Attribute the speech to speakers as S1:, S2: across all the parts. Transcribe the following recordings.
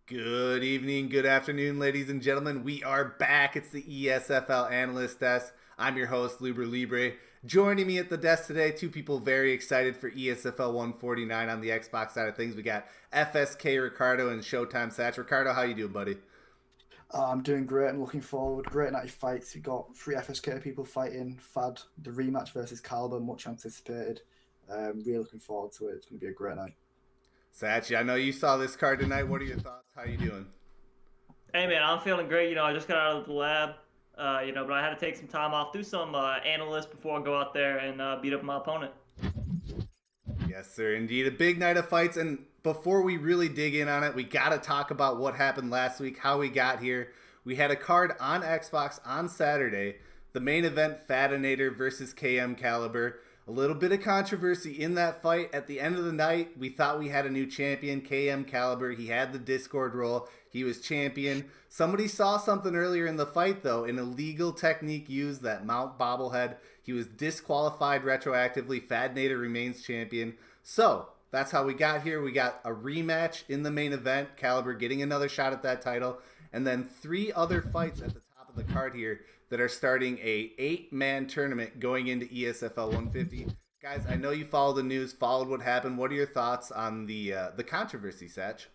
S1: Good evening, good afternoon, ladies and gentlemen. We are back. It's the ESFL Analyst Desk. I'm your host, Luber Libre. Joining me at the desk today, two people very excited for ESFL 149 on the Xbox side of things. We got FSK Ricardo and Showtime Satch. Ricardo, how you doing, buddy?
S2: I'm doing great. I'm looking forward. Great night of fights. We got three FSK people fighting. Fad, the rematch versus Caliber, much anticipated. Really looking forward to it. It's going to be a great night.
S1: Satch, I know you saw this card tonight. What are your thoughts? How you doing?
S3: Hey man, I'm feeling great. I just got out of the lab, but I had to take some time off, do some analyst before I go out there and beat up my opponent.
S1: Yes, sir. Indeed. A big night of fights. And before we really dig in on it, we got to talk about what happened last week, how we got here. We had a card on Xbox on Saturday. The main event, Fadanator versus KM Caliber. A little bit of controversy in that fight. At the end of the night, we thought we had a new champion, KM Caliber. He had the Discord role. He was champion. Somebody saw something earlier in the fight, though, an illegal technique used, that mount bobblehead. He was disqualified retroactively. Fadnator remains champion. So, that's how we got here. We got a rematch in the main event, Caliber getting another shot at that title, and then three other fights at the top of the card here that are starting a 8-man tournament going into ESFL 150. Guys, I know you followed the news, followed what happened. What are your thoughts on the controversy, Satch?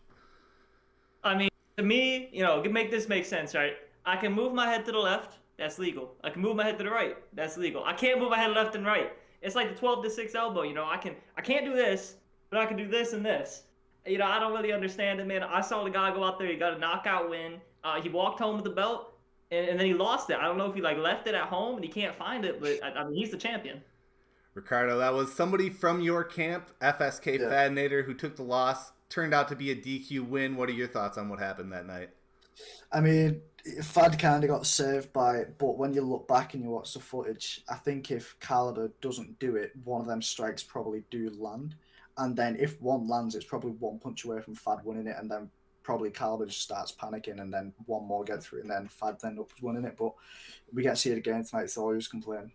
S3: I mean, to me, make this make sense, right? I can move my head to the left, that's legal. I can move my head to the right, that's legal. I can't move my head left and right. It's like the 12 to 6 elbow, I can't do this, but I can do this and this. I don't really understand it, man. I saw the guy go out there, he got a knockout win. He walked home with the belt, and then he lost it. I don't know if he left it at home and he can't find it, but I mean, he's the champion.
S1: Ricardo, that was somebody from your camp, FSK Fadanator, who took the loss. Turned out to be a DQ win. What are your thoughts on what happened that night?
S2: I mean, Fad kind of got saved by it, but when you look back and you watch the footage, I think if Caliber doesn't do it, one of them strikes probably do land. And then if one lands, it's probably one punch away from Fad winning it, and then probably Caliber just starts panicking, and then one more gets through, and then Fad ends up winning it. But we get to see it again tonight, so I was complaining.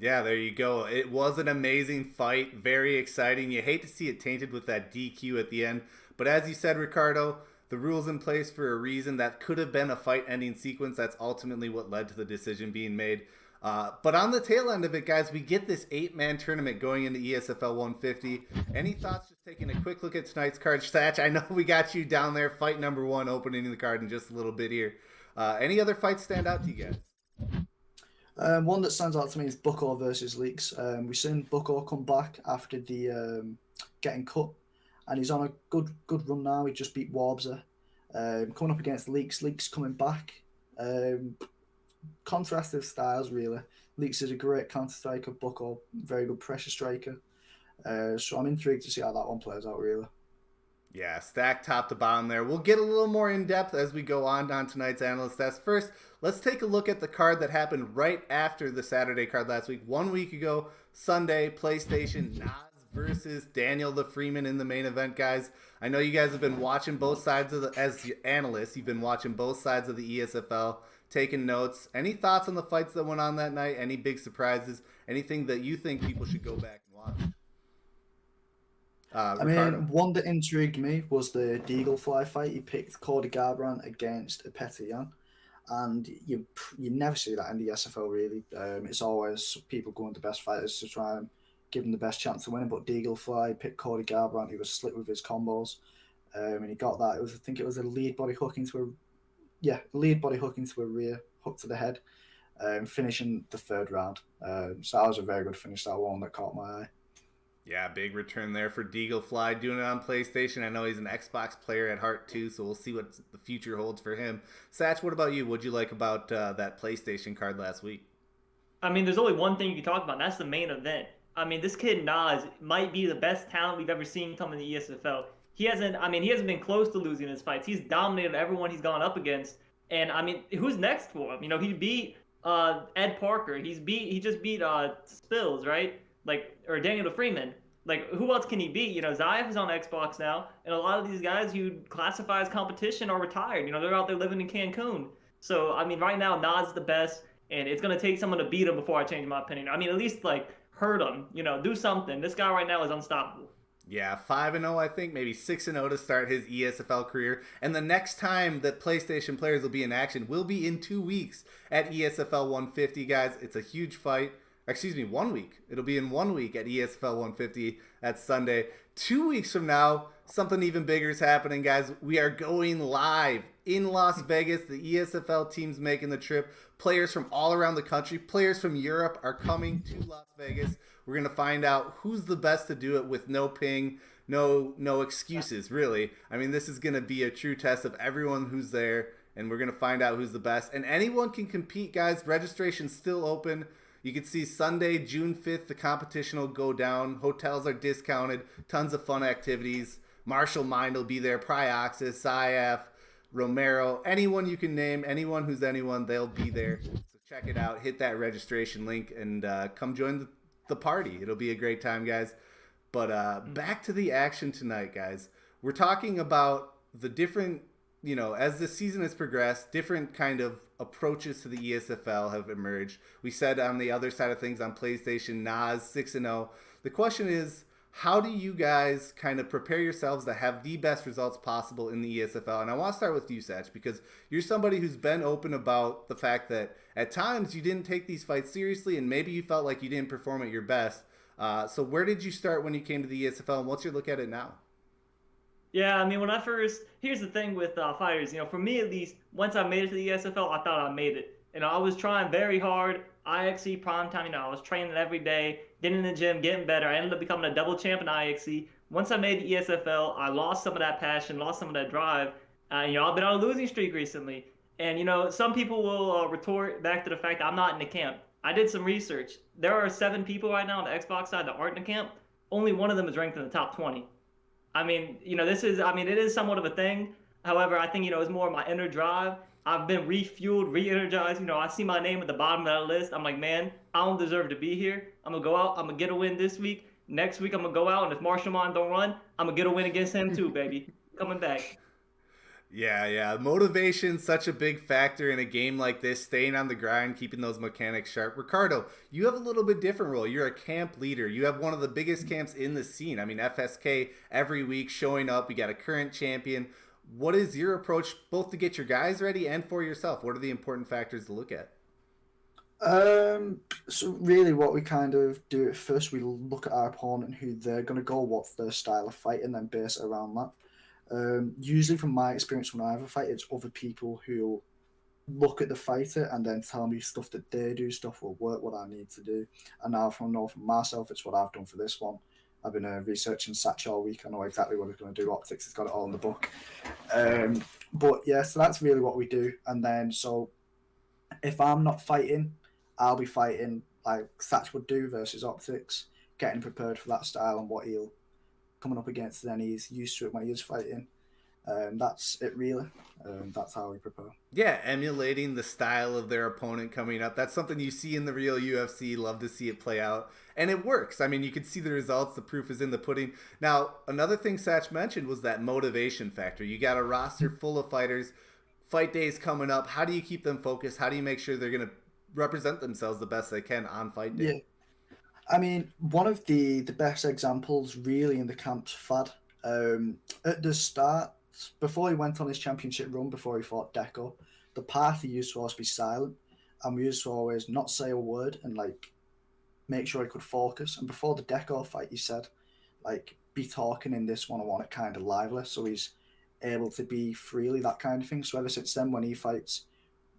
S1: Yeah, there you go. It was an amazing fight, very exciting. You hate to see it tainted with that DQ at the end, but as you said, Ricardo, the rules in place for a reason. That could have been a fight-ending sequence. That's ultimately what led to the decision being made. But on the tail end of it, guys, we get this 8-man tournament going into ESFL 150. Any thoughts, just taking a quick look at tonight's card? Satch, I know we got you down there, fight number 1, opening the card in just a little bit here. Any other fights stand out to you guys?
S2: One that stands out to me is Bucko versus Leaks. We've seen Bucko come back after the getting cut, and he's on a good run now. He just beat Warbser. Coming up against Leaks. Leaks coming back. Contrastive styles, really. Leaks is a great counter striker. Bucko, very good pressure striker. So I'm intrigued to see how that one plays out, really.
S1: Yeah, stacked top to bottom there. We'll get a little more in depth as we go on tonight's analyst test. First, let's take a look at the card that happened right after the Saturday card last week. 1 week ago, Sunday, PlayStation, Nas versus Daniel the Freeman in the main event, guys. I know you guys have been watching both sides of as analysts. You've been watching both sides of the ESFL, taking notes. Any thoughts on the fights that went on that night? Any big surprises? Anything that you think people should go back and watch?
S2: I mean, one that intrigued me was the Deagle Fly fight. He picked Cody Garbrandt against Epetian, and you never see that in the SFL, really. It's always people going to the best fighters to try and give them the best chance of winning, but Deagle Fly picked Cody Garbrandt. He was slick with his combos, and he got that. I think it was a lead body hook into a rear hook to the head, finishing the third round. So that was a very good finish, that one that caught my eye.
S1: Yeah, big return there for Deagle Fly, doing it on PlayStation. I know he's an Xbox player at heart too, so we'll see what the future holds for him. Satch, what about you? What'd you like about that PlayStation card last week?
S3: I mean, there's only one thing you can talk about, and that's the main event. I mean, this kid Nas might be the best talent we've ever seen come in the ESFL. He hasn't been close to losing his fights. He's dominated everyone he's gone up against. And I mean, who's next for him? He beat Ed Parker. He just beat Spills, right? Or Daniel Freeman. Who else can he beat? Zayaf is on Xbox now, and a lot of these guys you classify as competition are retired. They're out there living in Cancun. So, I mean, right now, Nas is the best, and it's going to take someone to beat him before I change my opinion. I mean, at least, hurt him. Do something. This guy right now is unstoppable.
S1: Yeah, 5-0, I think, maybe 6-0 to start his ESFL career. And the next time that PlayStation players will be in action will be in 2 weeks at ESFL 150, guys. It's a huge fight. Excuse me, 1 week. It'll be in 1 week at ESFL 150. That's Sunday. 2 weeks from now, something even bigger is happening, guys. We are going live in Las Vegas. The ESFL team's making the trip. Players from all around the country, players from Europe are coming to Las Vegas. We're going to find out who's the best to do it with no ping, no excuses, really. I mean, this is going to be a true test of everyone who's there, and we're going to find out who's the best. And anyone can compete, guys. Registration's still open. You can see Sunday, June 5th, the competition will go down. Hotels are discounted. Tons of fun activities. Marshall Mind will be there. Prioxis, Zayaf, Romero. Anyone you can name, anyone who's anyone, they'll be there. So check it out. Hit that registration link and come join the party. It'll be a great time, guys. But back to the action tonight, guys. We're talking about the different, as the season has progressed, different kind of approaches to the ESFL have emerged. We said on the other side of things on PlayStation, Nas 6-0. The question is, how do you guys kind of prepare yourselves to have the best results possible in the ESFL? And I want to start with you, Satch, because you're somebody who's been open about the fact that at times you didn't take these fights seriously and maybe you felt like you didn't perform at your best. So where did you start when you came to the ESFL, and what's your look at it now?
S3: Yeah, I mean, here's the thing with fighters, for me at least, once I made it to the ESFL, I thought I made it. I was trying very hard, IXC prime time, I was training every day, getting in the gym, getting better. I ended up becoming a double champ in IXC. Once I made the ESFL, I lost some of that passion, lost some of that drive. I've been on a losing streak recently. And, some people will retort back to the fact that I'm not in the camp. I did some research. There are 7 people right now on the Xbox side that aren't in the camp. Only one of them is ranked in the top 20. I mean, it is somewhat of a thing. However, I think, it's more of my inner drive. I've been refueled, re-energized. I see my name at the bottom of that list. I'm like, man, I don't deserve to be here. I'm going to go out. I'm going to get a win this week. Next week, I'm going to go out. And if Marshall Mond don't run, I'm going to get a win against him too, baby. Coming back.
S1: Yeah. Motivation's such a big factor in a game like this, staying on the grind, keeping those mechanics sharp. Ricardo, you have a little bit different role. You're a camp leader. You have one of the biggest camps in the scene. I mean, FSK every week showing up. We got a current champion. What is your approach both to get your guys ready and for yourself? What are the important factors to look at?
S2: So really what we kind of do at first, we look at our opponent, who they're going to go, what's their style of fight, and then base it around that. Usually from my experience when I have a fight, it's other people who look at the fighter and then tell me stuff that they do, stuff will work, what I need to do. And now from myself, it's what I've done for this one. I've been researching Satch all week. I know exactly what it's going to do. Optics has got it all in the book. But yeah, so that's really what we do. And then, so if I'm not fighting, I'll be fighting like Satch would do versus Optics, getting prepared for that style and what he'll coming up against, then he's used to it when he is fighting. That's it really. That's how we prepare.
S1: Yeah, emulating the style of their opponent coming up. That's something you see in the real UFC. Love to see it play out. And it works. I mean, you can see the results. The proof is in the pudding. Now, another thing Satch mentioned was that motivation factor. You got a roster full of fighters. Fight days coming up. How do you keep them focused? How do you make sure they're going to represent themselves the best they can on fight day?
S2: Yeah. I mean, one of the best examples really in the camp's Fad. At the start, before he went on his championship run, before he fought Deco, the party used to always be silent, and we used to always not say a word and like make sure he could focus. And before the Deco fight, he said, like, be talking in this one-on-one at kind of lively, so he's able to be freely, that kind of thing. So ever since then, when he fights,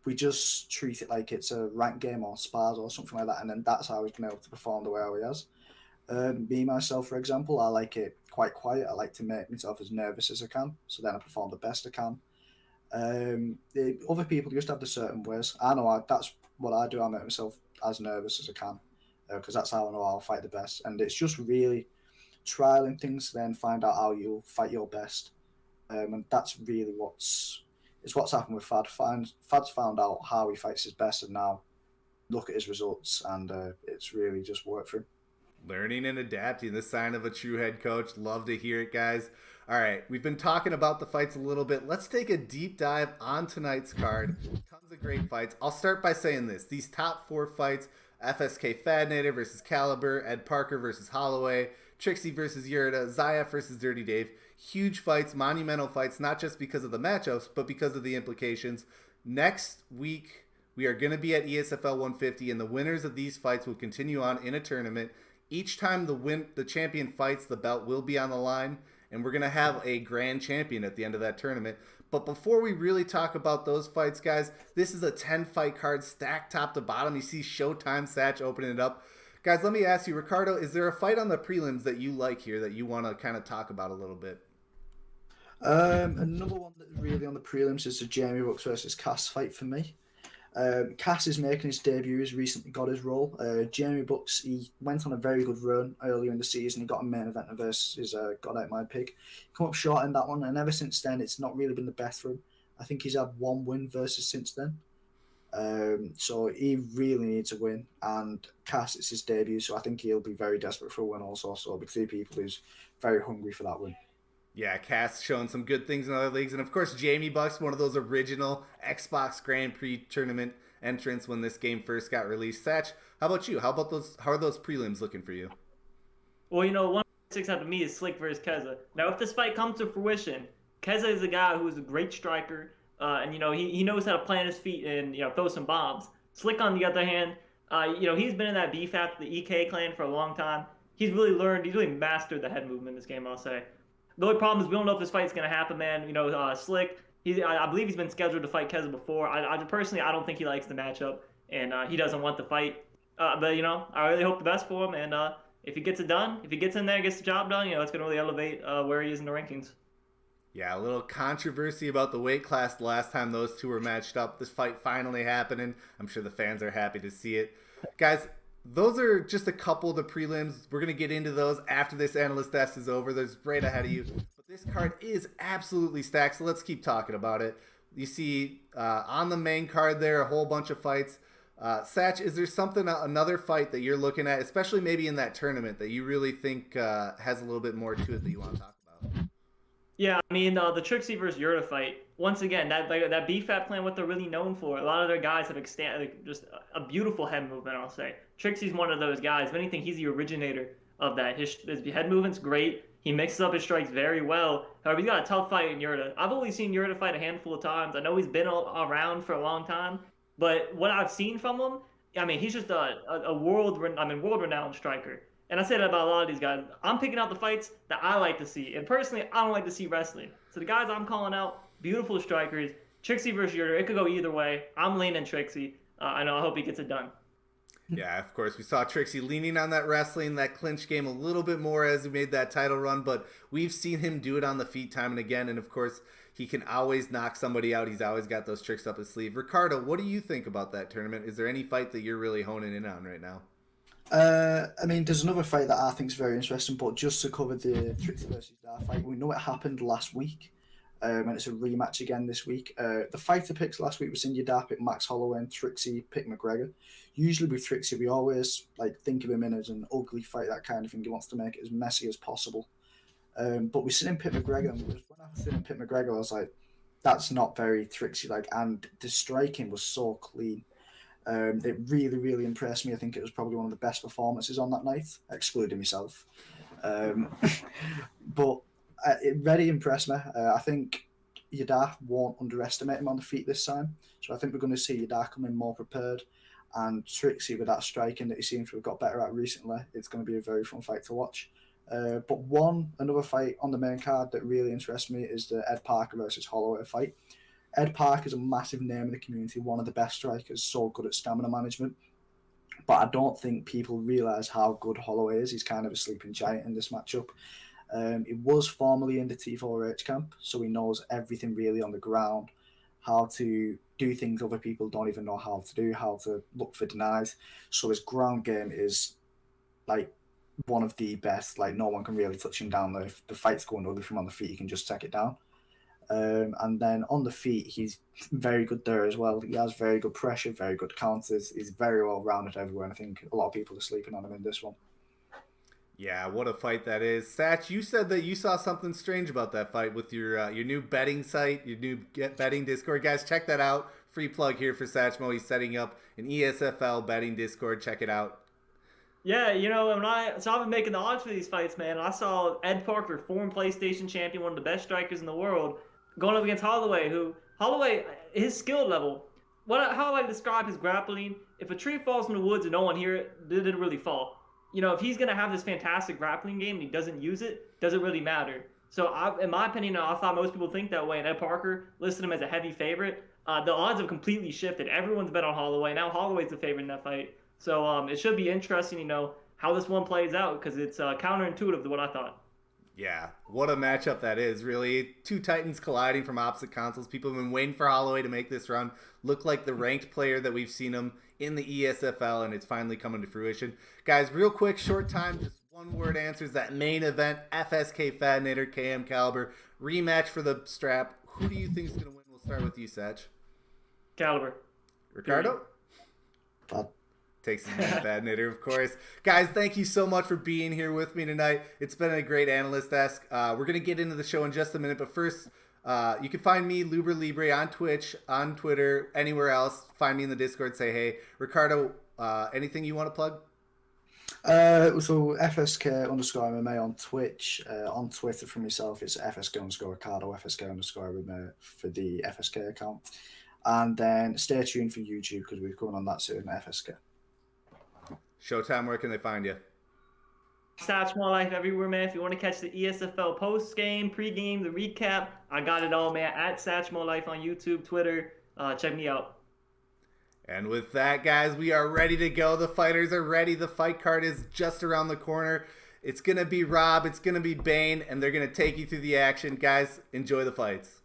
S2: we just treat it like it's a rank game or spars or something like that, and then that's how he's been able to perform the way he has. Me, myself, for example, I like it quite quiet. I like to make myself as nervous as I can, so then I perform the best I can. The other people just have the certain ways. I know that's what I do. I make myself as nervous as I can, because that's how I know I'll fight the best. And it's just really trialing things to then find out how you'll fight your best. And that's really what's happened with Fad. Fad's found out how he fights his best, and now look at his results, and it's really just worked for him.
S1: Learning and adapting, the sign of a true head coach. Love to hear it, guys. All right, we've been talking about the fights a little bit. Let's take a deep dive on tonight's card. Tons of great fights. I'll start by saying this. These top 4 fights, FSK Fadanator versus Caliber, Ed Parker versus Holloway, Trixie versus Yurda, Zayaf versus Dirty Dave. Huge fights, monumental fights, not just because of the matchups, but because of the implications. Next week, we are going to be at ESFL 150, and the winners of these fights will continue on in a tournament. Each time the champion fights, the belt will be on the line, and we're going to have a grand champion at the end of that tournament. But before we really talk about those fights, guys, this is a 10-fight card stacked top to bottom. You see Showtime Satch opening it up. Guys, let me ask you, Ricardo, is there a fight on the prelims that you like here that you want to kind of talk about a little bit?
S2: Another one that really on the prelims is the Jamie Bucks versus Cass fight for me. Cass is making his debut. He's recently got his role. Jamie Bucks, he went on a very good run earlier in the season. He got a main event versus God Out My Pig. Come up short in that one, and ever since then, it's not really been the best for him. I think he's had one win versus since then. So he really needs a win, and Cass, it's his debut, so I think he'll be very desperate for a win also. So big three people who's very hungry for that win.
S1: Yeah, Cass showing some good things in other leagues. And, of course, Jamie Bucks, one of those original Xbox Grand Prix tournament entrants when this game first got released. Satch, how about you? How are those prelims looking for you?
S3: Well, 1-6 out of me is Slick versus Kezza. Now, if this fight comes to fruition, Kezza is a guy who is a great striker, and, he knows how to plant his feet and, throw some bombs. Slick, on the other hand, he's been in that BFAP, the EK clan, for a long time. He's really mastered the head movement in this game, I'll say. The only problem is we don't know if this fight's going to happen, man. Slick, I believe he's been scheduled to fight Kezza before. I personally don't think he likes the matchup, and he doesn't want the fight. But I really hope the best for him, and if he gets it done, if he gets in there and gets the job done, it's going to really elevate where he is in the rankings.
S1: Yeah, a little controversy about the weight class the last time those two were matched up. This fight finally happening. I'm sure the fans are happy to see it. Guys, those are just a couple of the prelims. We're going to get into those after this analyst test is over. There's right ahead of you. But this card is absolutely stacked, so let's keep talking about it. You see on the main card there a whole bunch of fights. Satch, is there another fight that you're looking at, especially maybe in that tournament, that you really think has a little bit more to it that you want to talk about?
S3: Yeah, the Trixie versus Yurda fight. Once again, that BFAP plan, what they're really known for. A lot of their guys have just a beautiful head movement, I'll say. Trixie's one of those guys. If anything, he's the originator of that. His head movement's great. He mixes up his strikes very well. However, he's got a tough fight in Yurda. I've only seen Yurda fight a handful of times. I know he's been around for a long time, but what I've seen from him, he's just a world-renowned striker. And I say that about a lot of these guys. I'm picking out the fights that I like to see. And personally, I don't like to see wrestling. So the guys I'm calling out, beautiful strikers. Trixie versus Yurda, it could go either way. I'm leaning Trixie. I hope he gets it done.
S1: Yeah, of course. We saw Trixie leaning on that wrestling, that clinch game a little bit more as he made that title run. But we've seen him do it on the feet time and again. And, of course, he can always knock somebody out. He's always got those tricks up his sleeve. Ricardo, what do you think about that tournament? Is there any fight that you're really honing in on right now?
S2: There's another fight that I think is very interesting, but just to cover the Trixie versus Dar fight, we know it happened last week, and it's a rematch again this week. The fighter picks last week was Yurda picked Max Holloway and Trixie picked McGregor. Usually with Trixie, we always think of him in as an ugly fight, that kind of thing. He wants to make it as messy as possible. But we seen him pick McGregor, and when I seen him pick McGregor, I was like, that's not very Trixie-like, and the striking was so clean. It really, really impressed me. I think it was probably one of the best performances on that night, excluding myself. But it really impressed me. I think Yurda won't underestimate him on the feet this time. So I think we're going to see Yurda come in more prepared. And Trixie, with that striking that he seems to have got better at recently, it's going to be a very fun fight to watch. But another fight on the main card that really interests me is the Ed Parker versus Holloway fight. Ed Parker is a massive name in the community, one of the best strikers, so good at stamina management. But I don't think people realise how good Holloway is. He's kind of a sleeping giant in this matchup. He was formerly in the T4H camp, so he knows everything really on the ground, how to do things other people don't even know how to do, how to look for denies. So his ground game is one of the best. No one can really touch him down there. If the fight's going ugly from on the feet, you can just take it down. And then on the feet, he's very good there as well. He has very good pressure, very good counters. He's very well rounded everywhere, and I think a lot of people are sleeping on him in this one.
S1: Yeah, what a fight that is. Satch, you said that you saw something strange about that fight with your new betting site, your new betting Discord. Guys, check that out. Free plug here for Satchmo. He's setting up an ESFL betting Discord. Check it out.
S3: Yeah, you know, I've been making the odds for these fights, man. I saw Ed Parker, former PlayStation champion, one of the best strikers in the world, going up against Holloway, his skill level, how I describe his grappling, if a tree falls in the woods and no one hear it didn't really fall. You know, if he's going to have this fantastic grappling game and he doesn't use it, doesn't really matter. So, in my opinion, I thought most people think that way, and Ed Parker listed him as a heavy favorite. The odds have completely shifted. Everyone's bet on Holloway. Now Holloway's the favorite in that fight. So, it should be interesting, you know, how this one plays out, because it's counterintuitive to what I thought.
S1: Yeah, what a matchup that is, really. Two titans colliding from opposite consoles. People have been waiting for Holloway to make this run look like the ranked player that we've seen him in the ESFL, and it's finally coming to fruition. Guys, real quick, short time, just one-word answers. That main event, FSK Fadanator, KM Caliber, rematch for the strap. Who do you think is going to win? We'll start with you, Satch.
S3: Caliber.
S1: Ricardo? Takes the Fadanator, of course. Guys, thank you so much for being here with me tonight. It's been a great analyst-esque. We're going to get into the show in just a minute, but first, you can find me, Luber Libre, on Twitch, on Twitter, anywhere else. Find me in the Discord, say hey. Ricardo, anything you want to plug?
S2: So FSK_MMA on Twitch. On Twitter for myself, it's FSK_Ricardo, FSK_MMA for the FSK account. And then stay tuned for YouTube because we're coming on that soon, FSK.
S1: Showtime, where can they find you?
S3: Satchmo Life everywhere, man. If you want to catch the ESFL post-game, pre-game, the recap, I got it all, man. At Satchmo Life on YouTube, Twitter. Check me out.
S1: And with that, guys, we are ready to go. The fighters are ready. The fight card is just around the corner. It's going to be Rob. It's going to be Bane. And they're going to take you through the action. Guys, enjoy the fights.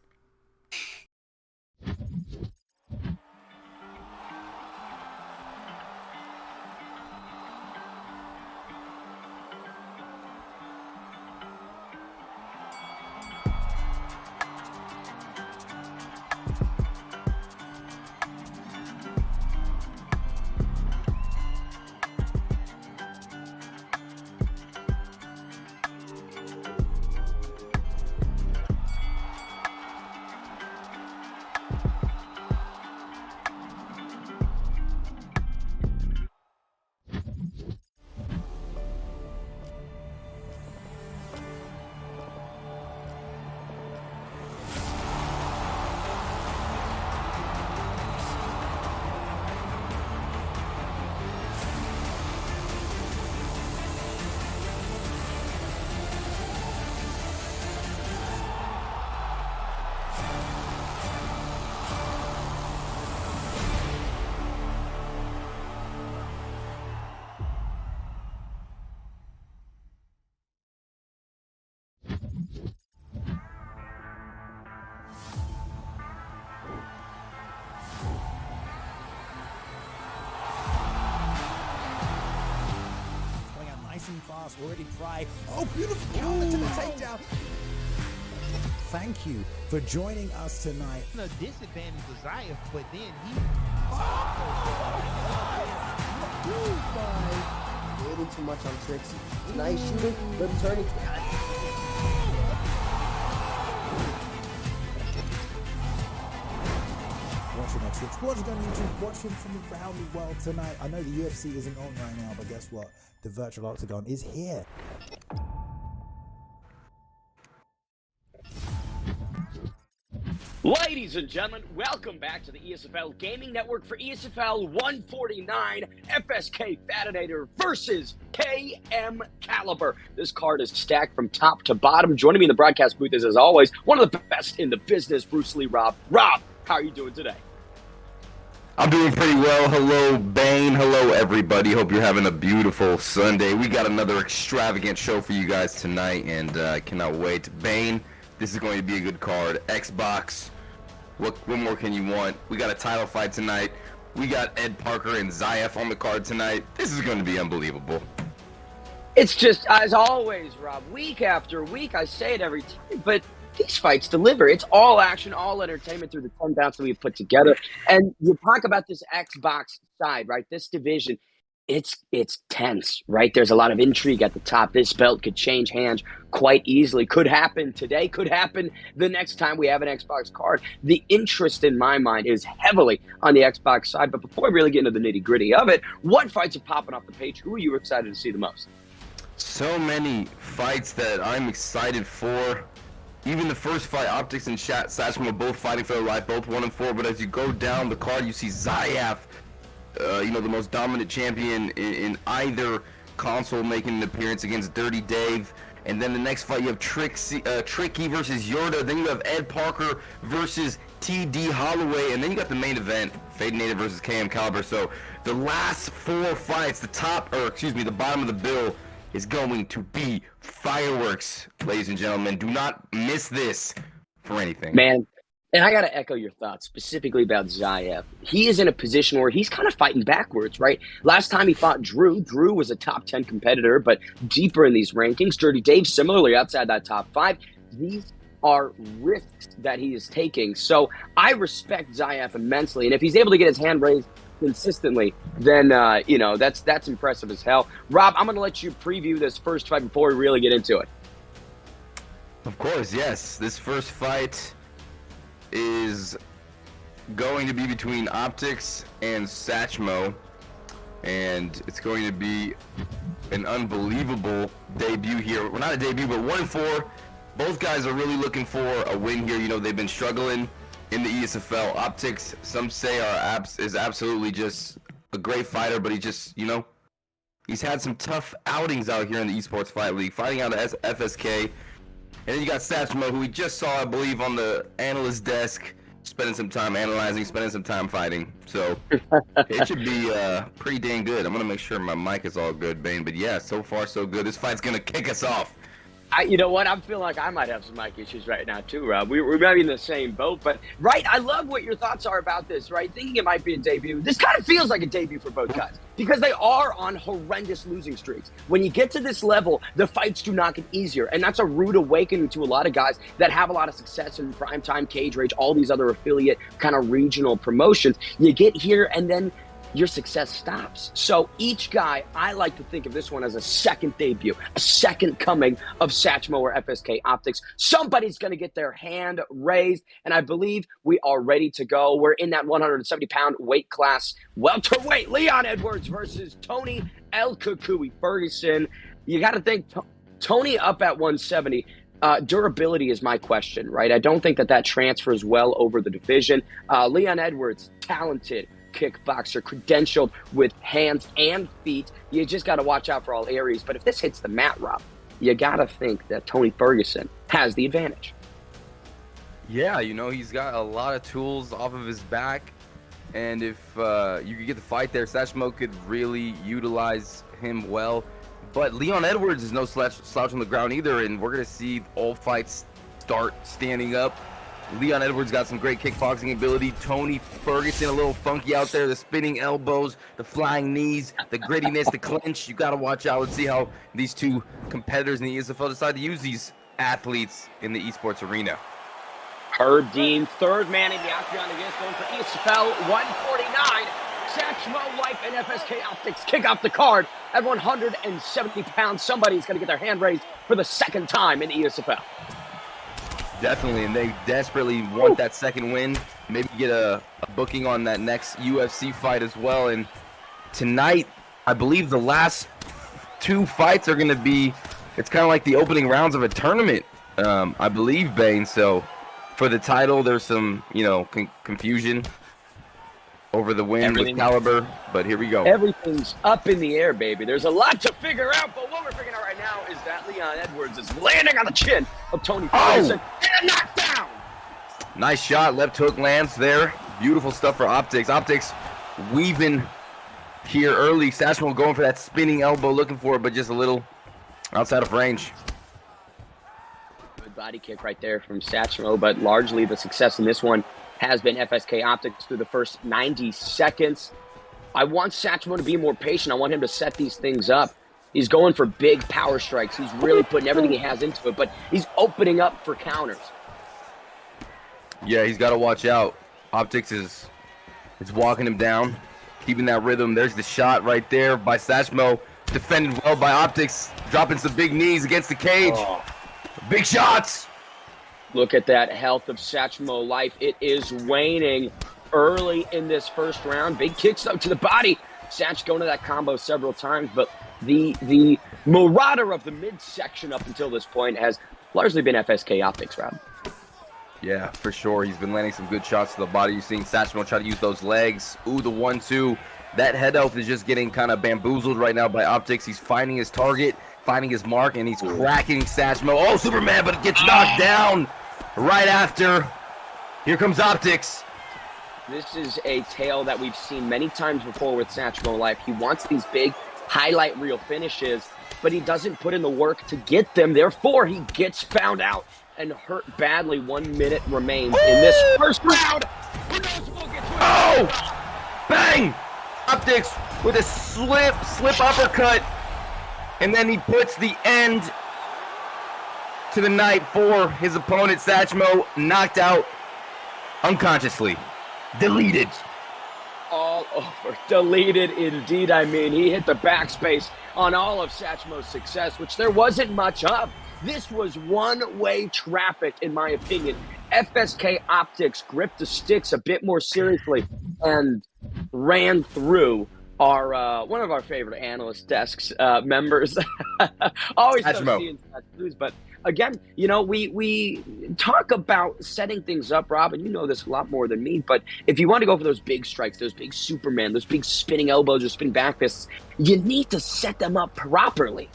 S4: Already try. Oh, beautiful counter to the takedown. Thank you for joining us tonight.
S5: The disadvantage was Zayaf, but then he.
S6: A little too much on Trixie. Nice shooting, good turning.
S4: Watching on Twitch, watching on YouTube, watching from around the world tonight. I know the UFC isn't on right now, but guess what? The virtual octagon is here.
S7: Ladies and gentlemen, welcome back to the ESFL Gaming Network for ESFL 149, FSK Fadanator versus KM Caliber. This card is stacked from top to bottom. Joining me in the broadcast booth is, as always, one of the best in the business, Bruce Lee Rob. Rob, how are you doing today?
S8: I'm doing pretty well. Hello, Bane. Hello, everybody. Hope you're having a beautiful Sunday. We got another extravagant show for you guys tonight, and I cannot wait. Bane, this is going to be a good card. Xbox, what more can you want? We got a title fight tonight. We got Ed Parker and Zayaf on the card tonight. This is going to be unbelievable.
S7: It's just, as always, Rob, week after week, I say it every time, but these fights deliver. It's all action, all entertainment through the 10 bouts that we've put together. And you talk about this Xbox side, right? This division. it's tense, right? There's a lot of intrigue at the top. This belt could change hands quite easily. Could happen today, could happen the next time we have an Xbox card. The interest in my mind is heavily on the Xbox side. But before we really get into the nitty-gritty of it, what fights are popping off the page? Who are you excited to see the most?
S8: So many fights that I'm excited for. Even the first fight, Optics and Satchmo both fighting for their life, both 1-4. But as you go down the card, you see Zayaf, the most dominant champion in either console, making an appearance against Dirty Dave. And then the next fight, you have Tricky versus Yurda. Then you have Ed Parker versus TD Holloway. And then you got the main event, Fadanator versus KM Caliber. So the last 4 fights, the bottom of the bill is going to be fireworks, ladies and gentlemen. Do not miss this for anything.
S7: Man, and I got to echo your thoughts specifically about Zayaf. He is in a position where he's kind of fighting backwards, right? Last time he fought Drew was a top 10 competitor, but deeper in these rankings. Dirty Dave, similarly outside that top 5. These are risks that he is taking. So I respect Zayaf immensely. And if he's able to get his hand raised consistently, then that's impressive as hell. Rob, I'm going to let you preview this first fight before we really get into it.
S8: Of course, yes. This first fight is going to be between Optics and Satchmo, and it's going to be an unbelievable debut here. Well, not a debut, but 1-4. Both guys are really looking for a win here. They've been struggling in the ESFL. Optics, some say, is absolutely just a great fighter, but he just, he's had some tough outings out here in the Esports Fight League, fighting out of FSK. And then you got Satchmo, who we just saw, I believe, on the analyst desk, spending some time analyzing, spending some time fighting. So it should be pretty dang good. I'm going to make sure my mic is all good, Bane. But yeah, so far so good. This fight's going to kick us off.
S7: You know what? I'm feeling like I might have some mic issues right now too, Rob. We might be in the same boat, but right, I love what your thoughts are about this, right? Thinking it might be a debut. This kind of feels like a debut for both guys because they are on horrendous losing streaks. When you get to this level, the fights do not get easier, and that's a rude awakening to a lot of guys that have a lot of success in Primetime, Cage Rage, all these other affiliate kind of regional promotions. You get here, and then your success stops. So each guy, I like to think of this one as a second debut, a second coming of Satchmo or FSK Optics. Somebody's going to get their hand raised, and I believe we are ready to go. We're in that 170-pound weight class, welterweight. Leon Edwards versus Tony El Kukui Ferguson. You got to think Tony up at 170. Durability is my question, right? I don't think that transfers well over the division. Leon Edwards, talented kickboxer, credentialed with hands and feet. You just got to watch out for all areas. But if this hits the mat, Rob, you got to think that Tony Ferguson has the advantage.
S8: Yeah, he's got a lot of tools off of his back. And if you could get the fight there, Satchmo could really utilize him well. But Leon Edwards is no slouch on the ground either. And we're going to see all fights start standing up. Leon Edwards got some great kickboxing ability. Tony Ferguson, a little funky out there. The spinning elbows, the flying knees, the grittiness, the clinch. You got to watch out and see how these two competitors in the ESFL decide to use these athletes in the esports arena.
S7: Herb Dean, third man in the octagon against going for ESFL 149. Satchmo Life and FSK Optics kick off the card at 170 pounds. Somebody's going to get their hand raised for the second time in the ESFL.
S8: Definitely, and they desperately want that second win. Maybe get a booking on that next UFC fight as well. And tonight, I believe the last 2 fights are going to be, it's kind of like the opening rounds of a tournament, I believe, Bane. So for the title, there's some, confusion over the win with Caliber, but here we go.
S7: Everything's up in the air, baby. There's a lot to figure out, but what we're figuring out right now is that Leon Edwards is landing on the chin of Tony Ferguson and a knockdown.
S8: Nice shot. Left hook lands there. Beautiful stuff for Optics. Optics weaving here early. Satchmo going for that spinning elbow, looking for it, but just a little outside of range.
S7: Good body kick right there from Satchmo, but largely the success in this one has been FSK Optics through the first 90 seconds. I want Satchmo to be more patient. I want him to set these things up. He's going for big power strikes. He's really putting everything he has into it, but he's opening up for counters.
S8: Yeah, he's got to watch out. Optics is walking him down. keeping that rhythm. There's the shot right there by Satchmo. Defended well by Optics, dropping some big knees against the cage.
S7: Oh.
S8: Big shots.
S7: Look at that health of Satchmo life. It is waning early in this first round. Big kicks up to the body. Satch going to that combo several times, but the marauder of the midsection up until this point has largely been FSK Optics, Rob.
S8: Yeah, for sure. He's been landing some good shots to the body. You've seen Satchmo try to use those legs. Ooh, the 1-2. That head health is just getting kind of bamboozled right now by Optics. He's finding his target, finding his mark, and he's cracking Satchmo. Oh, Superman, but it gets knocked down right after. Here comes Optics.
S7: This is a tale that we've seen many times before with Satchmo Life. He wants these big highlight reel finishes, but he doesn't put in the work to get them. Therefore, he gets found out and hurt badly. 1 minute remains in this first round. Who knows if we'll get to it?
S8: Oh! Bang! Optics with a slip uppercut, and then he puts the end to the night for his opponent. Satchmo knocked out unconsciously. Deleted.
S7: All over. Deleted indeed. I mean, he hit the backspace on all of Satchmo's success, which there wasn't much of. This was one-way traffic, in my opinion. FSK Optics gripped the sticks a bit more seriously and ran through our one of our favorite analyst desks members. Always tough seeing such news, but again, you know, we talk about setting things up, Rob, and you know this a lot more than me, but if you want to go for those big strikes, those big Superman, those big spinning elbows or spinning back fists, you need to set them up properly.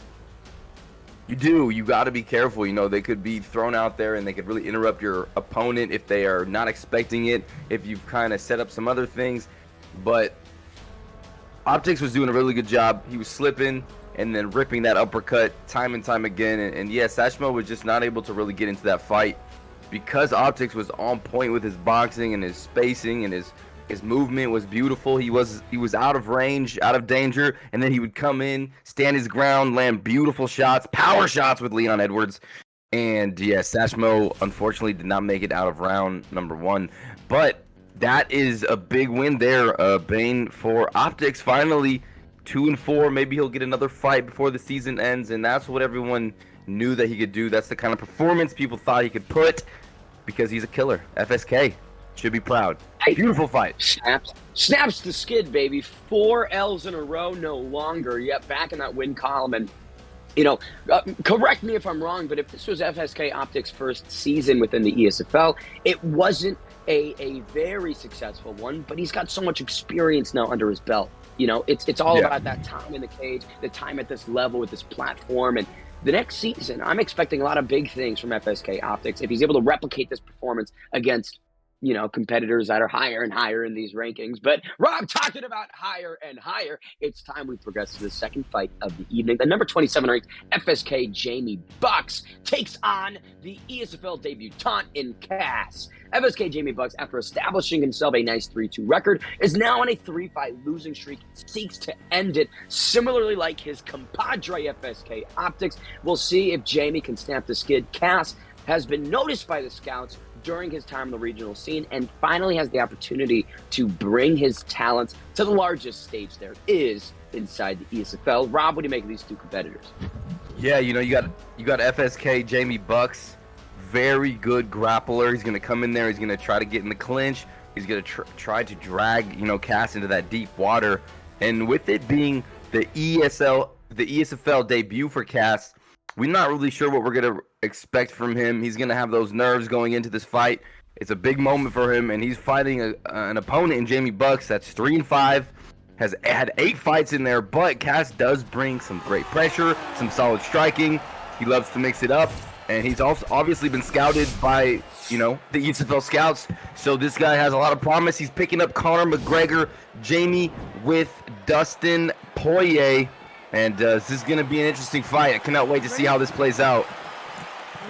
S8: You do. You got to be careful. You know, they could be thrown out there and they could really interrupt your opponent if they are not expecting it, if you've kind of set up some other things. But Optics was doing a really good job. He was slipping and then ripping that uppercut time and time again. And yeah, Satchmo was just not able to really get into that fight because Optics was on point with his boxing and his spacing and his movement was beautiful. He was out of range, out of danger, and then he would come in, stand his ground, land beautiful shots, power shots with Leon Edwards. And yeah, Satchmo unfortunately did not make it out of round number 1. But that is a big win there, Bane, for Optics. Finally 2-4. Maybe he'll get another fight before the season ends, and that's what everyone knew that he could do. That's the kind of performance people thought he could put because he's a killer. FSK should be proud. Beautiful fight.
S7: Snaps the skid, baby. 4 L's in a row, no longer. Yet back in that win column. And, you know, correct me if I'm wrong, but if this was FSK Optics' first season within the ESFL, it wasn't a very successful one, but he's got so much experience now under his belt. You know, it's all about that time in the cage, the time at this level with this platform. And the next season, I'm expecting a lot of big things from FSK Optics if he's able to replicate this performance against, you know, competitors that are higher and higher in these rankings. But Rob, talking about higher and higher, it's time we progress to the second fight of the evening. The number 27 ranked FSK Jamie Bucks takes on the ESFL debutant in Cass. FSK Jamie Bucks, after establishing himself a nice 3-2 record, is now on a 3-fight losing streak, seeks to end it. Similarly, like his compadre FSK Optics, we'll see if Jamie can snap the skid. Cass has been noticed by the scouts during his time in the regional scene and finally has the opportunity to bring his talents to the largest stage there is inside the ESFL. Rob, what do you make of these two competitors?
S8: Yeah, you know, you got FSK Jamie Bucks, very good grappler. He's going to come in there, he's going to try to get in the clinch, he's going to try to drag, you know, Cass into that deep water. And with it being the ESFL debut for Cass, we're not really sure what we're going to expect from him. He's going to have those nerves going into this fight. It's a big moment for him, and he's fighting an opponent in Jamie Bucks that's 3-5, has had 8 fights in there, but Cass does bring some great pressure, some solid striking. He loves to mix it up, and he's also obviously been scouted by, you know, the ESFL scouts, so this guy has a lot of promise. He's picking up Conor McGregor, Jamie with Dustin Poirier. And this is going to be an interesting fight. I cannot wait to see how this plays out.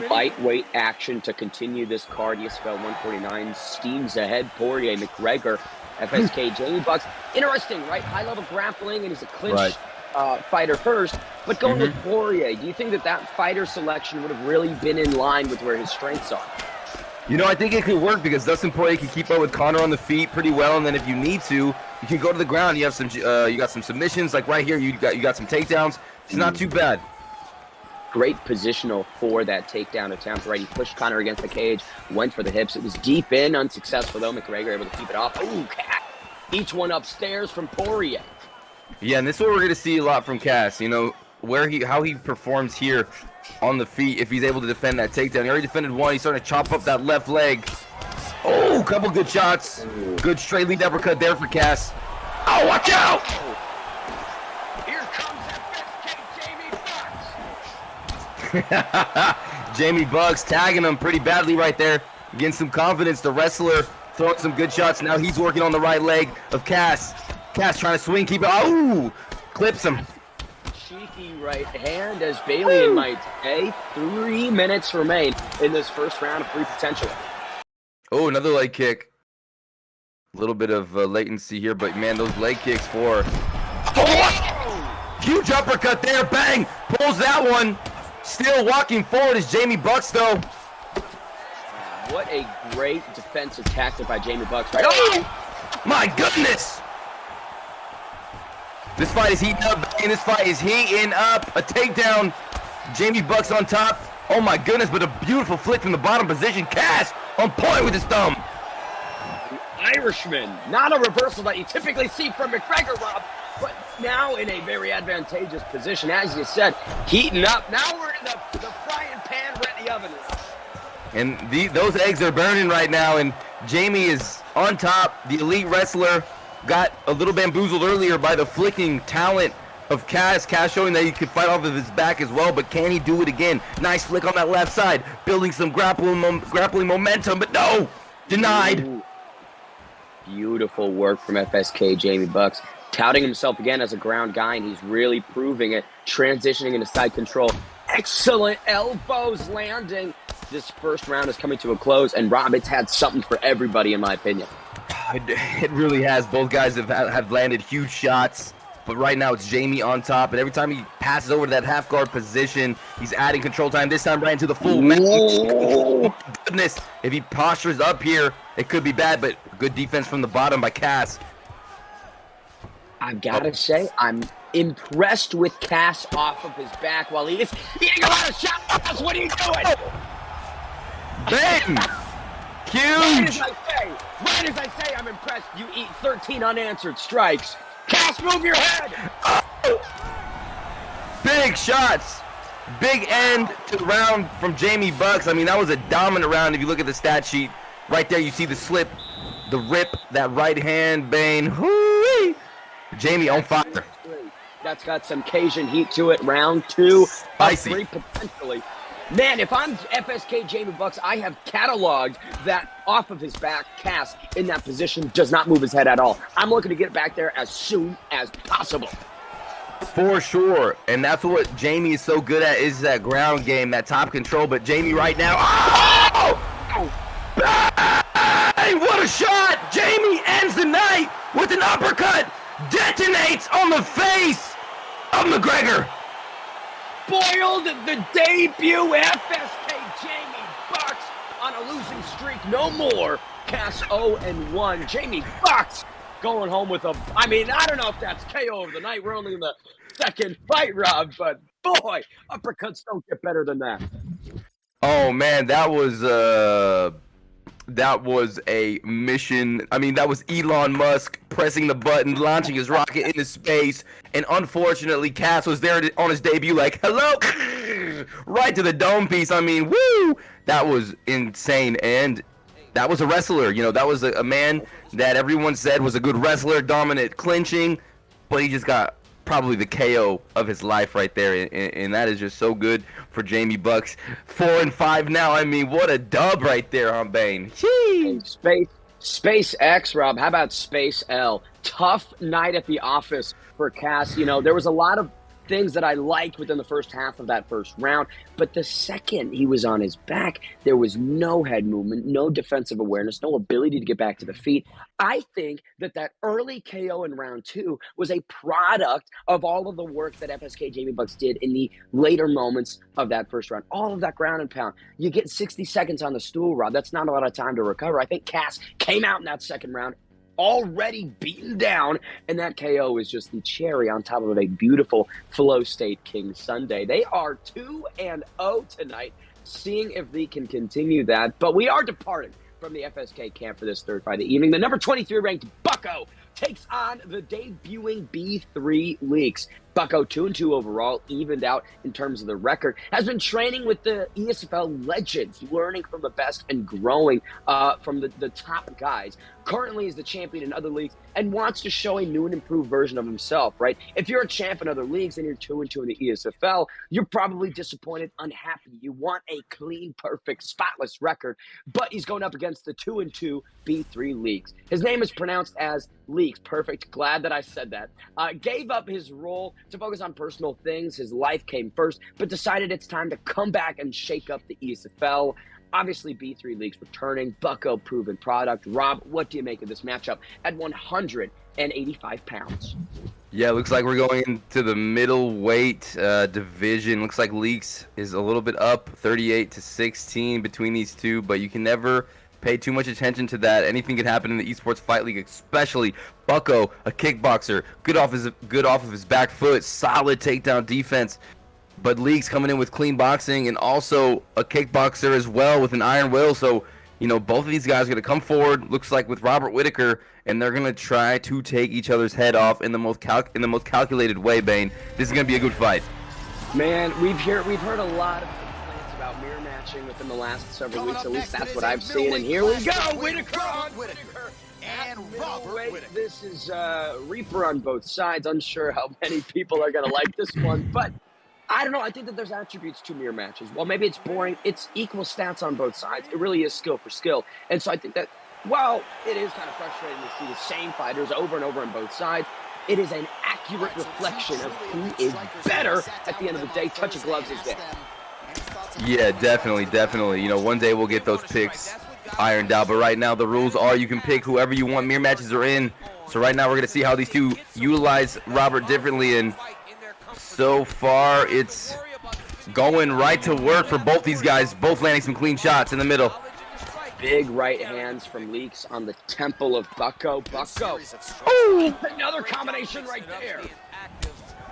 S7: Lightweight action to continue this card. ESFL 149 steams ahead. Poirier, McGregor, FSK, Jamie Bucks. Interesting, right? High-level grappling, and he's a clinch fighter first. But going with Poirier, do you think that fighter selection would have really been in line with where his strengths are?
S8: You know, I think it could work because Dustin Poirier can keep up with Conor on the feet pretty well, and then if you need to, You can go to the ground. You have some. You got some submissions. Like right here, you got some takedowns. It's not too bad.
S7: Great positional for that takedown attempt, right? He pushed Connor against the cage, went for the hips. It was deep in, unsuccessful though. McGregor able to keep it off. Ooh, Cat. Each one upstairs from Poirier.
S8: Yeah, and this is what we're going to see a lot from Cass. You know, how he performs here on the feet if he's able to defend that takedown. He already defended one. He's starting to chop up that left leg. Oh, couple good shots. Good straight lead uppercut there for Cass. Oh, watch out!
S7: Here comes FSK Jamie Bucks.
S8: Jamie Bucks tagging him pretty badly right there. Getting some confidence. The wrestler throwing some good shots. Now he's working on the right leg of Cass. Cass trying to swing, keep it. Oh, clips him.
S7: Cheeky right hand as Bailey might say. 3 minutes remain in this first round of free potential.
S8: Oh, another leg kick. A little bit of latency here, but man, those leg kicks for... Oh, huge uppercut there, bang! Pulls that one. Still walking forward is Jamie Bucks, though.
S7: What a great defensive tactic by Jamie Bucks. Right? Oh!
S8: My goodness! This fight is heating up, and this fight is heating up. A takedown. Jamie Bucks on top. Oh my goodness, but a beautiful flick from the bottom position. Cass on point with his thumb.
S7: Irishman, not a reversal that you typically see from McGregor, Rob, but now in a very advantageous position, as you said, heating up. Now we're in the frying pan, we're in the oven.
S8: And those eggs are burning right now, and Jamie is on top. The elite wrestler got a little bamboozled earlier by the flicking talent of Cass. Cass showing that he could fight off of his back as well, but can he do it again? Nice flick on that left side, building some grappling momentum, but no, denied.
S7: Ooh. Beautiful work from FSK Jamie Bucks, touting himself again as a ground guy, and he's really proving it, transitioning into side control. Excellent elbows landing. This first round is coming to a close, and Rob, it's had something for everybody, in my opinion.
S8: It really has. Both guys have landed huge shots, but right now it's Jamie on top, and every time he passes over to that half guard position, he's adding control time. This time right into the full mount. Oh my goodness. If he postures up here, it could be bad, but good defense from the bottom by Cass.
S7: I've got to say, I'm impressed with Cass off of his back while he is eating a lot of shots. What are you doing?
S8: Bang! Huge!
S7: Right as I say I'm impressed, you eat 13 unanswered strikes. Cass, move your head!
S8: Oh! Big shots! Big end to the round from Jamie Bucks. I mean, that was a dominant round if you look at the stat sheet. Right there, you see the slip, the rip, that right hand, Bane. Whoo-wee! Jamie on fire.
S7: That's got some Cajun heat to it. Round 2.
S8: Spicy.
S7: 3 potentially. Man, if I'm FSK Jamie Bucks, I have cataloged that off of his back. Cass in that position does not move his head at all. I'm looking to get back there as soon as possible.
S8: For sure. And that's what Jamie is so good at, is that ground game, that top control. But Jamie right now, oh! Bang! What a shot! Jamie ends the night with an uppercut. Detonates on the face of McGregor.
S7: Spoiled the debut FSK Jamie Bucks on a losing streak. No more. Cass 0-1. Jamie Bucks going home with a, I mean, I don't know if that's KO of the night. We're only in the second fight, Rob, but boy, uppercuts don't get better than that.
S8: Oh man, that was a mission. I mean, that was Elon Musk pressing the button, launching his rocket into space, and unfortunately, Cass was there on his debut like, hello, right to the dome piece. I mean, woo! That was insane, and that was a wrestler. You know, that was a man that everyone said was a good wrestler, dominant clinching, but he just got probably the KO of his life right there, and that is just so good for Jamie Bucks. 4-5 now. I mean, what a dub right there on Bane.
S7: Space X, Rob. How about Space L? Tough night at the office for Cass. You know, there was a lot of things that I liked within the first half of that first round, but the second he was on his back, there was no head movement, no defensive awareness, no ability to get back to the feet. I think that early KO in round 2 was a product of all of the work that FSK Jamie Bucks did in the later moments of that first round. All of that ground and pound. You get 60 seconds on the stool, Rob. That's not a lot of time to recover. I think Cass came out in that second round already beaten down, and that KO is just the cherry on top of a beautiful Flow State King Sunday. They are 2-0 tonight, seeing if they can continue that. But we are departing from the FSK camp for this third fight of the evening. The number 23 ranked Bucko takes on the debuting B3 Leaks. Bucko 2-2 overall, evened out in terms of the record, has been training with the ESFL legends, learning from the best and growing from the top guys. Currently is the champion in other leagues and wants to show a new and improved version of himself, right? If you're a champ in other leagues and you're 2-2 in the ESFL, you're probably disappointed, unhappy. You want a clean, perfect, spotless record, but he's going up against the 2-2 B3 Leaks. His name is pronounced as Leaks. Perfect. Glad that I said that. Gave up his role to focus on personal things. His life came first, but decided it's time to come back and shake up the ESFL. Obviously, B3 League's returning. Bucko, proven product. Rob, what do you make of this matchup at 185 pounds?
S8: Yeah, looks like we're going into the middleweight division. Looks like Leaks is a little bit up, 38-16 between these two, but you can never pay too much attention to that. Anything could happen in the Esports Fight League, especially Bucko, a kickboxer, good off of his back foot, solid takedown defense. But Leaks coming in with clean boxing and also a kickboxer as well with an iron will. So, you know, both of these guys are going to come forward, looks like with Robert Whitaker, and they're going to try to take each other's head off in the most calculated way, Bane. This is going to be a good fight.
S7: Man, we've heard a lot of complaints about mirror matching within the last several weeks. At least that's what I've seen. And here we go, Whitaker and Robert. This is Reaper on both sides. Unsure how many people are going to like this one, but I don't know. I think that there's attributes to mirror matches. Well, maybe it's boring. It's equal stats on both sides. It really is skill for skill. And so I think that while it is kind of frustrating to see the same fighters over and over on both sides, it is an accurate reflection of who is better at the end of the day. Touch of gloves is there.
S8: Yeah, definitely. You know, one day we'll get those picks ironed out. But right now the rules are you can pick whoever you want. Mirror matches are in. So right now we're going to see how these two utilize Robert differently. And so far, it's going right to work for both these guys, both landing some clean shots in the middle.
S7: Big right hands from Leaks on the temple of Bucko. Bucko. Oh, another combination right there.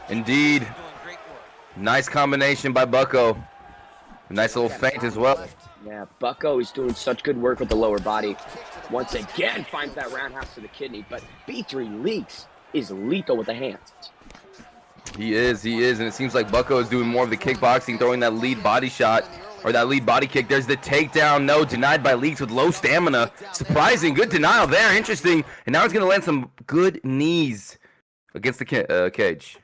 S8: Indeed. Nice combination by Bucko. Nice little feint as well.
S7: Yeah, Bucko is doing such good work with the lower body. Once again, finds that roundhouse to the kidney, but B3 Leaks is lethal with the hands.
S8: He is, and it seems like Bucko is doing more of the kickboxing, throwing that lead body shot, or that lead body kick. There's the takedown, no, denied by Leaks with low stamina. Surprising, good denial there, interesting. And now he's going to land some good knees against the cage.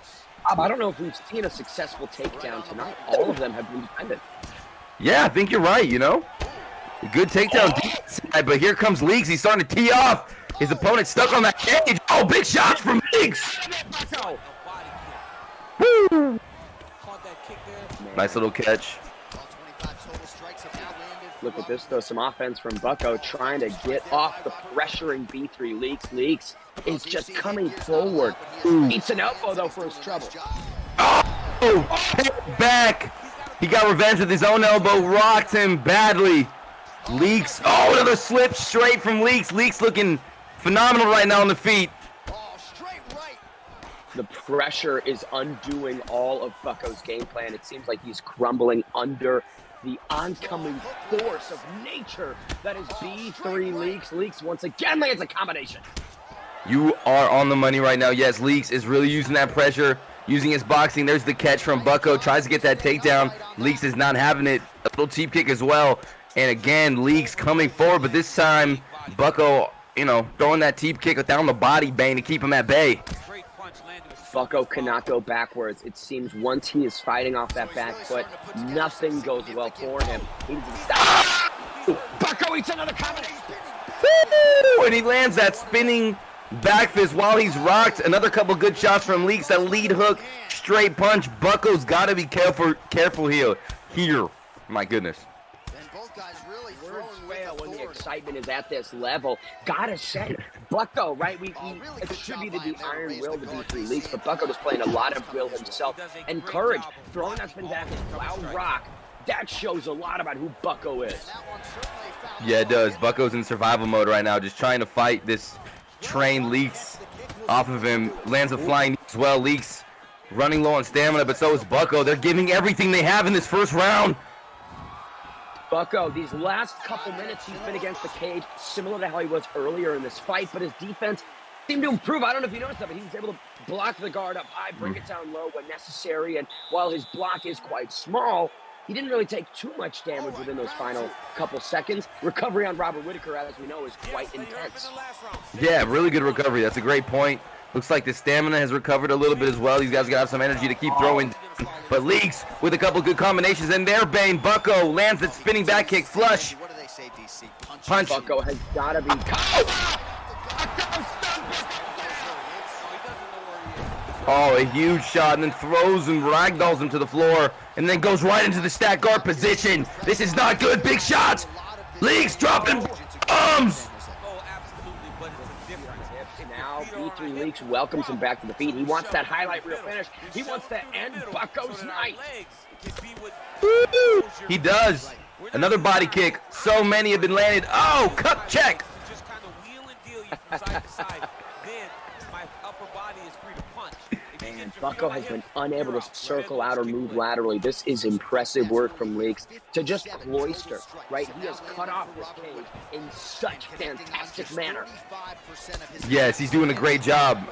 S7: I don't know if we've seen a successful takedown tonight. All of them have been defended.
S8: Yeah, I think you're right, you know. Good takedown defense, but here comes Leaks. He's starting to tee off. His opponent stuck on that cage. Oh, big shots from Leaks. Woo! Nice little catch.
S7: Look at this, though. Some offense from Bucko trying to get off the pressuring B3 Leaks. Leaks is just coming forward. Eats an elbow, though, for his trouble.
S8: Oh, back. He got revenge with his own elbow. Rocked him badly. Leaks. Oh, another slip straight from Leaks. Leaks looking phenomenal right now on the feet.
S7: The pressure is undoing all of Bucko's game plan. It seems like he's crumbling under the oncoming force of nature that is B3 Leaks. Leaks once again lands a combination.
S8: You are on the money right now. Yes, Leaks is really using that pressure, using his boxing. There's the catch from Bucko. Tries to get that takedown. Leaks is not having it. A little teep kick as well. And again, Leaks coming forward, but this time Bucko, you know, throwing that teep kick down the body, Bane, to keep him at bay.
S7: Bucko cannot go backwards. It seems once he is fighting off that back foot, nothing goes well for him. He doesn't stop. Bucko eats another combination.
S8: Woo! And he lands that spinning back fist while he's rocked. Another couple good shots from Leaks. That lead hook, straight punch. Bucko's got to be careful here. My goodness.
S7: When the excitement is at this level, gotta say, Bucko, right? We attributed the iron will to B3 Leaks, but Bucko was playing a lot of will himself and courage. Throwing that spin back and loud rock, that shows a lot about who Bucko is.
S8: Yeah, it does. Bucko's in survival mode right now, just trying to fight this train Leaks off of him. Lands a flying knee as well. Leaks running low on stamina, but so is Bucko. They're giving everything they have in this first round.
S7: Bucko, these last couple minutes he's been against the cage, similar to how he was earlier in this fight, but his defense seemed to improve. I don't know if you noticed that, but he was able to block the guard up high, bring it down low when necessary, and while his block is quite small, he didn't really take too much damage within those final couple seconds. Recovery on Robert Whitaker, as we know, is quite intense.
S8: Yeah, really good recovery. That's a great point. Looks like the stamina has recovered a little bit as well. These guys gotta have some energy to keep throwing. But Leaks with a couple good combinations in there. Bane, Bucko lands that spinning back kick, flush. Punch.
S7: Bucko has gotta be.
S8: Oh, a huge shot, and then throws and ragdolls him to the floor, and then goes right into the stack guard position. This is not good. Big shots. Leaks dropping bombs.
S7: Now B3 Leaks welcomes him back to the feet. He wants that highlight reel finish. He wants to end Bucko's night.
S8: He does. Another body kick. So many have been landed. Oh, cup check.
S7: And Bucko has been unable to circle out or move laterally. This is impressive work from Leaks to just cloister, right? He has cut off this cage in such fantastic manner.
S8: Yes, he's doing a great job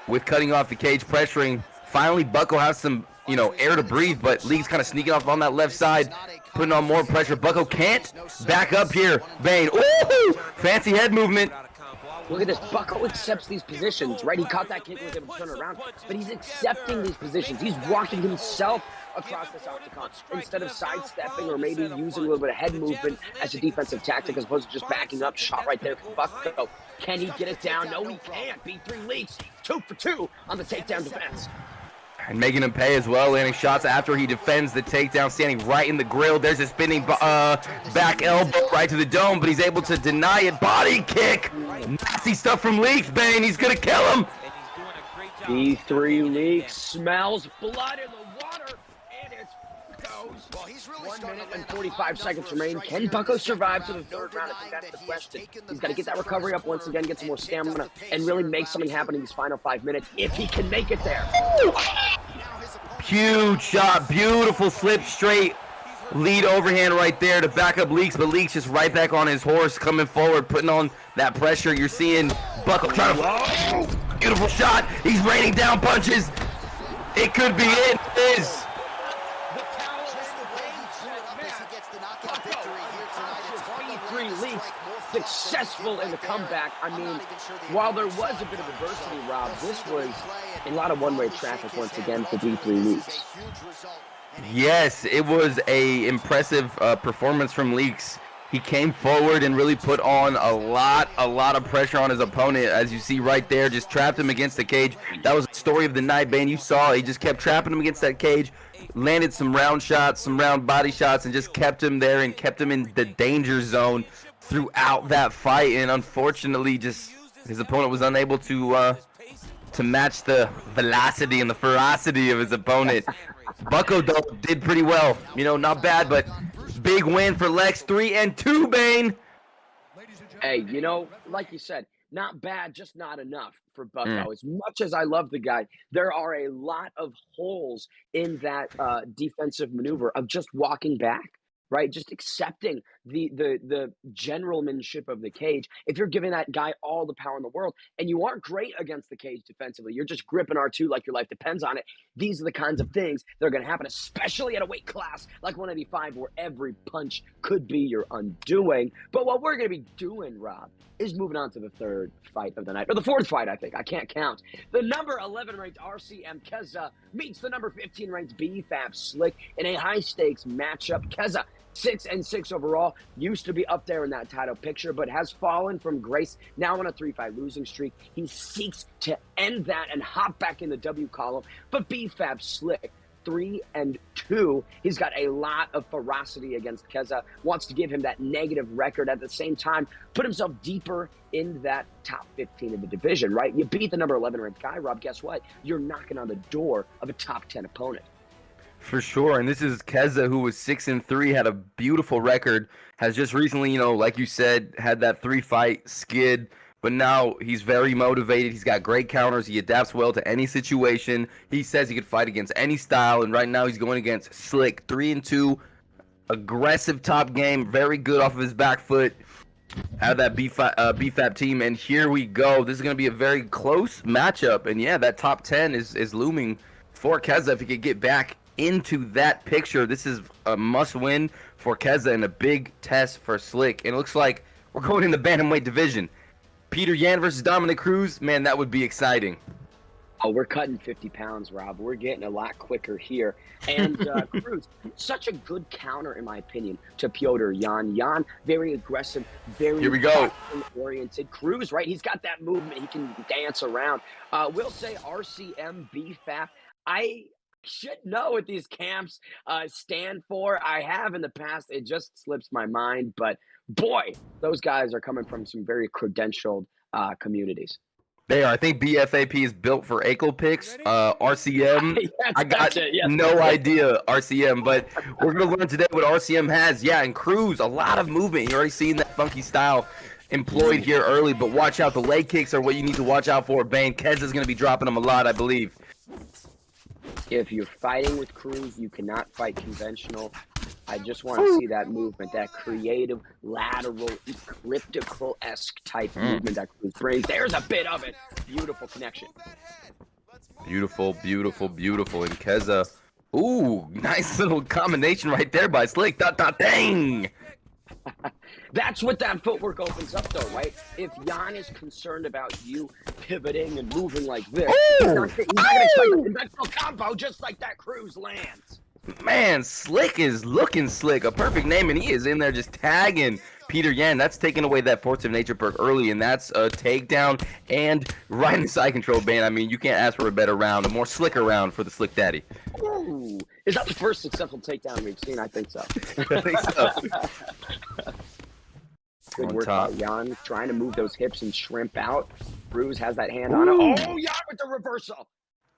S8: with cutting off the cage, pressuring. Finally, Bucko has some, air to breathe, but Leaks kind of sneaking off on that left side, putting on more pressure. Bucko can't back up here. Bane, ooh, fancy head movement.
S7: Look at this. Bucko accepts these positions, right? He caught that kick and was able to turn it around, but he's accepting these positions. He's walking himself across this octagon instead of sidestepping or maybe using a little bit of head movement as a defensive tactic as opposed to just backing up. Shot right there for Bucko. Can he get it down? No, he can't. B3 Leaks 2 for 2 on the takedown defense.
S8: And making him pay as well, landing shots after he defends the takedown, standing right in the grill. There's a spinning back elbow right to the dome, but he's able to deny it. Body kick. Nasty stuff from Leaks, Bane. He's going to kill him.
S7: B3 Leaks smells blood in the water, and it goes. 1 minute and 45 seconds remain. Can Bucko survive to the third round? I think that's the question. He's got to get that recovery up once again, get some more stamina, and really make something happen in these final 5 minutes if he can make it there.
S8: Huge shot, beautiful slip straight lead overhand right there to back up Leaks, but Leaks just right back on his horse, coming forward, putting on that pressure. You're seeing Bucko trying to beautiful shot. He's raining down punches. It could be it. It is.
S7: B3 Leaks successful in the comeback. I mean, while there was a bit of adversity, Rob, this was a lot of one-way traffic once again for B3 Leaks.
S8: Yes, it was a impressive performance from Leaks. He came forward and really put on a lot of pressure on his opponent, as you see right there. Just trapped him against the cage. That was the story of the night, Bane. You saw he just kept trapping him against that cage, landed some round shots, some round body shots, and just kept him there and kept him in the danger zone throughout that fight. And unfortunately, just his opponent was unable to match the velocity and the ferocity of his opponent. Bucko though did pretty well, not bad, but big win for Lex. 3-2, Bane.
S7: Hey, like you said, not bad, just not enough for Bucko. As much as I love the guy, there are a lot of holes in that defensive maneuver of just walking back, right? Just accepting the generalmanship of the cage. If you're giving that guy all the power in the world and you aren't great against the cage defensively, you're just gripping R2 like your life depends on it. These are the kinds of things that are going to happen, especially at a weight class like 185 where every punch could be your undoing. But what we're going to be doing, Rob, is moving on to the third fight of the night, or the fourth fight, I think. I can't count. The number 11 ranked RCM Kezza meets the number 15 ranked BFAB Slick in a high stakes matchup. Kezza, 6-6 overall, used to be up there in that title picture, but has fallen from grace, now on a 3-fight losing streak. He seeks to end that and hop back in the W column, but BFAB Slick, 3-2. He's got a lot of ferocity against Kezza, wants to give him that negative record, at the same time put himself deeper in that top 15 of the division, right? You beat the number 11 ranked guy, Rob, guess what? You're knocking on the door of a top 10 opponent.
S8: For sure, and this is Kezza, who was 6-3, had a beautiful record, has just recently, like you said, had that 3-fight skid, but now he's very motivated. He's got great counters. He adapts well to any situation. He says he could fight against any style, and right now he's going against Slick, 3-2, aggressive top game, very good off of his back foot. Out of that BFAP team, and here we go. This is going to be a very close matchup, and yeah, that top 10 is looming for Kezza. If he could get back into that picture, this is a must-win for Kezza and a big test for Slick. And it looks like we're going in the bantamweight division. Peter Yan versus Dominic Cruz, man, that would be exciting.
S7: Oh, we're cutting 50 pounds, Rob. We're getting a lot quicker here. And Cruz, such a good counter, in my opinion, to Piotr Yan. Yan, very aggressive, very
S8: here we go.
S7: Oriented. Cruz, right? He's got that movement. He can dance around. We'll say RCM BFAP. I should know what these camps stand for. I have in the past. It just slips my mind. But, boy, those guys are coming from some very credentialed communities.
S8: They are. I think BFAP is built for ankle picks. RCM,
S7: Yes,
S8: I got no idea RCM, but we're going to learn today what RCM has. Yeah, and Cruz, a lot of movement. You're already seeing that funky style employed here early, but watch out. The leg kicks are what you need to watch out for. Bane, Kezza is going to be dropping them a lot, I believe.
S7: If you're fighting with Cruz, you cannot fight conventional. I just want to see that movement, that creative, lateral, elliptical-esque type movement that Cruz brings. There's a bit of it. Beautiful connection.
S8: Beautiful, beautiful, beautiful. And Kezza, ooh, nice little combination right there by Slick. Dang!
S7: That's what that footwork opens up, though, right? If Yan is concerned about you pivoting and moving like this, he's not going to expect a conventional combo just like that Cruz lands.
S8: Man, Slick is looking slick. A perfect name, and he is in there just tagging Peter Yan. That's taking away that Force of Nature perk early, and that's a takedown and right in the side control ban. I mean, you can't ask for a better round, a more slicker round for the Slick Daddy.
S7: Ooh. Is that the first successful takedown we've seen? I think so.
S8: I think so.
S7: Good
S8: On
S7: work
S8: top.
S7: by Yan, trying to move those hips and shrimp out. Cruz has that hand on it. Oh, Yan with the reversal.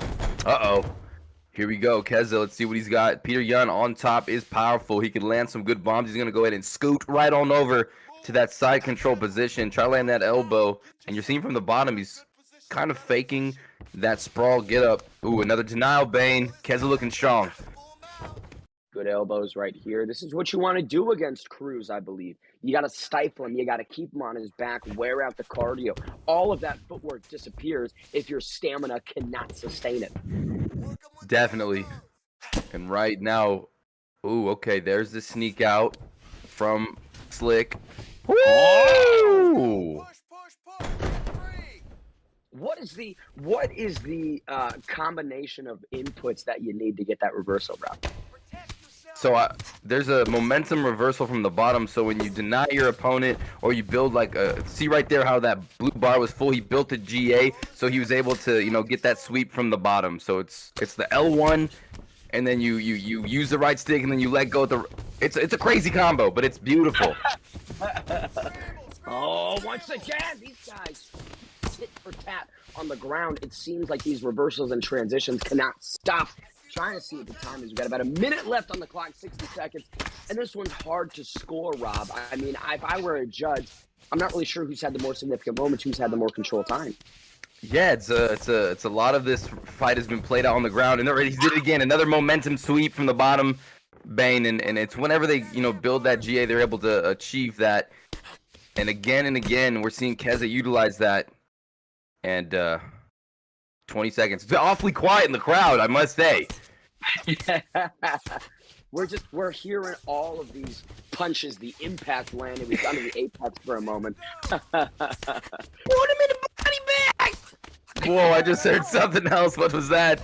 S8: Uh-oh. Here we go, Kezza. Let's see what he's got. Peter Yan on top is powerful. He can land some good bombs. He's going to go ahead and scoot right on over to that side control position. Try to land that elbow. And you're seeing from the bottom, he's kind of faking that sprawl get up. Ooh, another denial, Bane. Kezza looking strong.
S7: Good elbows right here. This is what you want to do against Cruz, I believe. You got to stifle him. You got to keep him on his back, wear out the cardio. All of that footwork disappears if your stamina cannot sustain it.
S8: Definitely. And right now, ooh, okay, there's the sneak out from Slick. Woo!
S7: What is the combination of inputs that you need to get that reversal route?
S8: So there's a momentum reversal from the bottom. So when you deny your opponent or you build like see right there how that blue bar was full. He built a GA, so he was able to get that sweep from the bottom. So it's the L1, and then you use the right stick, and then you let go of the. It's a crazy combo, but it's beautiful.
S7: Oh, once again, these guys tit for tat on the ground. It seems like these reversals and transitions cannot stop. Trying to see what the time is. We've got about a minute left on the clock, 60 seconds. And this one's hard to score, Rob. I mean, if I were a judge, I'm not really sure who's had the more significant moments, who's had the more control time.
S8: Yeah, it's a lot of this fight has been played out on the ground, and he did it again. Another momentum sweep from the bottom, Bane, and it's whenever they build that GA, they're able to achieve that. And again, we're seeing Kezza utilize that. And 20 seconds. It's awfully quiet in the crowd, I must say.
S7: We're hearing all of these punches, the impact landing. We've gone to the apex for a moment. Put him in a body bag.
S8: Whoa, I just heard something else. What was that?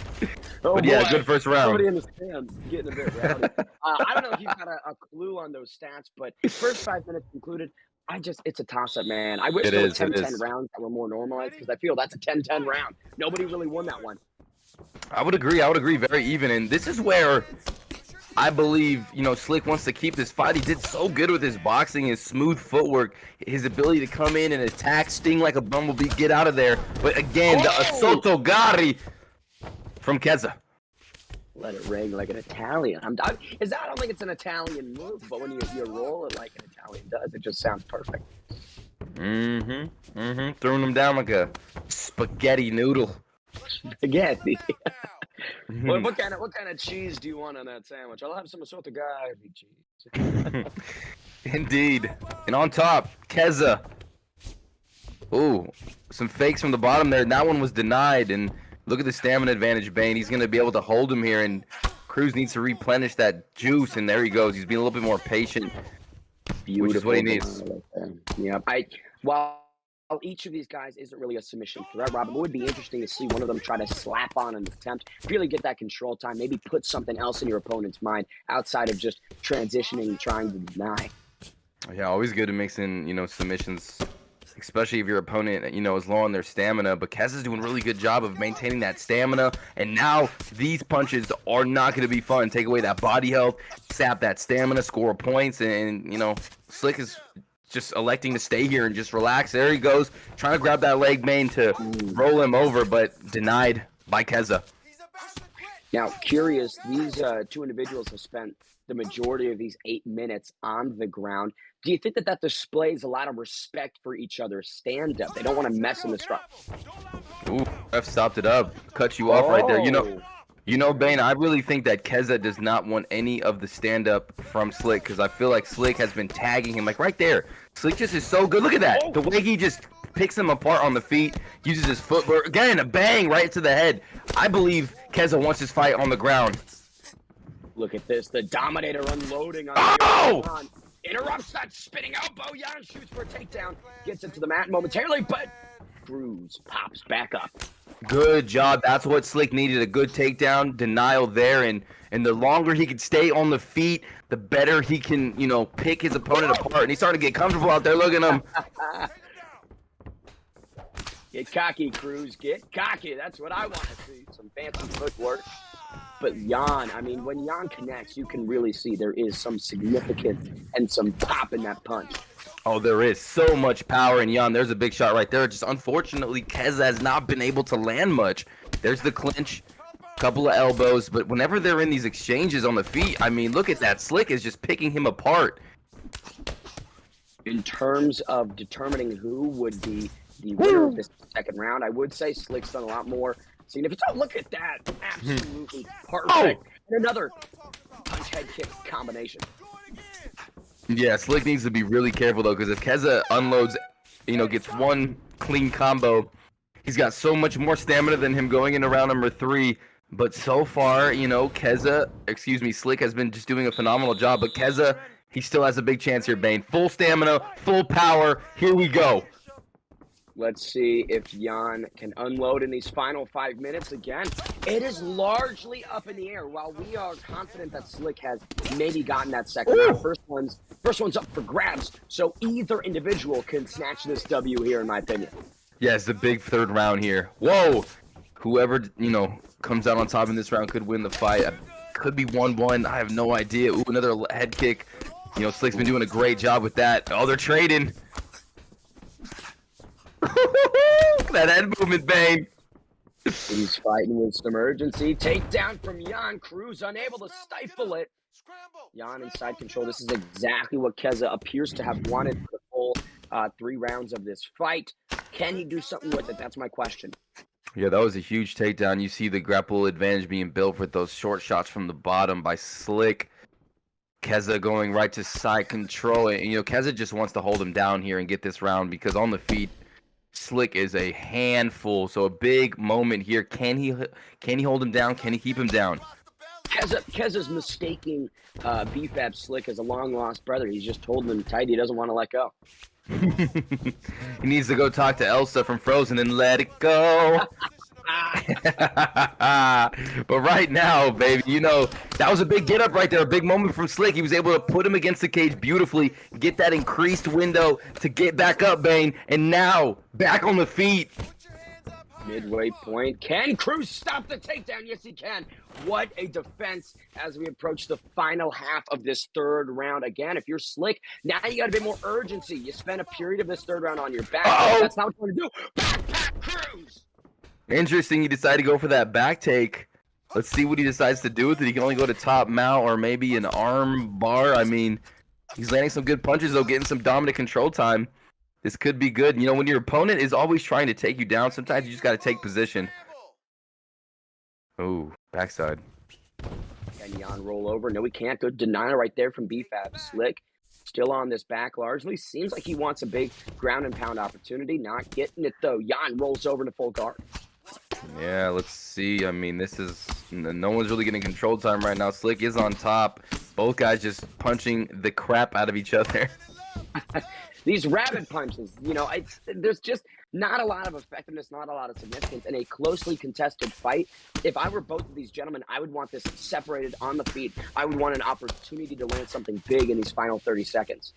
S7: Oh,
S8: but yeah,
S7: boy.
S8: good first round.
S7: Somebody in the stands getting a bit rowdy. I don't know if you've got a clue on those stats, but first 5 minutes concluded. It's a toss-up, man. I wish there were 10-10 rounds that were more normalized, because I feel that's a 10-10 round. Nobody really won that one.
S8: I would agree. Very even. And this is where I believe, Slick wants to keep this fight. He did so good with his boxing, his smooth footwork, his ability to come in and attack, sting like a bumblebee, get out of there. But again, the Sotogari from Kezza.
S7: Let it ring like an Italian. I don't think it's an Italian move, but when you roll it like an Italian does, it just sounds perfect.
S8: Throwing him down like a spaghetti noodle.
S7: Spaghetti. What kind of cheese do you want on that sandwich? I'll have some assorted garlic cheese.
S8: Indeed. And on top, Kezza. Ooh, some fakes from the bottom there. That one was denied. And look at the stamina advantage, Bane. He's going to be able to hold him here. And Cruz needs to replenish that juice. And there he goes. He's being a little bit more patient.
S7: Beautiful.
S8: Which is what he needs.
S7: Yeah. While each of these guys isn't really a submission threat, Rob, it would be interesting to see one of them try to slap on an attempt, really get that control time, maybe put something else in your opponent's mind outside of just transitioning and trying to deny.
S8: Yeah, always good to mix in, submissions, especially if your opponent, is low on their stamina. But Kezza's doing a really good job of maintaining that stamina. And now these punches are not going to be fun. Take away that body health, sap that stamina, score points. And, Slick is just electing to stay here and just relax. There he goes, trying to grab that leg main to roll him over, but denied by Kezza.
S7: Now, curious, these two individuals have spent the majority of these 8 minutes on the ground. Do you think that displays a lot of respect for each other's stand-up? They don't want to mess in the scrum.
S8: Ooh, ref stopped it up. Cut you off right there. Bane, I really think that Kezza does not want any of the stand-up from Slick, because I feel like Slick has been tagging him, like right there. Slick just is so good. Look at that. The way he just picks him apart on the feet, uses his footwork. Again, a bang right to the head. I believe Kezza wants his fight on the ground.
S7: Look at this. The Dominator unloading on
S8: Oh!
S7: Interrupts that spinning elbow. Jan shoots for a takedown. Gets into the mat momentarily, but Cruz pops back up.
S8: Good job. That's what Slick needed, a good takedown, denial there. And the longer he can stay on the feet, the better he can, pick his opponent apart. And he's starting to get comfortable out there. Look at him.
S7: Get cocky, Cruz. Get cocky. That's what I want to see. Some fancy footwork. But Jan, when Jan connects, you can really see there is some significance and some pop in that punch.
S8: Oh, there is so much power in Jan. There's a big shot right there. Just unfortunately, Kezza has not been able to land much. There's the clinch, couple of elbows. But whenever they're in these exchanges on the feet, look at that. Slick is just picking him apart.
S7: In terms of determining who would be the winner of this second round, I would say Slick's done a lot more significant. Oh, look at that. Absolutely perfect. And another punch head kick combination.
S8: Yeah, Slick needs to be really careful, though, because if Kezza unloads, gets one clean combo, he's got so much more stamina than him going into round number 3. But so far, Slick has been just doing a phenomenal job. But Kezza, he still has a big chance here, Bane. Full stamina, full power. Here we go.
S7: Let's see if Jan can unload in these final 5 minutes again. It is largely up in the air. While we are confident that Slick has maybe gotten that second round, first one's up for grabs. So either individual can snatch this W here, in my opinion.
S8: Yeah, it's the big third round here. Whoa! Whoever, comes out on top in this round could win the fight. Could be 1-1. I have no idea. Ooh, another head kick. Slick's been doing a great job with that. Oh, they're trading. That head movement, Bane.
S7: He's fighting with some urgency. Takedown from Jan. Cruz unable to stifle it. Jan inside control. This is exactly what Kezza appears to have wanted for the full 3 rounds of this fight. Can he do something with it? That's my question.
S8: Yeah, that was a huge takedown. You see the grapple advantage being built with those short shots from the bottom by Slick. Kezza going right to side control. And, Kezza just wants to hold him down here and get this round because on the feet, Slick is a handful, so a big moment here. Can he hold him down? Can he keep him down?
S7: Kezza's mistaking BFAB Slick as a long-lost brother. He's just holding him tight. He doesn't want to let go.
S8: He needs to go talk to Elsa from Frozen and let it go. But right now, baby, that was a big get up right there, a big moment from Slick. He was able to put him against the cage beautifully, get that increased window to get back up, Bane, and now back on the feet.
S7: Midway point. Can Cruz stop the takedown? Yes, he can. What a defense as we approach the final half of this third round. Again, if you're Slick, now you got a bit more urgency. You spent a period of this third round on your back. That's not what you want to do. Backpack Cruz.
S8: Interesting, he decided to go for that back take. Let's see what he decides to do with it. He can only go to top mount or maybe an arm bar. He's landing some good punches, though, getting some dominant control time. This could be good. You know, when your opponent is always trying to take you down, sometimes you just got to take position. Oh, backside.
S7: And Jan roll over. No, we can't. Good denial right there from BFAB. Slick still on this back largely. Seems like he wants a big ground and pound opportunity. Not getting it, though. Jan rolls over into full guard.
S8: Yeah, let's see. I mean, this is... No one's really getting control time right now. Slick is on top. Both guys just punching the crap out of each other.
S7: These rapid punches, you know, there's just not a lot of effectiveness, not a lot of significance in a closely contested fight. If I were both of these gentlemen, I would want this separated on the feet. I would want an opportunity to land something big in these final 30 seconds.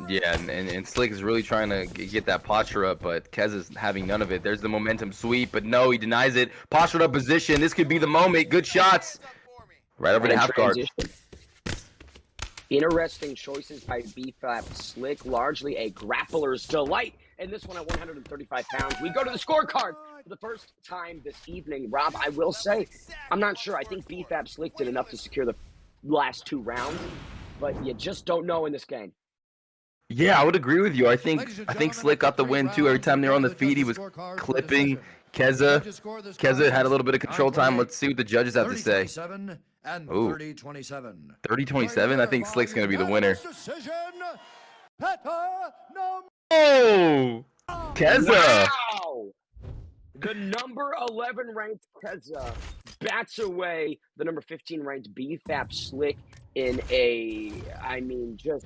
S8: Yeah, and Slick is really trying to get that posture up, but Kez is having none of it. There's the momentum sweep, but no, he denies it. Postured up position. This could be the moment. Good shots. Right over the half guard.
S7: Interesting choices by BFAB. Slick, largely a grappler's delight. And this one at 135 pounds. We go to the scorecard for the first time this evening. Rob, I will say, I'm not sure. I think BFAB Slick did enough to secure the last 2 rounds, but you just don't know in this game.
S8: Yeah, I would agree with you. I think Slick got the win too. Every time they were on the feet, he was clipping Kezza. Kezza had a little bit of control time. Let's see what the judges have to say. Ooh. 30-27. I think Slick's going to be the winner. Oh! Kezza!
S7: Wow! The number 11 ranked Kezza bats away the number 15 ranked BFAB Slick in a, just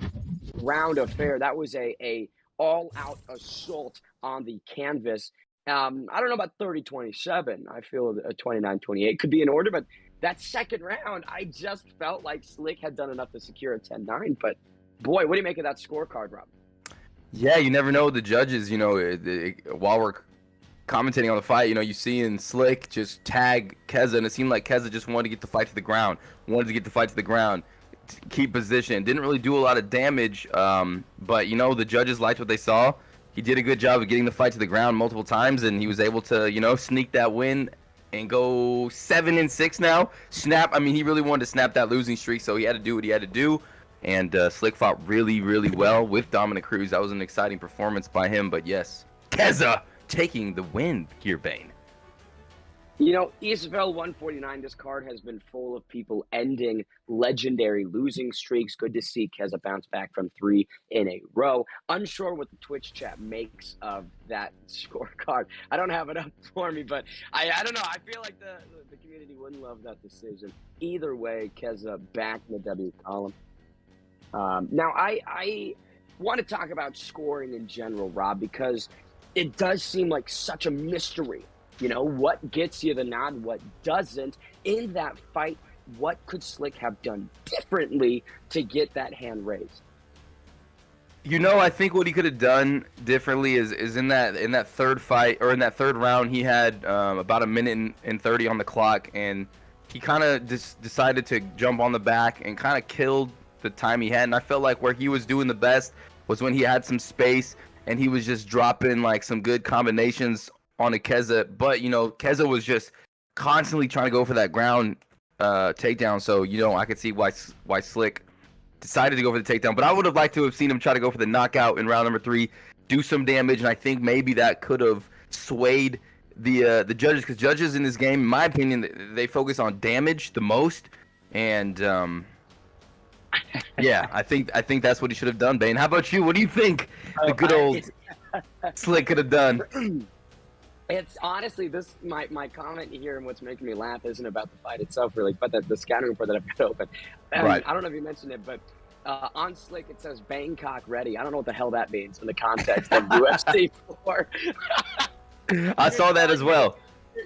S7: round affair. That was a all-out assault on the canvas. I don't know about 30-27. I feel a 29-28 could be in order, but that second round, I just felt like Slick had done enough to secure a 10-9. But boy, what do you make of that scorecard, Rob?
S8: Yeah, you never know the judges. You know, while we're commentating on the fight, you know, you see in Slick just tag Kezza, and it seemed like Kezza just wanted to get the fight to the ground. Keep position. Didn't really do a lot of damage, but you know, the judges liked what they saw. He did a good job of getting the fight to the ground multiple times, and he was able to, you know, sneak that win and go 7-6 now. He really wanted to snap that losing streak, so he had to do what he had to do. And Slick fought really, really well with Dominic Cruz. That was an exciting performance by him. But yes, Kezza taking the win, Gearbane.
S7: You know, ESFL 149, this card has been full of people ending legendary losing streaks. Good to see Kezza bounce back from 3 in a row. Unsure what the Twitch chat makes of that scorecard. I don't have it up for me, but I don't know. I feel like the community wouldn't love that decision. Either way, Kezza back in the W column. Now, I want to talk about scoring in general, Rob, because it does seem like such a mystery. You know, what gets you the nod, what doesn't? In that fight, what could Slick have done differently to get that hand raised?
S8: You know, I think what he could have done differently is in that third fight, or in that third round, he had about 1 minute and 30 on the clock, and he kind of just decided to jump on the back and kind of killed the time he had. And I felt like where he was doing the best was when he had some space and he was just dropping like some good combinations on a Kezza. But, you know, Kezza was just constantly trying to go for that ground takedown. So, you know, I could see why Slick decided to go for the takedown. But I would have liked to have seen him try to go for the knockout in round number 3, do some damage. And I think maybe that could have swayed the judges, because judges in this game, in my opinion, they focus on damage the most. And yeah, I think that's what he should have done, Bane. How about you? What do you think the good old Slick could have done?
S7: It's honestly, my comment here and what's making me laugh isn't about the fight itself, really, but the scouting report that I've got open. Right. I don't know if you mentioned it, but on Slick it says Bangkok ready. I don't know what the hell that means in the context of UFC 4.
S8: I saw that as well.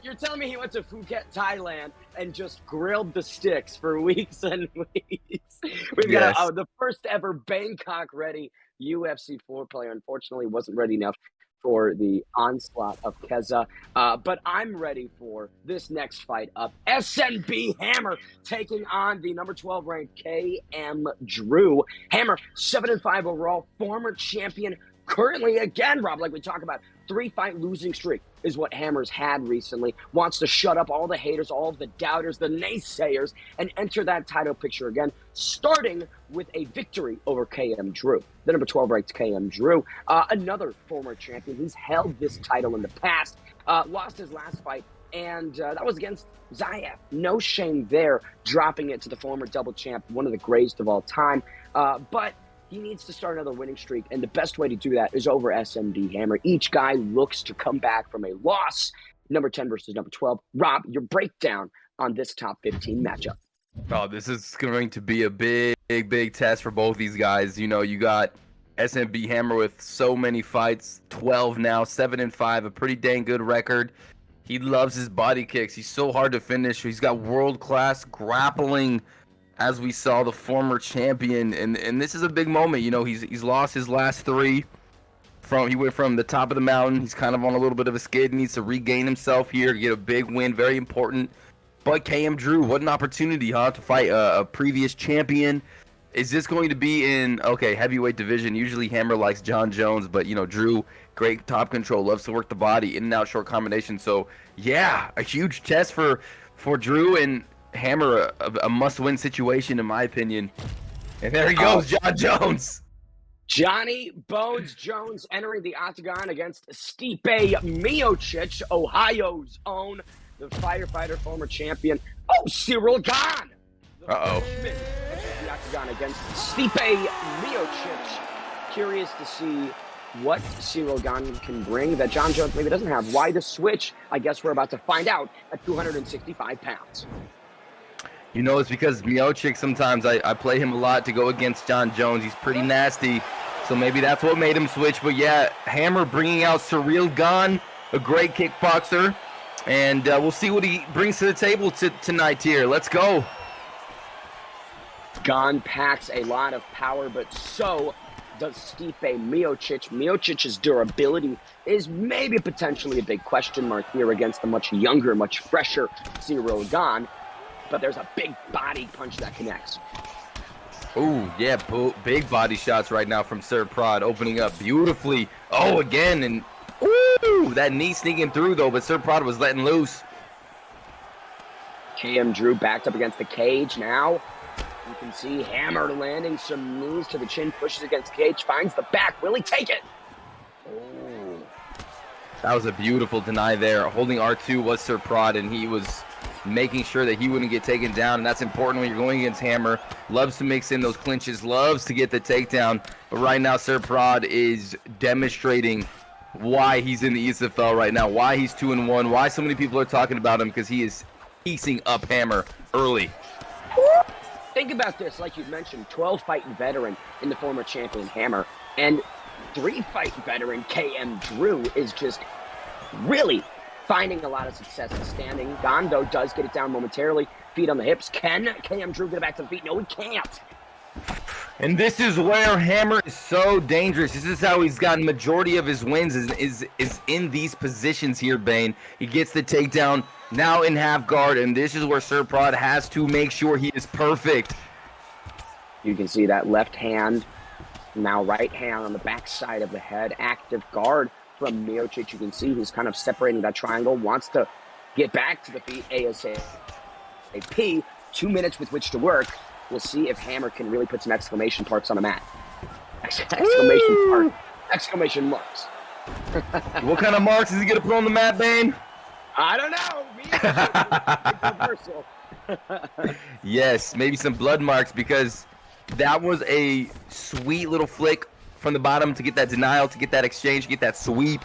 S7: You're telling me he went to Phuket, Thailand, and just grilled the sticks for weeks and weeks. We've got the first ever Bangkok-ready UFC 4 player. Unfortunately, wasn't ready enough for the onslaught of Kezza. But I'm ready for this next fight up. SNB Hammer taking on the number 12 ranked KM Drew. Hammer, 7-5 overall, former champion. Currently, again, Rob, like we talk about, 3-fight losing streak is what Hammer's had recently. Wants to shut up all the haters, all of the doubters, the naysayers, and enter that title picture again, starting with a victory over KM Drew. The number 12 ranked KM Drew, another former champion. He's held this title in the past, lost his last fight, and that was against Zayaf. No shame there, dropping it to the former double champ, one of the greatest of all time. But he needs to start another winning streak, and the best way to do that is over SMD Hammer. Each guy looks to come back from a loss. Number 10 versus number 12. Rob, your breakdown on this top 15 matchup.
S8: Oh, this is going to be a big test for both these guys. You know, you got SMB Hammer with so many fights, 12 now, 7-5, a pretty dang good record. He loves his body kicks. He's so hard to finish. He's got world-class grappling, as we saw the former champion, and this is a big moment. You know, he's lost his last 3. He went from the top of the mountain. He's kind of on a little bit of a skid. Needs to regain himself here, get a big win, very important. But KM Drew, what an opportunity, huh, to fight a previous champion. Is this going to be in, okay, heavyweight division? Usually Hammer likes John Jones, but, you know, Drew, great top control, loves to work the body, in and out short combination. So, yeah, a huge test for Drew, and Hammer, a must-win situation, in my opinion. And there he goes, John Jones.
S7: Johnny Bones Jones entering the octagon against Stipe Miocic, Ohio's own, the firefighter, former champion. Oh, Cyril Gahn.
S8: Uh-oh.
S7: The octagon against Stipe Miocic. Curious to see what Cyril Gahn can bring that John Jones maybe doesn't have. Why the switch? I guess we're about to find out at 265 pounds.
S8: You know, it's because Miocic, sometimes I play him a lot to go against John Jones. He's pretty nasty, so maybe that's what made him switch. But yeah, Hammer bringing out Cyril Gahn, a great kickboxer, and we'll see what he brings to the table tonight here. Let's go.
S7: Gahn packs a lot of power, but so does Stipe Miocic. Miocic's durability is maybe potentially a big question mark here against the much younger, much fresher Cyril Gahn. But there's a big body punch that connects.
S8: Oh, yeah, big body shots right now from Sir Prod, opening up beautifully. Oh, again, and ooh, that knee sneaking through, though, but Sir Prod was letting loose.
S7: KM Drew backed up against the cage now. You can see Hammer landing some knees to the chin, pushes against cage, finds the back. Will he take it? Oh.
S8: That was a beautiful deny there. Holding R2 was Sir Prod, and he was making sure that he wouldn't get taken down, and that's important when you're going against Hammer. Loves to mix in those clinches, loves to get the takedown, but right now Sir Prod is demonstrating why he's in the ESFL right now, why he's 2-1, why so many people are talking about him, because he is piecing up Hammer early.
S7: Think about this, like you mentioned, 12-fight veteran in the former champion Hammer, and 3-fight veteran KM Drew is just really finding a lot of success in standing. Gahn, though, does get it down momentarily. Feet on the hips. Can KM Drew get back to the feet? No, he can't.
S8: And this is where Hammer is so dangerous. This is how he's gotten majority of his wins is in these positions here, Bane. He gets the takedown now in half guard, and this is where Sir Prod has to make sure he is perfect.
S7: You can see that left hand, now right hand on the back side of the head. Active guard from Miocic. You can see he's kind of separating that triangle, wants to get back to the feet ASAP. 2 minutes with which to work. We'll see if Hammer can really put some exclamation marks on the mat. Exclamation marks.
S8: What kind of marks is he going to put on the mat, Bane?
S7: I don't know.
S8: Yes, maybe some blood marks, because that was a sweet little flick from the bottom to get that denial, to get that exchange, to get that sweep.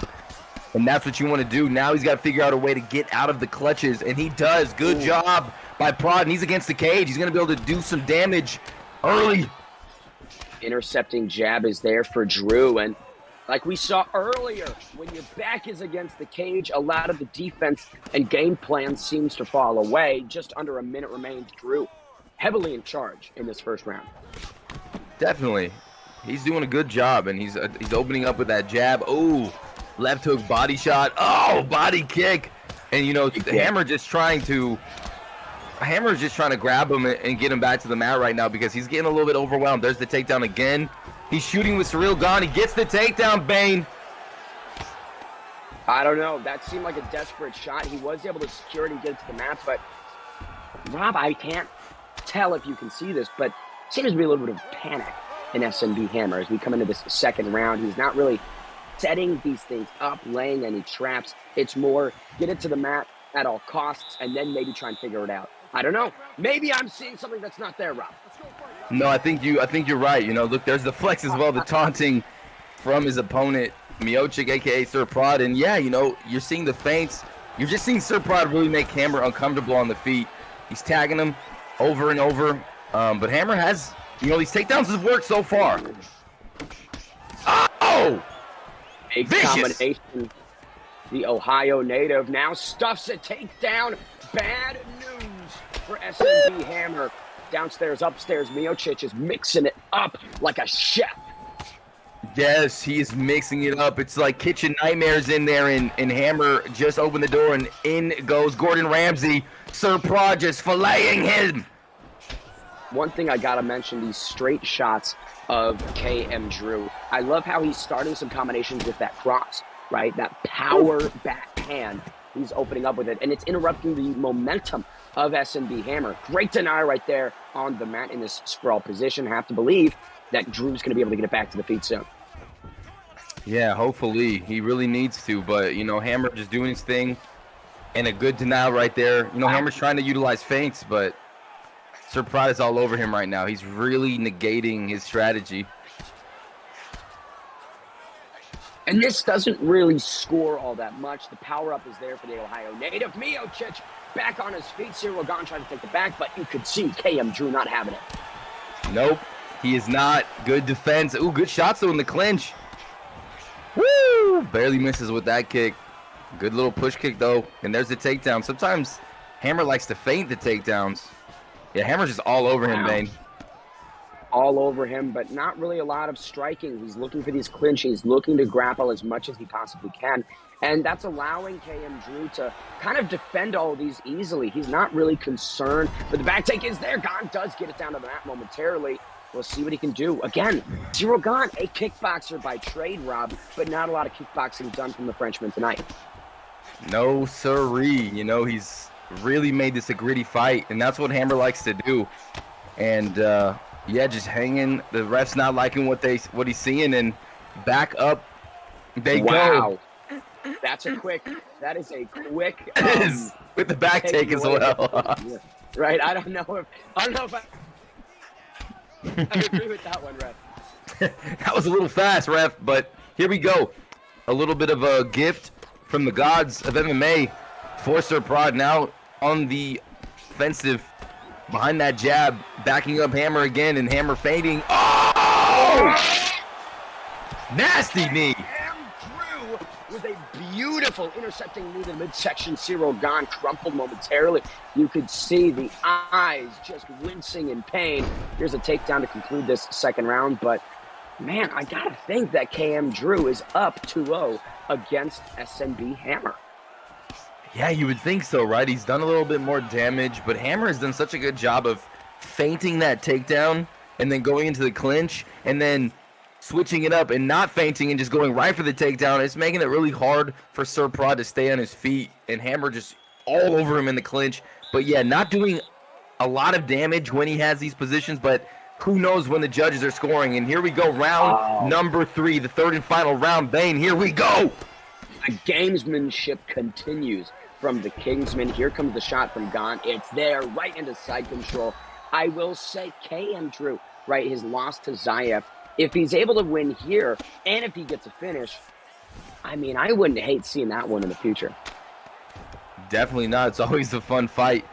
S8: And that's what you want to do. Now he's got to figure out a way to get out of the clutches, and he does. Good job by Prod, and he's against the cage. He's going to be able to do some damage early.
S7: Intercepting jab is there for Drew, and like we saw earlier, when your back is against the cage, a lot of the defense and game plan seems to fall away. Just under a minute remains. Drew heavily in charge in this first round.
S8: Definitely. He's doing a good job, and he's opening up with that jab. Oh, left hook body shot. Oh, body kick. And, you know, Hammer's just trying to grab him and get him back to the mat right now, because he's getting a little bit overwhelmed. There's the takedown again. He's shooting with Cyril Gahn. He gets the takedown, Bane.
S7: I don't know. That seemed like a desperate shot. He was able to secure it and get it to the mat, but Rob, I can't tell if you can see this, but seems to be a little bit of panic in SMB Hammer as we come into this second round. He's not really setting these things up, laying any traps. It's more get it to the mat at all costs and then maybe try and figure it out. I don't know. Maybe I'm seeing something that's not there, Rob.
S8: No, I think you're right. You know, look, there's the flex as well, the taunting from his opponent, Miocic, aka Sir Prod, and yeah, you know, you're seeing the feints. You're just seeing Sir Prod really make Hammer uncomfortable on the feet. He's tagging him over and over, but Hammer has, you know, these takedowns have worked so far. Oh!
S7: Big combination. The Ohio native now stuffs a takedown. Bad news for SMB Hammer. Downstairs, upstairs, Miocic is mixing it up like a chef.
S8: Yes, he is mixing it up. It's like kitchen nightmares in there, and Hammer just opened the door, and in goes Gordon Ramsay. Sir Prod just filleting him.
S7: One thing I gotta mention, these straight shots of KM Drew. I love how he's starting some combinations with that cross, right? That power backhand. He's opening up with it, and it's interrupting the momentum of SMB Hammer. Great deny right there on the mat in this sprawl position. Have to believe that Drew's going to be able to get it back to the feet soon.
S8: Yeah, hopefully. He really needs to, but, you know, Hammer just doing his thing, and a good denial right there. You know, Hammer's trying to utilize feints, but Sir Prod is all over him right now. He's really negating his strategy.
S7: And this doesn't really score all that much. The power-up is there for the Ohio native. Miocic back on his feet. Cyril Gahn trying to take it back, but you could see KM Drew not having it.
S8: Nope, he is not. Good defense. Ooh, good shots though in the clinch. Woo! Barely misses with that kick. Good little push kick though, and there's the takedown. Sometimes Hammer likes to feint the takedowns. Yeah, Hammer's just all over him, Bane.
S7: All over him, but not really a lot of striking. He's looking for these clinches. He's looking to grapple as much as he possibly can. And that's allowing KM Drew to kind of defend all of these easily. He's not really concerned, but the back take is there. Gahn does get it down to the mat momentarily. We'll see what he can do. Again, Cyril Gahn, a kickboxer by trade, Rob, but not a lot of kickboxing done from the Frenchman tonight.
S8: No siree. You know, he's really made this a gritty fight, and that's what Hammer likes to do. And, yeah, just hanging. The ref's not liking what he's seeing, and back up they go.
S7: Wow, that is a quick.
S8: It is with the back take as well.
S7: Right, I don't know if I agree with that one, ref.
S8: That was a little fast, ref, but here we go. A little bit of a gift from the gods of MMA for Sir Prod now on the offensive. Behind that jab, backing up Hammer again, and Hammer fading. Oh! Nasty knee.
S7: Drew with a beautiful intercepting knee to the midsection. Cyril Gahn crumpled momentarily. You could see the eyes just wincing in pain. Here's a takedown to conclude this second round, but man, I gotta think that KM Drew is up 2-0 against SMB Hammer.
S8: Yeah, you would think so, right? He's done a little bit more damage, but Hammer has done such a good job of feinting that takedown and then going into the clinch and then switching it up and not feinting and just going right for the takedown. It's making it really hard for Sir Prod to stay on his feet, and Hammer just all over him in the clinch. But yeah, not doing a lot of damage when he has these positions, but who knows when the judges are scoring. And here we go, round number 3, the third and final round. Bane, here we go.
S7: The gamesmanship continues from the Kingsman. Here comes the shot from Gahn. It's there, right into side control. I will say KM Drew, right, his loss to Zayaf, if he's able to win here and if he gets a finish, I mean, I wouldn't hate seeing that one in the future.
S8: Definitely not. It's always a fun fight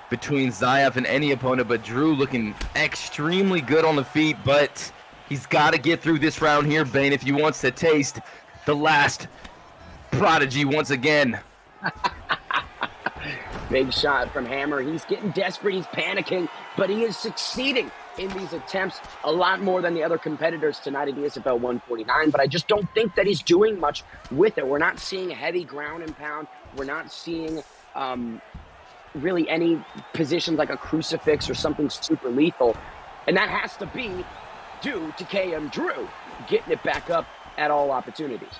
S8: between Zayaf and any opponent, but Drew looking extremely good on the feet, but he's got to get through this round here, Bane, if he wants to taste the last prodigy once again.
S7: Big shot from Hammer. He's getting desperate. He's panicking, but he is succeeding in these attempts a lot more than the other competitors tonight at ESFL 149, but I just don't think that he's doing much with it. We're not seeing heavy ground and pound. We're not seeing really any positions like a crucifix or something super lethal, and that has to be due to KM Drew getting it back up at all opportunities.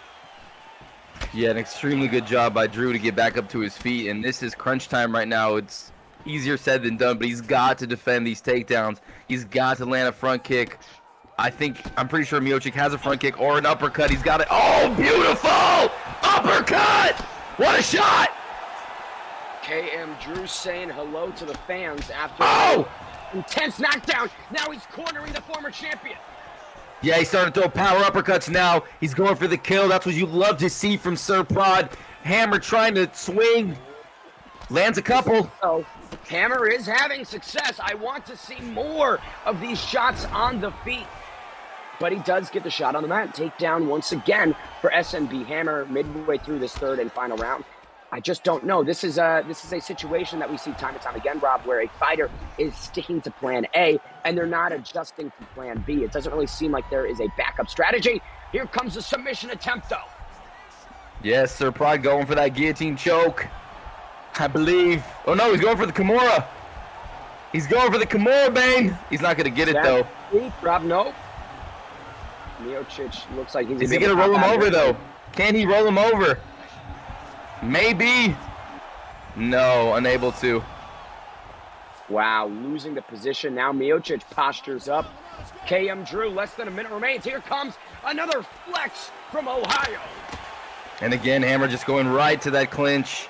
S8: Yeah, an extremely good job by Drew to get back up to his feet, and this is crunch time right now. It's easier said than done, but he's got to defend these takedowns. He's got to land a front kick. I'm pretty sure Miocic has a front kick or an uppercut. He's got it. Oh, beautiful! Uppercut! What a shot!
S7: KM Drew saying hello to the fans after intense knockdown. Now he's cornering the former champion.
S8: Yeah, he's starting to throw power uppercuts now. He's going for the kill. That's what you love to see from Sir Prod. Hammer trying to swing. Lands a couple.
S7: So Hammer is having success. I want to see more of these shots on the feet. But he does get the shot on the mat. Takedown once again for SMB Hammer midway through this third and final round. I just don't know. This is a situation that we see time and time again, Rob, where a fighter is sticking to plan A and they're not adjusting to plan B. It doesn't really seem like there is a backup strategy. Here comes a submission attempt, though.
S8: Yes, Sir Prod going for that guillotine choke, I believe. Oh, no, he's going for the Kimura. He's going for the Kimura, Bane. He's not going to get it, though.
S7: Rob, nope. Miocic looks like he's...
S8: Is he going to roll him over, though? Can he roll him over? Maybe. No, unable to.
S7: Wow, losing the position. Now Miocic postures up. KM Drew, less than a minute remains. Here comes another flex from Ohio.
S8: And again, Hammer just going right to that clinch.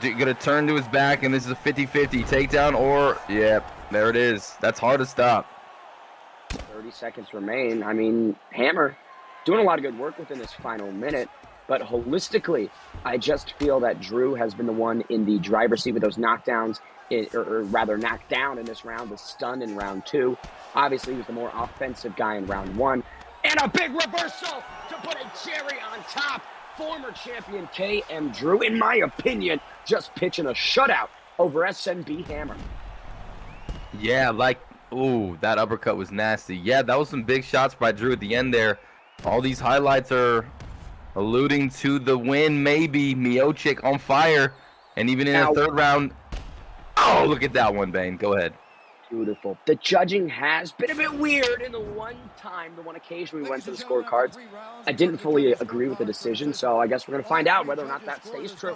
S8: Going to turn to his back, and this is a 50-50 takedown or, yeah, there it is. That's hard to stop.
S7: 30 seconds remain. I mean, Hammer doing a lot of good work within this final minute. But holistically, I just feel that Drew has been the one in the driver's seat with those knockdowns, or rather knocked down in this round, the stun in round 2. Obviously, he was the more offensive guy in round 1. And a big reversal to put a cherry on top. Former champion KM Drew, in my opinion, just pitching a shutout over SMB Hammer.
S8: Yeah, ooh, that uppercut was nasty. Yeah, that was some big shots by Drew at the end there. All these highlights are alluding to the win, maybe. Miocic on fire. And even in the third round. Oh, look at that one, Bane. Go ahead.
S7: Beautiful. The judging has been a bit weird in the one occasion we went to the scorecards. I didn't fully agree with the decision, so I guess we're going to find out whether or not that stays true.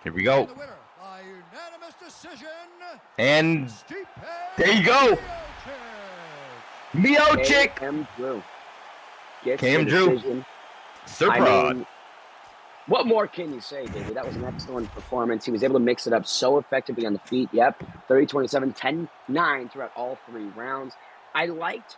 S8: Here we go. And there you go. Miocic.
S7: KM Drew.
S8: KM Drew. Surprise.
S7: What more can you say, David? That was an excellent performance. He was able to mix it up so effectively on the feet. Yep, 30-27, 10-9 throughout all 3 rounds. I liked,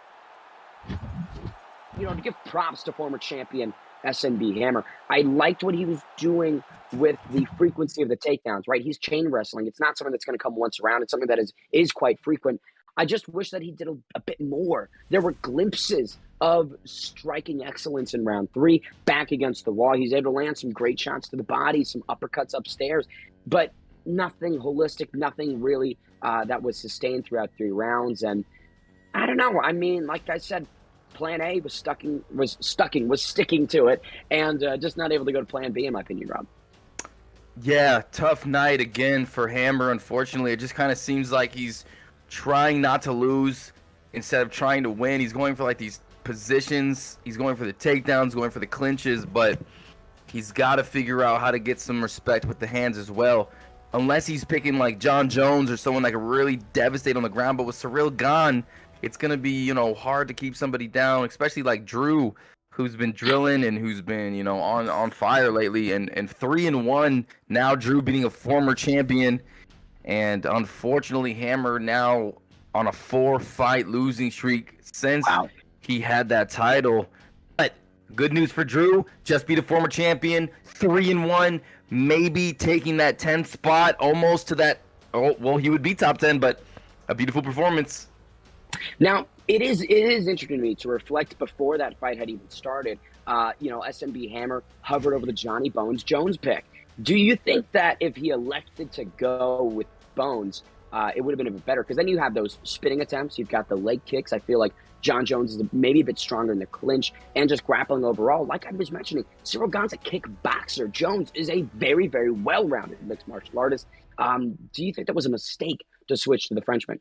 S7: to give props to former champion SMB Hammer. I liked what he was doing with the frequency of the takedowns, right? He's chain wrestling. It's not something that's going to come once around. It's something that is quite frequent. I just wish that he did a bit more. There were glimpses of striking excellence in round 3, back against the wall. He's able to land some great shots to the body, some uppercuts upstairs, but nothing holistic, nothing really that was sustained throughout 3 rounds. And I don't know. I mean, like I said, plan A was sticking to it, and just not able to go to plan B, in my opinion, Rob.
S8: Yeah, tough night again for Hammer. Unfortunately, it just kind of seems like he's trying not to lose instead of trying to win. He's going for these positions. He's going for the takedowns, going for the clinches, but he's got to figure out how to get some respect with the hands as well. Unless he's picking John Jones or someone that can really devastate on the ground. But with Ciryl gone, it's going to be, hard to keep somebody down, especially like Drew, who's been drilling and who's been, on fire lately. And 3-1, now Drew beating a former champion. And unfortunately, Hammer now on a 4-fight losing streak since he had that title. But good news for Drew, just beat a former champion, 3-1, maybe taking that 10th spot almost to that. Oh, well, he would be top 10, but a beautiful performance.
S7: Now, it is interesting to me to reflect before that fight had even started. SMB Hammer hovered over the Johnny Bones Jones pick. Do you think that if he elected to go with Bones, it would have been a bit better? Because then you have those spinning attempts. You've got the leg kicks. I feel like John Jones is maybe a bit stronger in the clinch and just grappling overall. Like I was mentioning, Ciryl Gane's a kickboxer. Jones is a very, very well-rounded mixed martial artist. Do you think that was a mistake to switch to the Frenchman?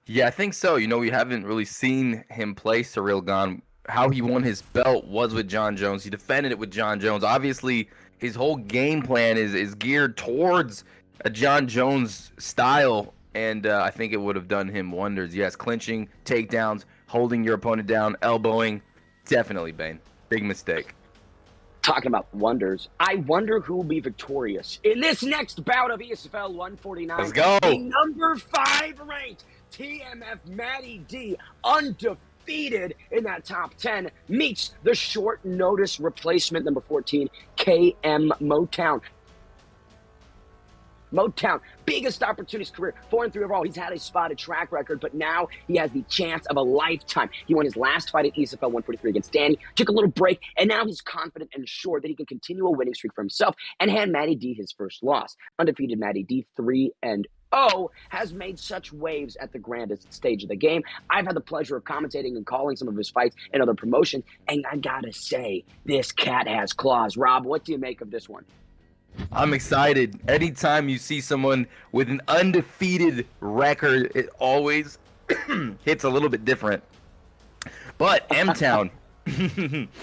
S8: Yeah, I think so. We haven't really seen him play Ciryl Gane how he won his belt was with John Jones. He defended it with John Jones. Obviously, his whole game plan is geared towards a John Jones style, and I think it would have done him wonders. Yes, clinching, takedowns, holding your opponent down, elbowing. Definitely, Bane. Big mistake.
S7: Talking about wonders, I wonder who will be victorious in this next bout of ESFL 149.
S8: Let's go.
S7: The number 5 ranked TMF Maddie D, undefeated in that top 10, meets the short notice replacement number 14, KM Motown. Motown, biggest opportunity in his career, 4-3 overall. He's had a spotted track record, but now he has the chance of a lifetime. He won his last fight at ESFL 143 against Danny, took a little break, and now he's confident and sure that he can continue a winning streak for himself and hand Maddie D his first loss. Undefeated Maddie D, 3-0, has made such waves at the grandest stage of the game. I've had the pleasure of commentating and calling some of his fights in other promotions, and I gotta say, this cat has claws. Rob, what do you make of this one?
S8: I'm excited. Anytime you see someone with an undefeated record, it always hits a little bit different. But M-Town,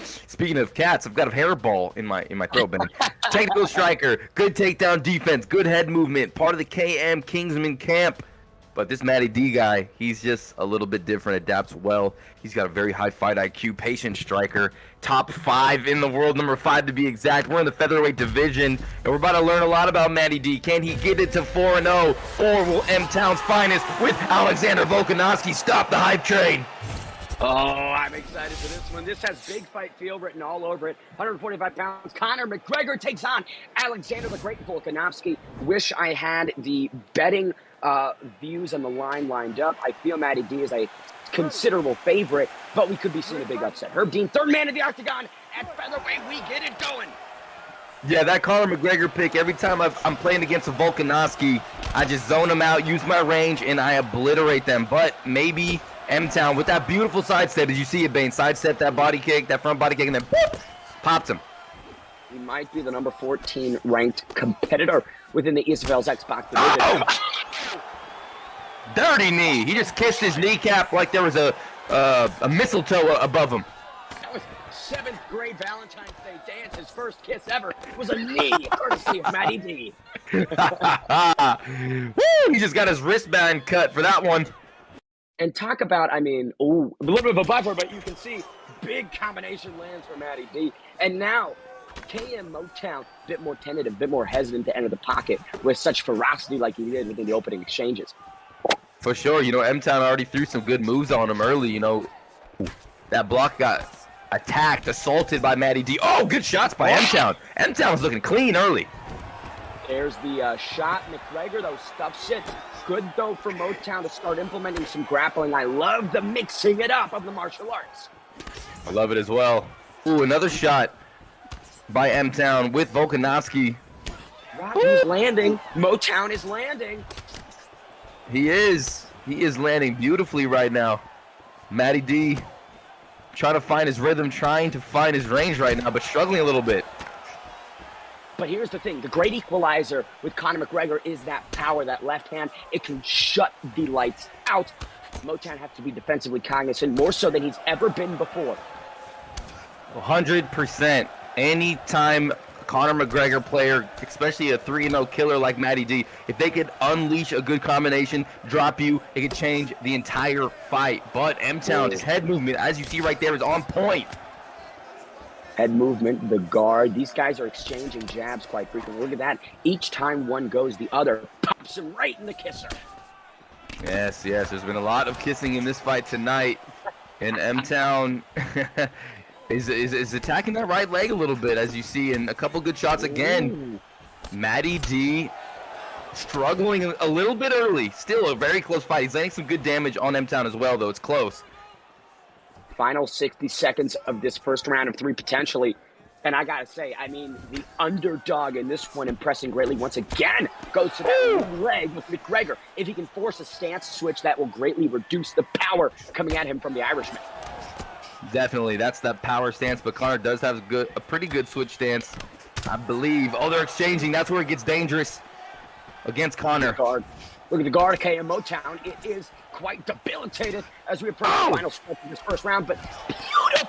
S8: speaking of cats, I've got a hairball in my throat, Ben. Technical striker, good takedown defense, good head movement, part of the KM Kingsman camp. But this Maddie D guy, he's just a little bit different, adapts well. He's got a very high fight IQ, patient striker, top 5 in the world, number 5 to be exact. We're in the featherweight division, and we're about to learn a lot about Maddie D. Can he get it to 4-0, or will M-Town's finest with Alexander Volkanovski stop the hype train?
S7: Oh, I'm excited for this one. This has big fight feel written all over it. 145 pounds. Conor McGregor takes on Alexander the Great Volkanovski. Wish I had the betting views on the line lined up. I feel Maddie D is a considerable favorite, but we could be seeing a big upset. Herb Dean, third man in the octagon at featherweight. We get it going.
S8: Yeah, that Conor McGregor pick, every time I'm playing against a Volkanovski, I just zone them out, use my range, and I obliterate them. But maybe M-Town with that beautiful sidestep. Did you see it, Bane? Sidestep, that body kick, that front body kick, and then boop, popped him.
S7: He might be the number 14 ranked competitor within the ESFL's Xbox division.
S8: Oh! Dirty knee. He just kissed his kneecap like there was a mistletoe above him.
S7: That was 7th grade Valentine's Day dance. His first kiss ever was a knee, courtesy of Maddie D.
S8: Woo! He just got his wristband cut for that one.
S7: And talk about, I mean, a little bit of a buffer, but you can see big combination lands for Maddie D. And now, KM Motown, a bit more tentative, a bit more hesitant to enter the pocket with such ferocity like he did within the opening exchanges.
S8: For sure. You know, M-Town already threw some good moves on him early. You know, that block got attacked, assaulted by Maddie D. Oh, good shots by M-Town. M-Town was looking clean early.
S7: There's the shot. McGregor, though, stuffs it. Good, though, for Motown to start implementing some grappling. I love the mixing it up of the martial arts.
S8: I love it as well. Ooh, another shot by M-Town with Volkanovski.
S7: He's landing. Motown is landing.
S8: He is. He is landing beautifully right now. Maddie D trying to find his rhythm, trying to find his range right now, but struggling a little bit.
S7: But here's the thing. The great equalizer with Conor McGregor is that power, that left hand. It can shut the lights out. Motown has to be defensively cognizant, more so than he's ever been before.
S8: 100%. Anytime Conor McGregor player, especially a 3-0 killer like Maddie D, if they could unleash a good combination, drop you, it could change the entire fight. But M-Town, his head movement, as you see right there, is on point.
S7: Head movement, the guard. These guys are exchanging jabs quite frequently. Look at that. Each time one goes, the other pops him right in the kisser.
S8: Yes, yes. There's been a lot of kissing in this fight tonight. And M-Town is attacking that right leg a little bit, as you see, and a couple good shots again. Ooh. Maddie D struggling a little bit early. Still a very close fight. He's landing some good damage on M-Town as well, though. It's close.
S7: Final 60 seconds of this first round of 3 potentially. And I got to say, I mean, the underdog in this one impressing greatly once again goes to that leg with McGregor. If he can force a stance switch, that will greatly reduce the power coming at him from the Irishman.
S8: Definitely. That's that power stance, but Conor does have a pretty good switch stance, I believe. Oh, they're exchanging. That's where it gets dangerous against Conor.
S7: Look at the guard, KM Motown. It is quite debilitated as we approach the final stretch of this first round, but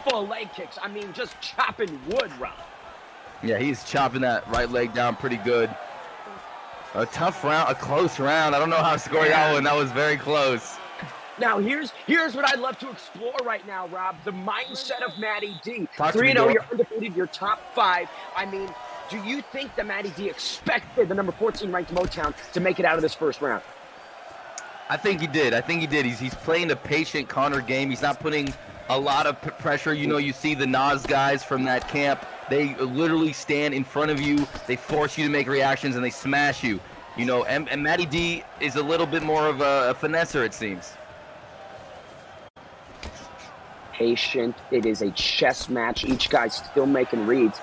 S7: full leg kicks. I mean, just chopping wood, Rob.
S8: Yeah, he's chopping that right leg down pretty good. A tough round, a close round. I don't know how to score that one. That was very close.
S7: Now, here's what I'd love to explore right now, Rob. The mindset of Maddie D.
S8: Talk to me,
S7: 3-0,
S8: Dor.
S7: you're undefeated, you're top 5. I mean, do you think that Maddie D expected the number 14 ranked Motown to make it out of this first round?
S8: I think he did. He's playing a patient Connor game. He's not putting a lot of pressure. You know, you see the Nas guys from that camp. They literally stand in front of you. They force you to make reactions, and they smash you. You know, and Maddie D is a little bit more of a finesser, it seems.
S7: Patient. It is a chess match. Each guy's still making reads.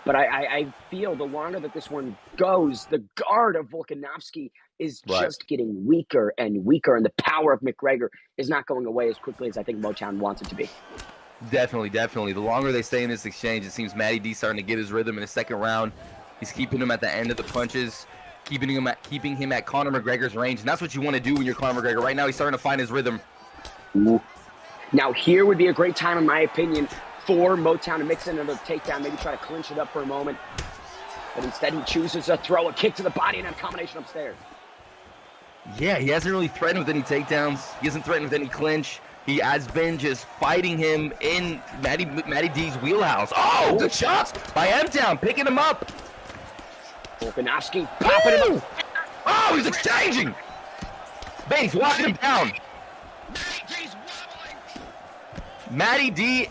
S7: But I feel the longer that this one goes, the guard of Volkanovski is just getting weaker and weaker, and the power of McGregor is not going away as quickly as I think Motown wants it to be.
S8: Definitely. The longer they stay in this exchange, it seems Maddie D starting to get his rhythm in the second round. He's keeping him at the end of the punches, keeping him at Conor McGregor's range, and that's what you want to do when you're Conor McGregor. Right now, he's starting to find his rhythm.
S7: Ooh. Now, here would be a great time, in my opinion, for Motown to mix in another takedown, maybe try to clinch it up for a moment. But instead, he chooses to throw a kick to the body and a combination upstairs.
S8: Yeah, he hasn't really threatened with any takedowns. He hasn't threatened with any clinch. He has been just fighting him in Maddie D's wheelhouse. Oh, good shots by M-Town, picking him up.
S7: Volkanovski popping him up.
S8: Oh, he's exchanging. Banks walking him down. Maddie D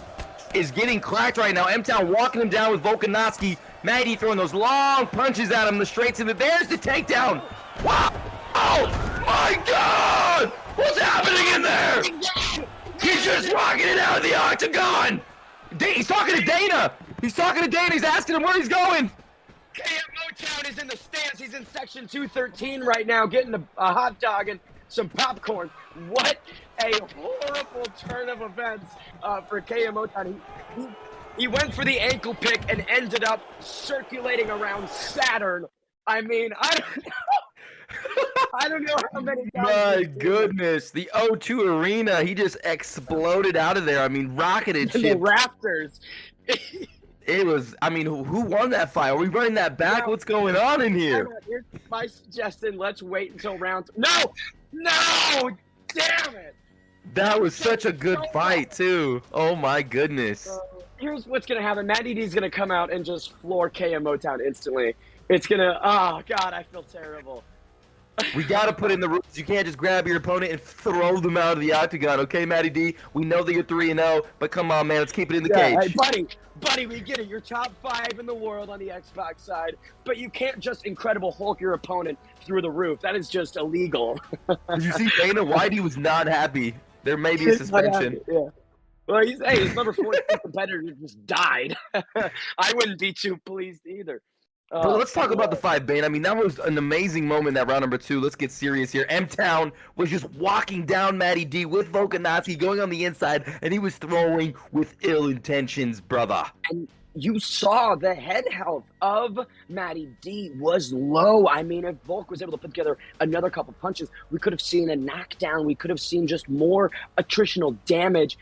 S8: is getting cracked right now. M-Town walking him down with Volkanovski. Maddie throwing those long punches at him, the straights in the. There's the takedown. Wow! Oh my God! What's happening in there? He's just rocking it out of the octagon. He's talking to Dana. He's asking him where he's going.
S7: Motown is in the stands. He's in section 213 right now, getting a hot dog and some popcorn. What a horrible turn of events for Ea Motown. He went for the ankle pick and ended up circulating around Saturn. I mean, I don't know. I don't know how many times.
S8: My goodness, the O2 Arena, he just exploded out of there. I mean, rocketed shit.
S7: The rafters.
S8: It was, I mean, who won that fight? Are we running that back? What's going on in here?
S7: Here's my suggestion. Let's wait until round. No! Damn it!
S8: That was such a good fight, too. Oh, my goodness.
S7: Here's what's going to happen. Maddie D's going to come out and just floor Ea Motown instantly. It's going to, oh, God, I feel terrible.
S8: We got to put in the rules. You can't just grab your opponent and throw them out of the octagon, okay, Maddie D? We know that you're 3-0, but come on, man, let's keep it in the cage.
S7: Hey, buddy, we get it. You're top 5 in the world on the Xbox side, but you can't just Incredible Hulk your opponent through the roof. That is just illegal.
S8: Did you see Dana White? He was not happy. There may be a suspension.
S7: Yeah. Well, his number 14 competitor just died. I wouldn't be too pleased either.
S8: But let's talk about the fight, Bane. I mean, that was an amazing moment, that round number 2. Let's get serious here. M-Town was just walking down Maddie D with Volkanovski going on the inside, and he was throwing with ill intentions, brother.
S7: And you saw the head health of Maddie D was low. I mean, if Volk was able to put together another couple punches, we could have seen a knockdown. We could have seen just more attritional damage.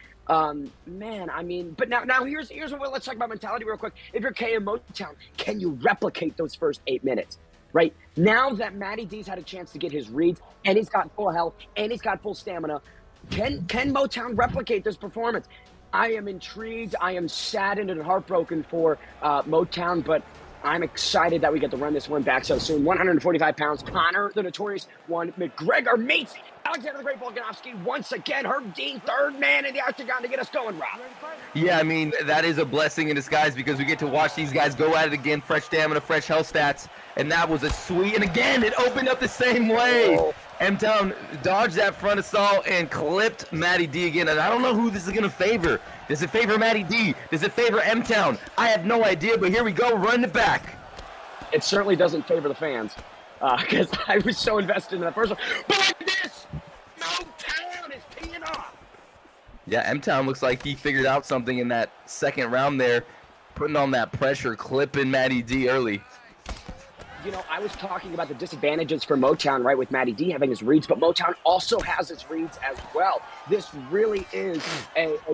S7: Man, I mean, but now here's what, let's talk about mentality real quick. If you're Ea Motown, can you replicate those first 8 minutes? Right? Now that Maddie D's had a chance to get his reads, and he's got full health, and he's got full stamina, can Motown replicate this performance? I am intrigued. I am saddened and heartbroken for Motown, but I'm excited that we get to run this one back so soon. 145 pounds. Conor, the notorious one. McGregor meets Alexander the Great Volkanovski once again. Herb Dean, third man in the octagon to get us going, Rob.
S8: Yeah, I mean, that is a blessing in disguise because we get to watch these guys go at it again. Fresh stamina, fresh health stats. And that was a sweet. And again, it opened up the same way. M-Town dodged that front assault and clipped Maddie D again. And I don't know who this is going to favor. Does it favor Maddie D? Does it favor M-Town? I have no idea, but here we go. Run it back.
S7: It certainly doesn't favor the fans because I was so invested in that first one. But like this, Motown is teeing off.
S8: Yeah, M-Town looks like he figured out something in that second round there, putting on that pressure, clipping Maddie D early.
S7: you know, I was talking about the disadvantages for Motown, right, with Maddie D having his reads, but Motown also has his reads as well. This really is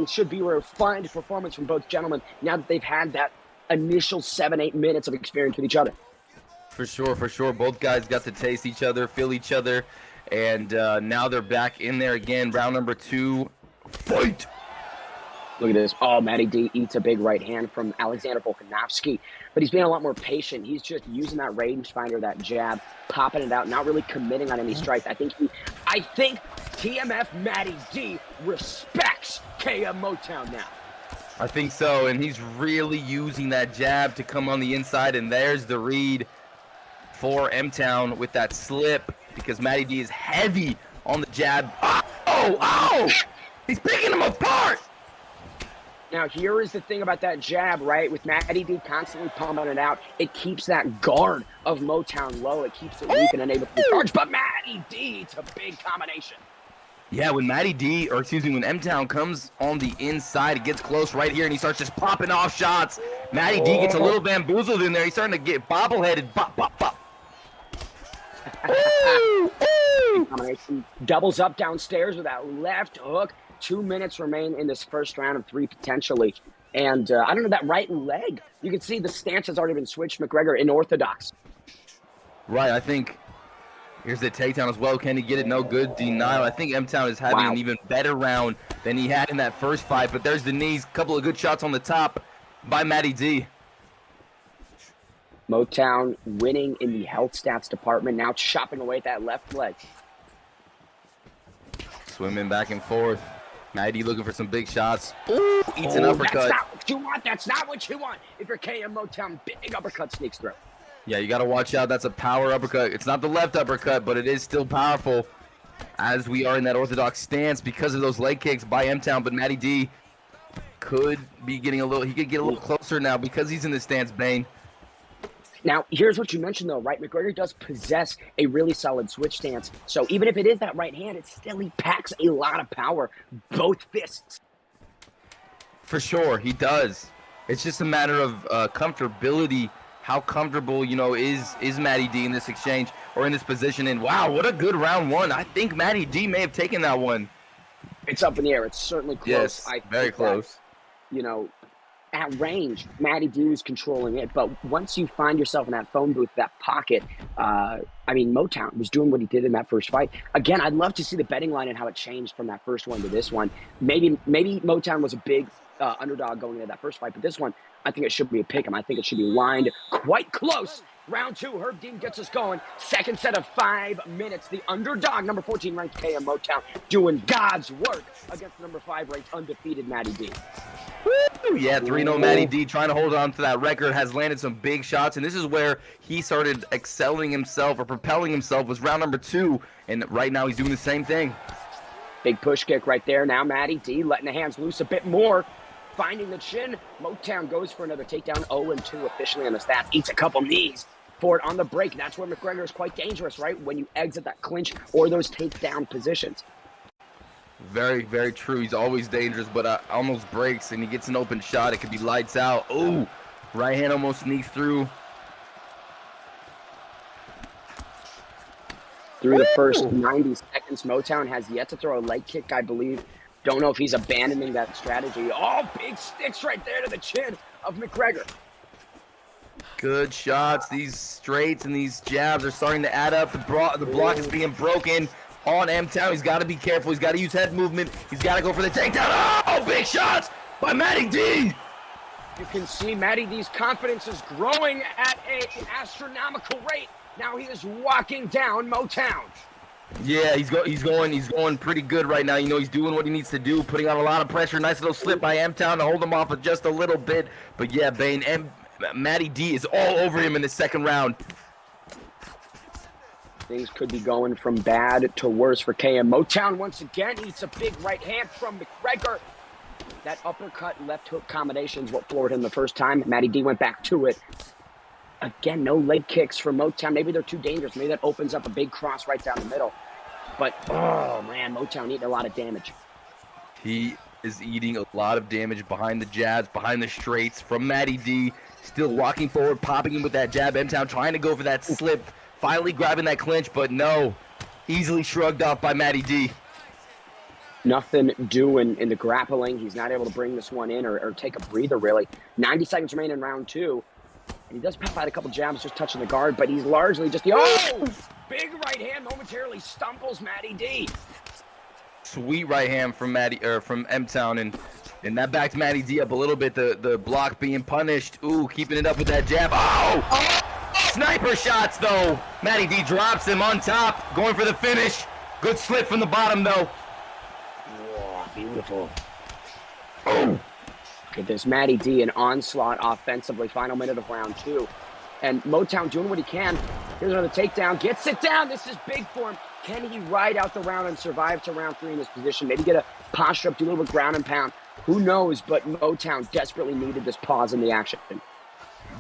S7: should be a refined performance from both gentlemen now that they've had that initial 7-8 minutes of experience with each other.
S8: For sure, for sure. Both guys got to taste each other, feel each other, and now they're back in there again. Round number 2, fight!
S7: Look at this. Oh, Maddie D eats a big right hand from Alexander Volkanovski, but he's being a lot more patient. He's just using that rangefinder, that jab, popping it out, not really committing on any strikes. I think TMF Maddie D respects Ea Motown now.
S8: I think so, and he's really using that jab to come on the inside, and there's the read for M-Town with that slip, because Maddie D is heavy on the jab. Oh! He's picking him apart!
S7: Now, here is the thing about that jab, right? With Maddie D constantly pumping it out, it keeps that guard of Motown low. It keeps it weak and unable to charge. But Maddie D, it's a big combination.
S8: Yeah, when when M-Town comes on the inside, it gets close right here, and he starts just popping off shots. Maddie D gets a little bamboozled in there. He's starting to get bobbleheaded. Bop, bop, bop.
S7: Combination doubles up downstairs with that left hook. 2 minutes remain in this first round of 3 potentially. And I don't know, that right leg, you can see the stance has already been switched. McGregor in orthodox.
S8: Right, I think here's the takedown as well. Can he get it? No good. Denial. I think M-Town is having an even better round than he had in that first fight. But there's the knees. Couple of good shots on the top by Maddie D.
S7: Motown winning in the health stats department, now chopping away at that left leg.
S8: Swimming back and forth. Maddie looking for some big shots. Ooh, eats an uppercut.
S7: That's not what you want. That's not what you want. If you're Ea Motown, big uppercut sneaks through.
S8: Yeah, you got to watch out. That's a power uppercut. It's not the left uppercut, but it is still powerful as we are in that orthodox stance because of those leg kicks by M-Town. But Maddie D could be getting he could get a little closer now because he's in the stance, Bane.
S7: Now, here's what you mentioned, though, right? McGregor does possess a really solid switch stance. So even if it is that right hand, he packs a lot of power, both fists.
S8: For sure, he does. It's just a matter of comfortability. How comfortable, is Maddie D in this exchange or in this position? And wow, what a good round 1. I think Maddie D may have taken that one.
S7: It's up in the air. It's certainly close.
S8: Yes, very close.
S7: At range, Maddie D was controlling it, but once you find yourself in that phone booth, that pocket, Motown was doing what he did in that first fight. Again, I'd love to see the betting line and how it changed from that first one to this one. Maybe Motown was a big underdog going into that first fight, but this one, I think it should be a pick 'em. I think it should be lined quite close. Round 2, Herb Dean gets us going. Second set of 5 minutes. The underdog, number 14 ranked Ea Motown, doing God's work against the number 5 ranked undefeated Maddie D.
S8: Woo! Yeah, 3-0 Maddie D trying to hold on to that record, has landed some big shots, and this is where he started excelling himself or propelling himself, was round number 2, and right now he's doing the same thing.
S7: Big push kick right there. Now Maddie D letting the hands loose a bit more. Finding the chin. Motown goes for another takedown. 0-2 officially on the stats. Eats a couple knees for it on the break. That's where McGregor is quite dangerous, right? When you exit that clinch or those takedown positions.
S8: Very, very true. He's always dangerous, but almost breaks, and he gets an open shot. It could be lights out. Oh, right hand almost sneaks through.
S7: Through the first 90 seconds, Motown has yet to throw a leg kick, I believe. Don't know if he's abandoning that strategy. Oh, big sticks right there to the chin of McGregor.
S8: Good shots. These straights and these jabs are starting to add up. The block is being broken on M-Town. He's got to be careful. He's got to use head movement. He's got to go for the takedown. Oh, big shots by Maddie D.
S7: You can see Maddie D's confidence is growing at an astronomical rate. Now he is walking down Motown.
S8: Yeah, he's going pretty good right now. He's doing what he needs to do, putting on a lot of pressure. Nice little slip by M-Town to hold him off for just a little bit. But yeah, Bane, Maddie D is all over him in the second round.
S7: Things could be going from bad to worse for Ea Motown. Once again, eats a big right hand from McGregor. That uppercut left hook combination is what floored him the first time. Maddie D went back to it. Again, no leg kicks for Motown. Maybe they're too dangerous. Maybe that opens up a big cross right down the middle. But, oh, man, Motown eating a lot of damage.
S8: He is eating a lot of damage behind the jabs, behind the straights from Maddie D. Still walking forward, popping him with that jab. M-Town trying to go for that slip, finally grabbing that clinch, but no. Easily shrugged off by Maddie D.
S7: Nothing doing in the grappling. He's not able to bring this one in or take a breather, really. 90 seconds remain in round 2. And he does pop out a couple jabs just touching the guard, but he's largely just big right hand momentarily stumbles Maddie D.
S8: Sweet right hand from M-Town, and that backs Maddie D up a little bit. The block being punished. Ooh, keeping it up with that jab. Oh! Sniper shots, though. Maddie D drops him on top, going for the finish. Good slip from the bottom, though.
S7: Whoa, beautiful. Oh. Look at this. Maddie D, an onslaught offensively. Final minute of round 2. And Motown doing what he can. Here's another takedown. Gets it down. This is big for him. Can he ride out the round and survive to round 3 in this position? Maybe get a posture up, do a little bit ground and pound. Who knows? But Motown desperately needed this pause in the action.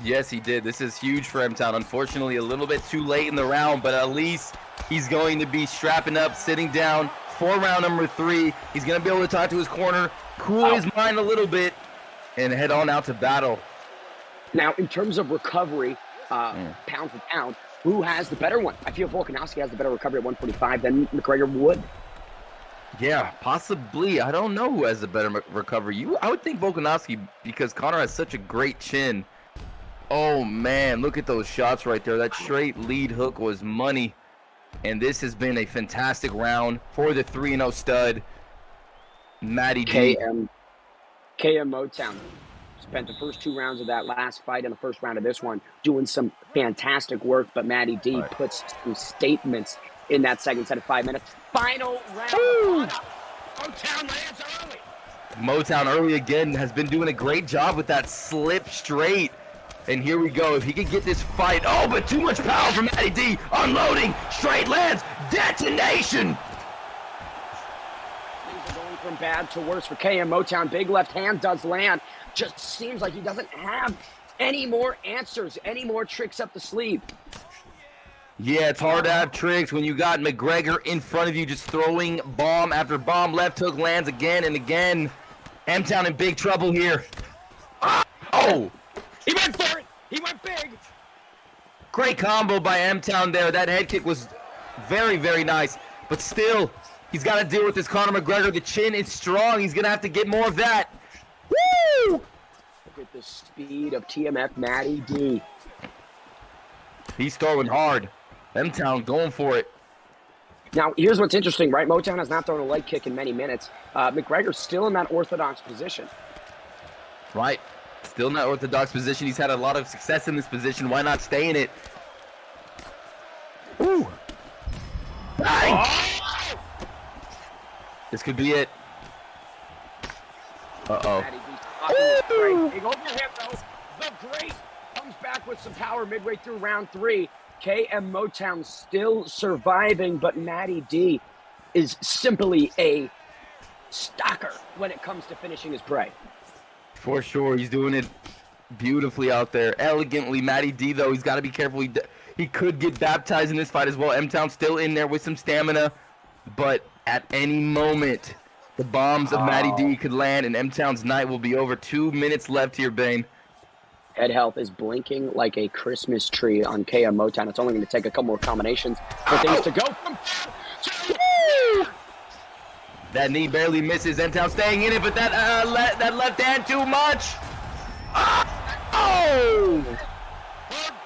S8: Yes, he did. This is huge for M-Town. Unfortunately, a little bit too late in the round, but at least he's going to be strapping up, sitting down for round number 3. He's going to be able to talk to his corner, cool his mind a little bit, and head on out to battle.
S7: Now, in terms of recovery, pound for pound, who has the better one? I feel Volkanovski has the better recovery at 145 than McGregor would.
S8: Yeah, possibly. I don't know who has the better recovery. I would think Volkanovski, because Conor has such a great chin. Oh, man, look at those shots right there. That straight lead hook was money. And this has been a fantastic round for the 3-0 stud, Maddie D.
S7: KM Motown spent the first 2 rounds of that last fight and the first round of this one doing some fantastic work, but Maddie D puts some statements in that second set of 5 minutes. Final round. Motown lands early.
S8: Motown early again has been doing a great job with that slip straight. And here we go. If he can get this fight. Oh, but too much power from Maddie D. Unloading. Straight lands. Detonation.
S7: Things are going from bad to worse for KM Motown. Big left hand does land. Just seems like he doesn't have any more answers, any more tricks up the sleeve.
S8: Yeah, it's hard to have tricks when you got McGregor in front of you just throwing bomb after bomb. Left hook lands again and again. M-Town in big trouble here. Oh!
S7: He went for it. He went big.
S8: Great combo by M-Town there. That head kick was very, very nice. But still, he's got to deal with this Conor McGregor. The chin is strong. He's going to have to get more of that. Woo!
S7: Look at the speed of TMF Maddie D.
S8: He's throwing hard. M-Town going for it.
S7: Now, here's what's interesting, right? Motown has not thrown a leg kick in many minutes. McGregor's still in that orthodox position.
S8: Right. Still in that orthodox position. He's had a lot of success in this position. Why not stay in it? Ooh. Oh! This could be it. Uh-oh.
S7: Big overhand, though. The Great comes back with some power midway through round 3. KM Motown still surviving, but Maddie D is simply a stalker when it comes to finishing his prey.
S8: For sure, he's doing it beautifully out there, elegantly. Maddie D, though, he's got to be careful. He could get baptized in this fight as well. M-Town still in there with some stamina, but at any moment, the bombs of Maddie D could land, and M-Town's night will be over. 2 minutes left here, Bane.
S7: Head health is blinking like a Christmas tree on KM Motown. It's only going to take a couple more combinations for things to go from
S8: That knee barely misses. M-Town staying in it, but that left hand too much. Oh!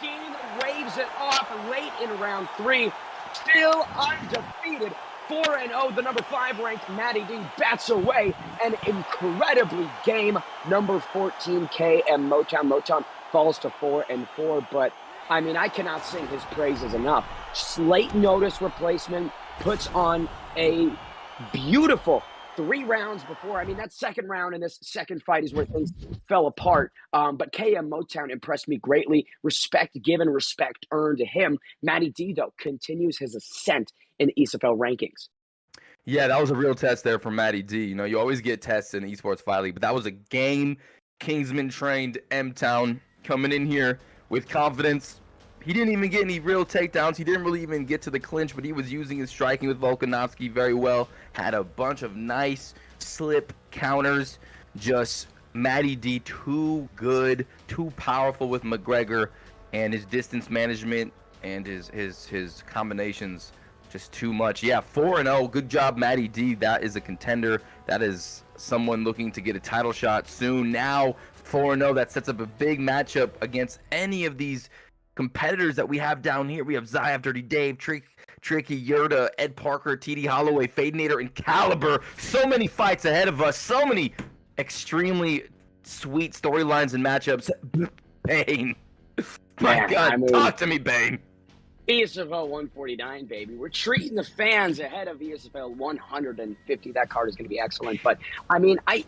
S7: Dean waves it off late in round 3. Still undefeated. 4-0, the number 5 ranked Maddie D bats away an incredibly game number 14 KM Motown. Motown falls to 4-4, but I mean, I cannot sing his praises enough. Late notice replacement puts on a beautiful 3 rounds before. I mean, that second round in this second fight is where things fell apart. But KM Motown impressed me greatly. Respect given, respect earned to him. Maddie D, though, continues his ascent in the ESFL rankings.
S8: Yeah, that was a real test there for Maddie D. You know, you always get tests in the Esports Fight League, but that was a game. Kingsman-trained M-Town coming in here with confidence. He didn't even get any real takedowns. He didn't really even get to the clinch, but he was using his striking with Volkanovski very well. Had a bunch of nice slip counters. Just Maddie D, too good, too powerful with McGregor, and his distance management and his combinations just too much. Yeah, 4-0. Good job, Maddie D. That is a contender. That is someone looking to get a title shot soon. Now 4-0. That sets up a big matchup against any of these competitors that we have down here. We have Zayaf, Dirty Dave, Tricky, Yurda, Ed Parker, TD Holloway, Fadanator, and Caliber. So many fights ahead of us. So many extremely sweet storylines and matchups. Bane. My God, talk to me, Bane.
S7: ESFL 149, baby. We're treating the fans ahead of ESFL 150. That card is going to be excellent. But, I mean, I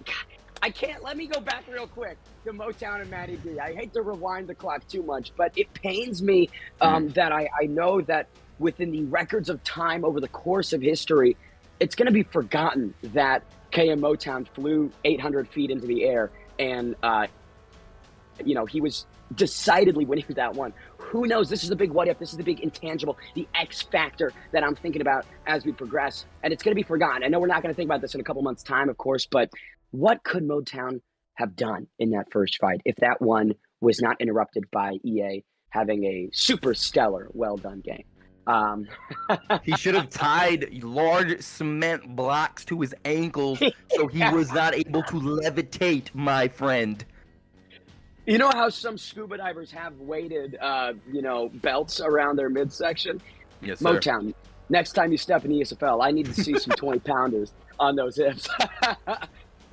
S7: can't. Let me go back real quick to Motown and Maddie D. I hate to rewind the clock too much, but it pains me that I know that within the records of time over the course of history, it's going to be forgotten that KM Motown flew 800 feet into the air and, he was decidedly winning that one. Who knows? This is the big what if. This is the big intangible, the X factor that I'm thinking about as we progress. And it's going to be forgotten. I know we're not going to think about this in a couple months' time, of course, but what could Motown have done in that first fight if that one was not interrupted by EA having a super stellar, well done game?
S8: He should have tied large cement blocks to his ankles so he was not able to levitate, my friend.
S7: You know how some scuba divers have weighted, belts around their midsection?
S8: Yes, sir.
S7: Motown, next time you step in ESFL, I need to see some 20-pounders on those hips.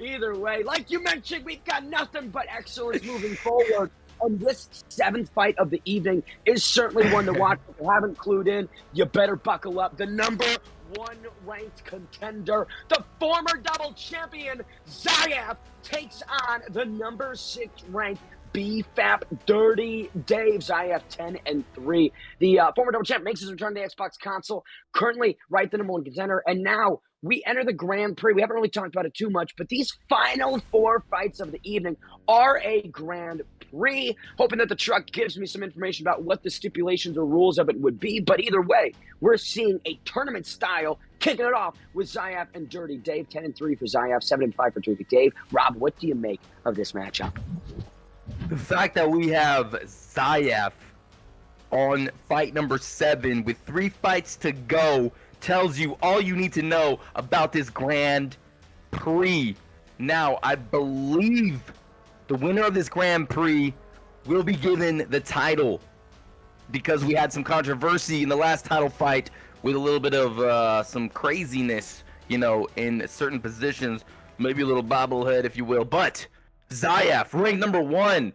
S7: Either way, like you mentioned, we've got nothing but excellence moving forward. And this 7th fight of the evening is certainly one to watch. If you haven't clued in, you better buckle up. The number 1 ranked contender, the former double champion, Zayaf, takes on the number 6 ranked BFAP Dirty Dave. Zayaf 10-3. The former double champ makes his return to the Xbox console, currently the number 1 contender, and now we enter the Grand Prix. We haven't really talked about it too much, but these final 4 fights of the evening are a Grand Prix. Hoping that the truck gives me some information about what the stipulations or rules of it would be, but either way, we're seeing a tournament style kicking it off with Zayaf and Dirty Dave. 10-3 for Zayaf, 7-5 for Dirty Dave. Rob, what do you make of this matchup?
S8: The fact that we have Zayaf on fight number 7 with 3 fights to go tells you all you need to know about this Grand Prix. Now, I believe the winner of this Grand Prix will be given the title because we had some controversy in the last title fight with a little bit of some craziness, in certain positions, maybe a little bobblehead, if you will. But Zayaf, ranked number 1,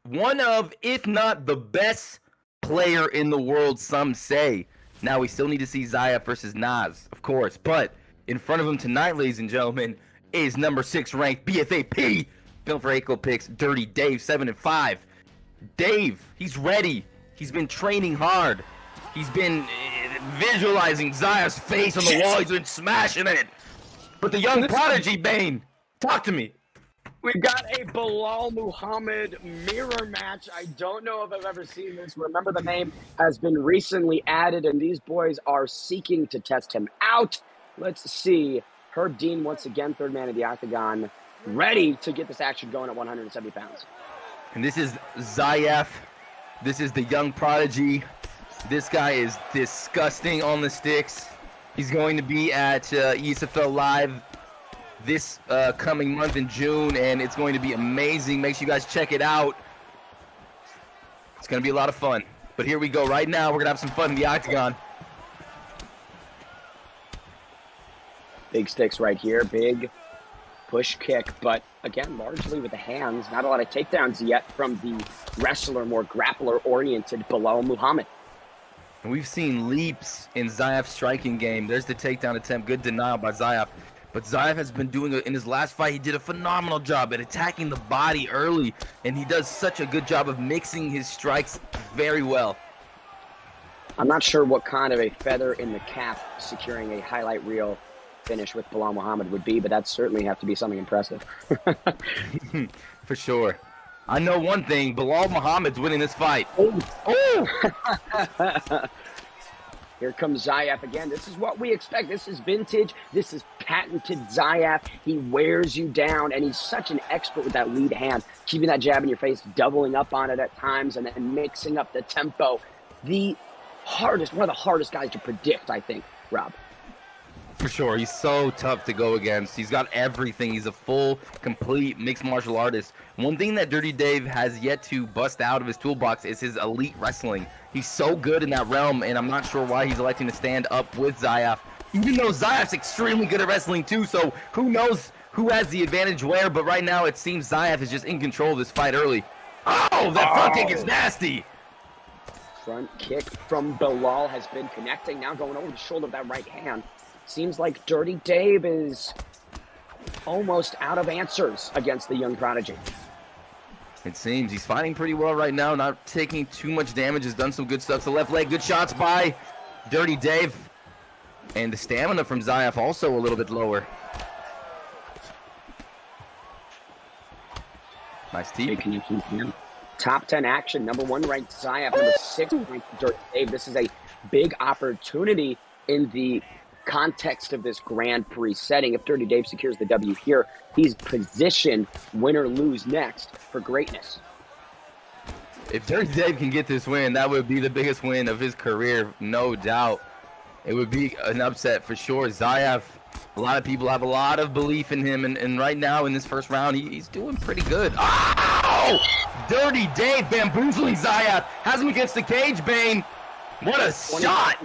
S8: one of, if not the best player in the world, some say. Now, we still need to see Zayaf versus Nas, of course, but in front of him tonight, ladies and gentlemen, is number 6 ranked BFAP, Built for Echo Picks, Dirty Dave, 7-5. Dave, he's ready. He's been training hard. He's been visualizing Zayaf's face on the wall. He's been smashing it. But the young prodigy, Bane, talk to me.
S7: We've got a Bilal Muhammad mirror match. I don't know if I've ever seen this. Remember, the name has been recently added, and these boys are seeking to test him out. Let's see. Herb Dean, once again, third man of the octagon, ready to get this action going at 170 pounds.
S8: And this is Zayaf. This is the young prodigy. This guy is disgusting on the sticks. He's going to be at ESFL Live this coming month in June, and it's going to be amazing. Make sure you guys check it out. It's going to be a lot of fun. But here we go. Right now, we're going to have some fun in the octagon.
S7: Big sticks right here. Big push kick, but again, largely with the hands. Not a lot of takedowns yet from the wrestler, more grappler-oriented Bilal Muhammad.
S8: And we've seen leaps in Zayaf's striking game. There's the takedown attempt. Good denial by Zayaf. But Zayaf has been doing it in his last fight. He did a phenomenal job at attacking the body early, and he does such a good job of mixing his strikes very well.
S7: I'm not sure what kind of a feather in the cap securing a highlight reel finish with Bilal Muhammad would be, but that certainly have to be something impressive.
S8: For sure. I know one thing, Bilal Muhammad's winning this fight. Oh!
S7: Here comes Zayaf again. This is what we expect. This is vintage. This is patented Zayaf. He wears you down, and he's such an expert with that lead hand, keeping that jab in your face, doubling up on it at times, and then mixing up the tempo. One of the hardest guys to predict, I think, Rob.
S8: For sure. He's so tough to go against. He's got everything. He's a full, complete mixed martial artist. One thing that Dirty Dave has yet to bust out of his toolbox is his elite wrestling. He's so good in that realm, and I'm not sure why he's electing to stand up with Zayaf, even though Zayaf's extremely good at wrestling too, so who knows who has the advantage where, but right now it seems Zayaf is just in control of this fight early. Oh, that front kick is nasty!
S7: Front kick from Bilal has been connecting, now going over the shoulder of that right hand. Seems like Dirty Dave is almost out of answers against the young prodigy.
S8: It seems he's fighting pretty well right now, not taking too much damage, has done some good stuff to the left leg. Good shots by Dirty Dave. And the stamina from Zayaf also a little bit lower. Nice team.
S7: Top 10 action, number 1 ranked Zayaf, number 6 ranked Dirty Dave. This is a big opportunity in the context of this Grand Prix setting. If Dirty Dave secures the W here, he's positioned, win or lose next, for greatness.
S8: If Dirty Dave can get this win, that would be the biggest win of his career, no doubt. It would be an upset for sure. Zayaf, a lot of people have a lot of belief in him, and right now in this first round, he's doing pretty good. Oh! Dirty Dave bamboozling Zayaf. Has him against the cage, Bane. What a shot!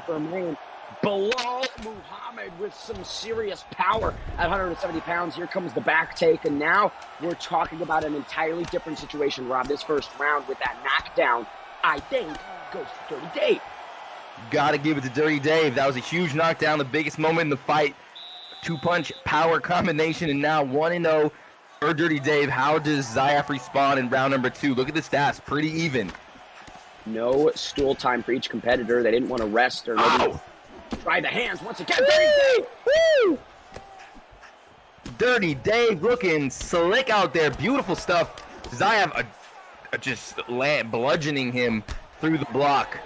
S7: Bilal Muhammad with some serious power at 170 pounds. Here comes the back take, and now we're talking about an entirely different situation, Rob. This first round with that knockdown, I think, goes to Dirty Dave.
S8: Gotta give it to Dirty Dave. That was a huge knockdown, the biggest moment in the fight. 2-punch power combination, and now 1-0 for Dirty Dave. How does Zayaf respond in round number 2? Look at the stats, pretty even.
S7: No stool time for each competitor. They didn't want to rest or maybe try the hands once again. Dirty Dave!
S8: Woo! Dirty Dave looking slick out there. Beautiful stuff. Zayaf just bludgeoning him through the block.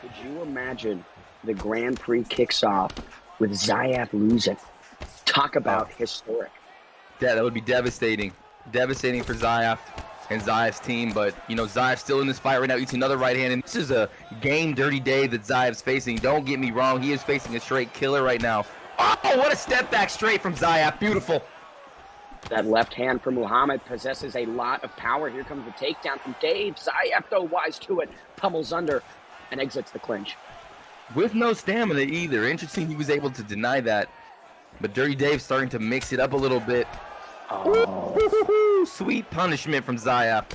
S7: Could you imagine the Grand Prix kicks off with Zayaf losing? Talk about historic.
S8: Yeah, that would be devastating. Devastating for Zayaf and Zayaf's team, but you know, Zayaf's still in this fight right now, eats another right hand, and this is a game Dirty Dave that Zayaf's facing. Don't get me wrong, he is facing a straight killer right now. Oh, what a step back straight from Zayaf, beautiful.
S7: That left hand from Muhammad possesses a lot of power. Here comes the takedown from Dave. Zayaf, though, wise to it, pummels under and exits the clinch.
S8: With no stamina either. Interesting he was able to deny that, but Dirty Dave's starting to mix it up a little bit. Oh. Sweet punishment from Zayaf.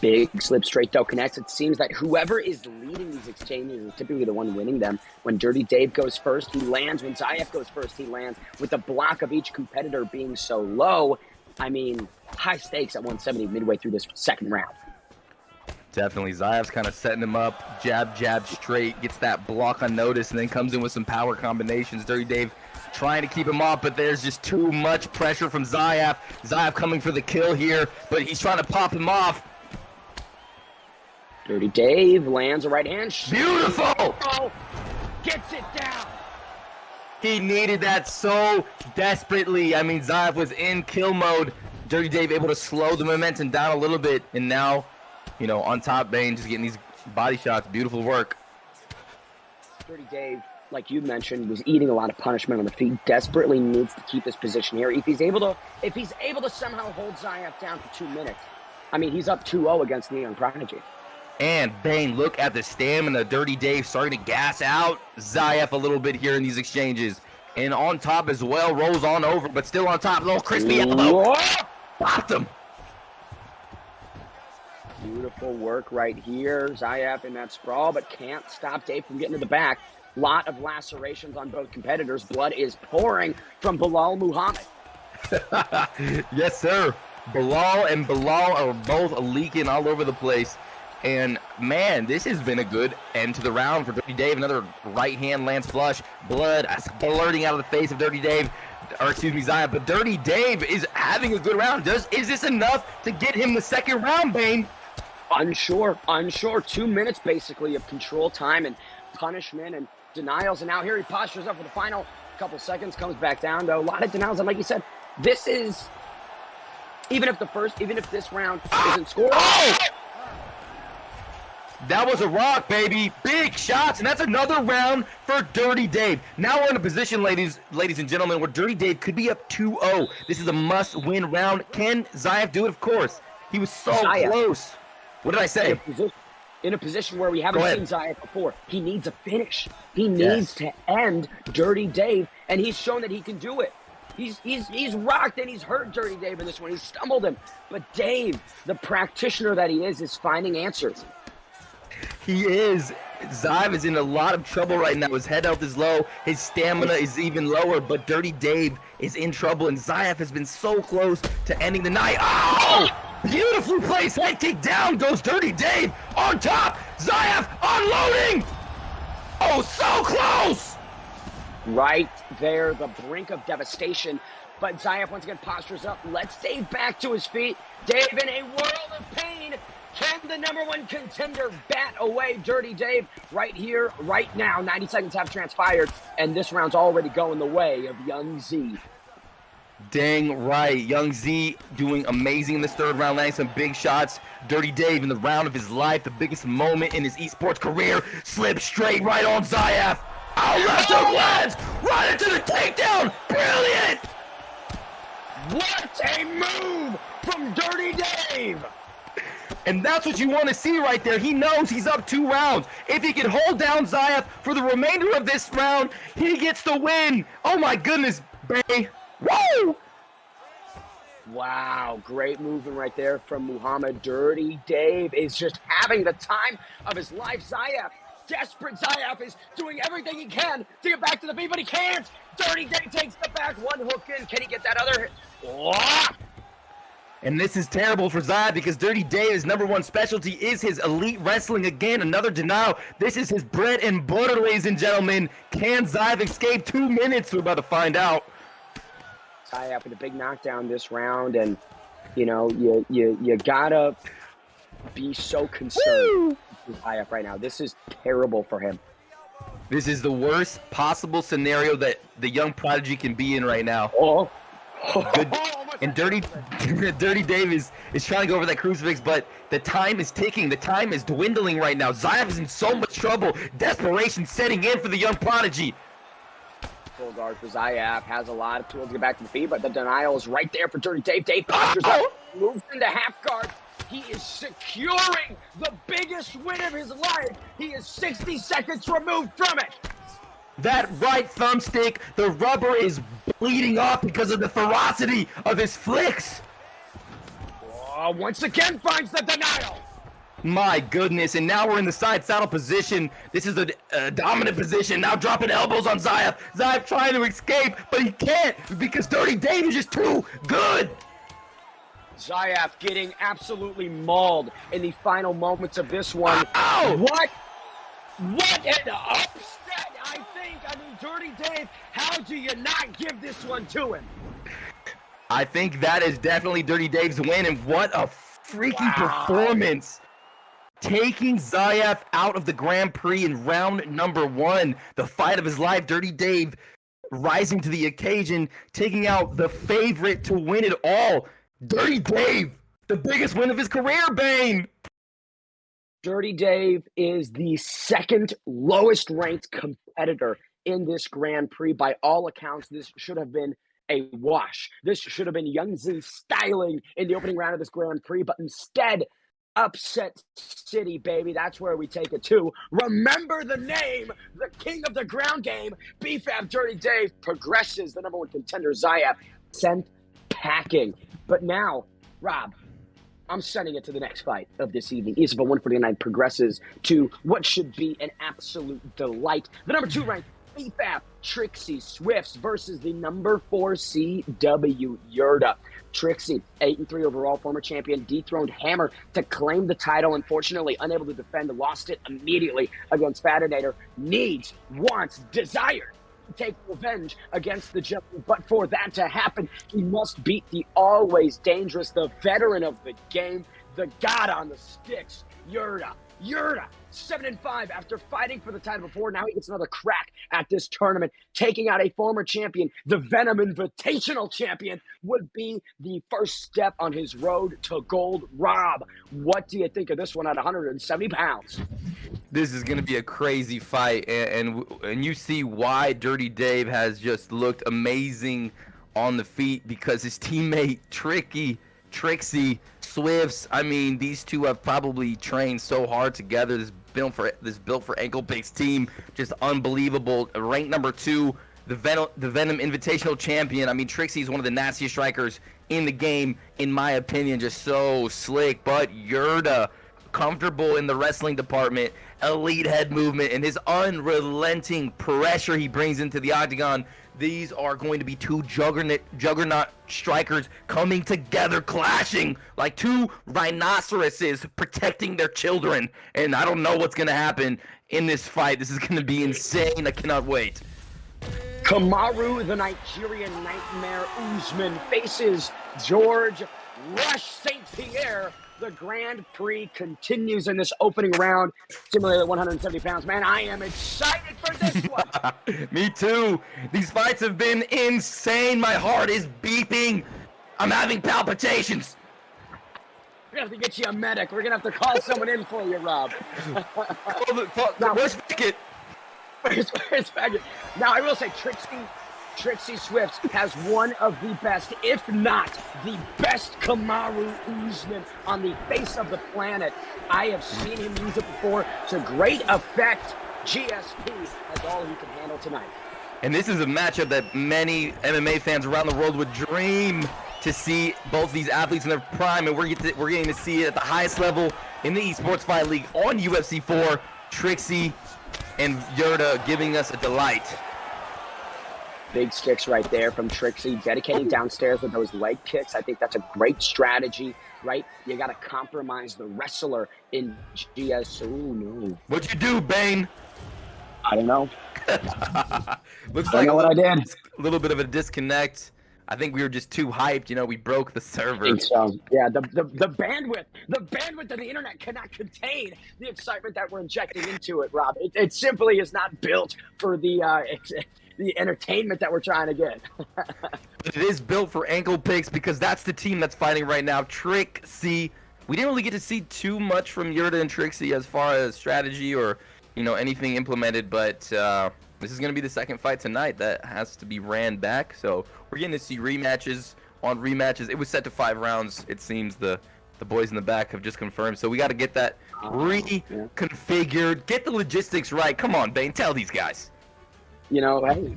S7: Big slip straight though connects. It seems that whoever is leading these exchanges is typically the one winning them. When Dirty Dave goes first, he lands. When Zayaf goes first, he lands. With the block of each competitor being so low, I mean, high stakes at 170 midway through this second round.
S8: Definitely. Zayaf's kind of setting him up. Jab, jab, straight. Gets that block unnoticed and then comes in with some power combinations. Dirty Dave trying to keep him off, but there's just too much pressure from Zayaf. Zayaf coming for the kill here, but he's trying to pop him off.
S7: Dirty Dave lands a right hand.
S8: Beautiful!
S7: Oh, gets it down.
S8: He needed that so desperately. I mean, Zayaf was in kill mode. Dirty Dave able to slow the momentum down a little bit, and now, you know, on top, Bane just getting these body shots. Beautiful work.
S7: Dirty Dave, like you mentioned, was eating a lot of punishment on the feet. Desperately needs to keep his position here. If he's able to somehow hold Zayaf down for 2 minutes, I mean, he's up 2-0 against the young prodigy.
S8: And Bane, look at the stamina. Dirty Dave starting to gas out Zayaf a little bit here in these exchanges. And on top as well, rolls on over, but still on top. Little crispy elbow. Popped him.
S7: Beautiful work right here. Zayaf in that sprawl, but can't stop Dave from getting to the back. Lot of lacerations on both competitors. Blood is pouring from Bilal Muhammad.
S8: Yes, sir. Bilal and Bilal are both leaking all over the place. And, man, this has been a good end to the round for Dirty Dave. Another right hand lands flush. Blood splurting out of the face of Dirty Dave. Or, excuse me, Zayaf. But Dirty Dave is having a good round. Is this enough to get him the second round, Bane?
S7: Unsure. 2 minutes, basically, of control time. And punishment and denials. And now here he postures up for the final couple seconds, comes back down, though. A lot of denials. And like you said, this is, even if this round isn't scored.
S8: Oh! That was a rock, baby. Big shots, and that's another round for Dirty Dave. Now we're in a position, ladies and gentlemen, where Dirty Dave could be up 2-0. This is a must-win round. Can Zayaf do it? Of course. He was so close. What did I say?
S7: In a position where we haven't seen Zayaf before. He needs a finish. He needs to end Dirty Dave, and he's shown that he can do it. He's rocked and he's hurt Dirty Dave in this one. He stumbled him. But Dave, the practitioner that he is finding answers.
S8: He is. Zayaf is in a lot of trouble right now. His head health is low. His stamina is even lower. But Dirty Dave is in trouble. And Zayaf has been so close to ending the night. Oh! Beautifully placed head kick. Down goes Dirty Dave. On top. Zayaf unloading. Oh, so close.
S7: Right there, the brink of devastation. But Zayaf once again postures up. Lets Dave back to his feet. Dave in a world of pain. Can the #1 contender bat away Dirty Dave right here, right now? 90 seconds have transpired, and this round's already going the way of Young Z.
S8: Dang right. Young Z doing amazing in this third round, landing some big shots. Dirty Dave in the round of his life, the biggest moment in his esports career, slips straight right on Zayaf. Out left hook lands, right into the takedown. Brilliant!
S7: What a move from Dirty Dave!
S8: And that's what you want to see right there. He knows he's up 2 rounds. If he can hold down Zayaf for the remainder of this round, he gets the win. Oh my goodness, Bay. Woo!
S7: Wow, great movement right there from Muhammad. Dirty Dave is just having the time of his life. Zayaf, desperate Zayaf, is doing everything he can to get back to the beat, but he can't. Dirty Dave takes the back, one hook in. Can he get that other hit? Oh!
S8: And this is terrible for Zayaf because Dirty Dave's #1 specialty is his elite wrestling. Again, another denial. This is his bread and butter, ladies and gentlemen. Can Zayaf escape 2 minutes? We're about to find out.
S7: Zayaf with a big knockdown this round, and you know, you gotta be so concerned with Zayaf right now. This is terrible for him.
S8: This is the worst possible scenario that the young prodigy can be in right now.
S7: Oh.
S8: Good. And Dirty Dave is trying to go over that crucifix, but the time is ticking. The time is dwindling right now. Zayaf is in so much trouble. Desperation setting in for the young prodigy.
S7: Full guard for Zayaf. Has a lot of tools to get back to the feet, but the denial is right there for Dirty Dave. Dave postures up, moves into half guard. He is securing the biggest win of his life. He is 60 seconds removed from it.
S8: That right thumbstick, the rubber is bleeding off because of the ferocity of his flicks.
S7: Oh, once again finds the denial.
S8: My goodness, and now we're in the side saddle position. This is a dominant position. Now dropping elbows on Zayaf. Zayaf trying to escape, but he can't because Dirty Dave is just too good.
S7: Zayaf getting absolutely mauled in the final moments of this one.
S8: Ow!
S7: What an upset, I think. I mean, Dirty Dave, how do you not give this one to him?
S8: I think that is definitely Dirty Dave's win, and what a freaky performance. Taking Zayaf out of the Grand Prix in round #1, the fight of his life. Dirty Dave rising to the occasion, taking out the favorite to win it all. Dirty Dave, the biggest win of his career, Bane.
S7: Dirty Dave is the second lowest ranked competitor in this Grand Prix. By all accounts, this should have been a wash. This should have been Young Z styling in the opening round of this Grand Prix, but instead, upset city, baby. That's where we take it to. Remember the name, the king of the ground game. BFAB Dirty Dave progresses. The #1 contender, Zayaf, sent packing. But now, Rob, I'm sending it to the next fight of this evening. ESFL 149 progresses to what should be an absolute delight. The #2 ranked BFAB Trixie Swifts versus the #4 CW Yurda. Trixie, 8-3 overall, former champion, dethroned Hammer to claim the title. Unfortunately, unable to defend, lost it immediately against Fadanator. Needs, wants, desired to take revenge against the gentleman. But for that to happen, he must beat the always dangerous, the veteran of the game, the god on the sticks, Yurda. Yurda, 7-5 after fighting for the title before. Now he gets another crack at this tournament, taking out a former champion. The Venom Invitational champion would be the first step on his road to gold. Rob, what do you think of this one at 170 pounds?
S8: This is going to be a crazy fight, and you see why Dirty Dave has just looked amazing on the feet, because his teammate Trixie, Swifts, I mean, these two have probably trained so hard together. This built for ankle-based team, just unbelievable. Ranked number 2, the Venom Invitational champion. I mean, Trixie is one of the nastiest strikers in the game, in my opinion, just so slick. But Yurda, comfortable in the wrestling department, elite head movement, and his unrelenting pressure he brings into the octagon. These are going to be two juggernaut strikers coming together, clashing like two rhinoceroses protecting their children. And I don't know what's going to happen in this fight. This is going to be insane. I cannot wait.
S7: Kamaru, the Nigerian Nightmare Usman, faces George Rush St. Pierre. The Grand Prix continues in this opening round, similarly at 170 pounds. Man, I am excited for this one.
S8: Me too. These fights have been insane. My heart is beeping. I'm having palpitations.
S7: We're going to have to get you a medic. We're going to have to call someone in for you, Rob.
S8: Where's Pickett?
S7: Where's Pickett? Now, I will say, Trixie Swift has one of the best, if not the best, Kamaru Usman on the face of the planet. I have seen him use it before to great effect. GSP has all he can handle tonight.
S8: And this is a matchup that many MMA fans around the world would dream to see both these athletes in their prime, and we're getting to see it at the highest level in the Esports Fight League on UFC 4. Trixie and Yurda giving us a delight.
S7: Big sticks right there from Trixie, dedicating downstairs with those leg kicks. I think that's a great strategy, right? You got to compromise the wrestler in GS. Oh, no.
S8: What'd you do, Bane?
S7: I don't know.
S8: Looks
S7: I
S8: like
S7: know what I did.
S8: A little bit of a disconnect. I think we were just too hyped. You know, we broke the server.
S7: I think so. Yeah, the bandwidth of the internet cannot contain the excitement that we're injecting into it, Rob. It simply is not built for the entertainment that we're trying to get.
S8: It is built for ankle picks, because that's the team that's fighting right now. Trixie. We didn't really get to see too much from Yurda and Trixie as far as strategy or, you know, anything implemented, but this is going to be the second fight tonight that has to be ran back. So we're getting to see rematches on rematches. It was set to 5 rounds. It seems the boys in the back have just confirmed. So we got to get that reconfigured, get the logistics right. Come on, Bane, tell these guys.
S7: You know, hey,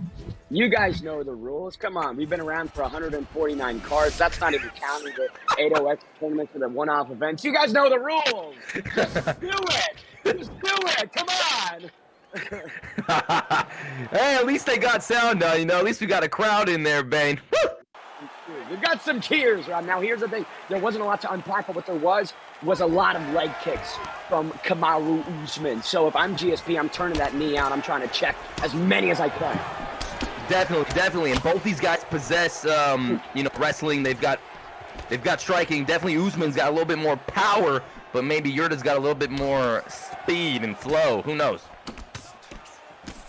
S7: you guys know the rules. Come on, we've been around for 149 cards. That's not even counting the 8OX tournaments for the one-off events. You guys know the rules. Just do it. Just do it. Come on.
S8: Hey, at least they got sound done. You know, at least we got a crowd in there, Bane. Woo!
S7: We've got some tears, Rob. Now, here's the thing. There wasn't a lot to unpack, but what there was a lot of leg kicks from Kamaru Usman. So if I'm GSP, I'm turning that knee out. I'm trying to check as many as I can.
S8: Definitely. And both these guys possess, you know, wrestling. They've got striking. Definitely Usman's got a little bit more power, but maybe Yurda's got a little bit more speed and flow. Who knows?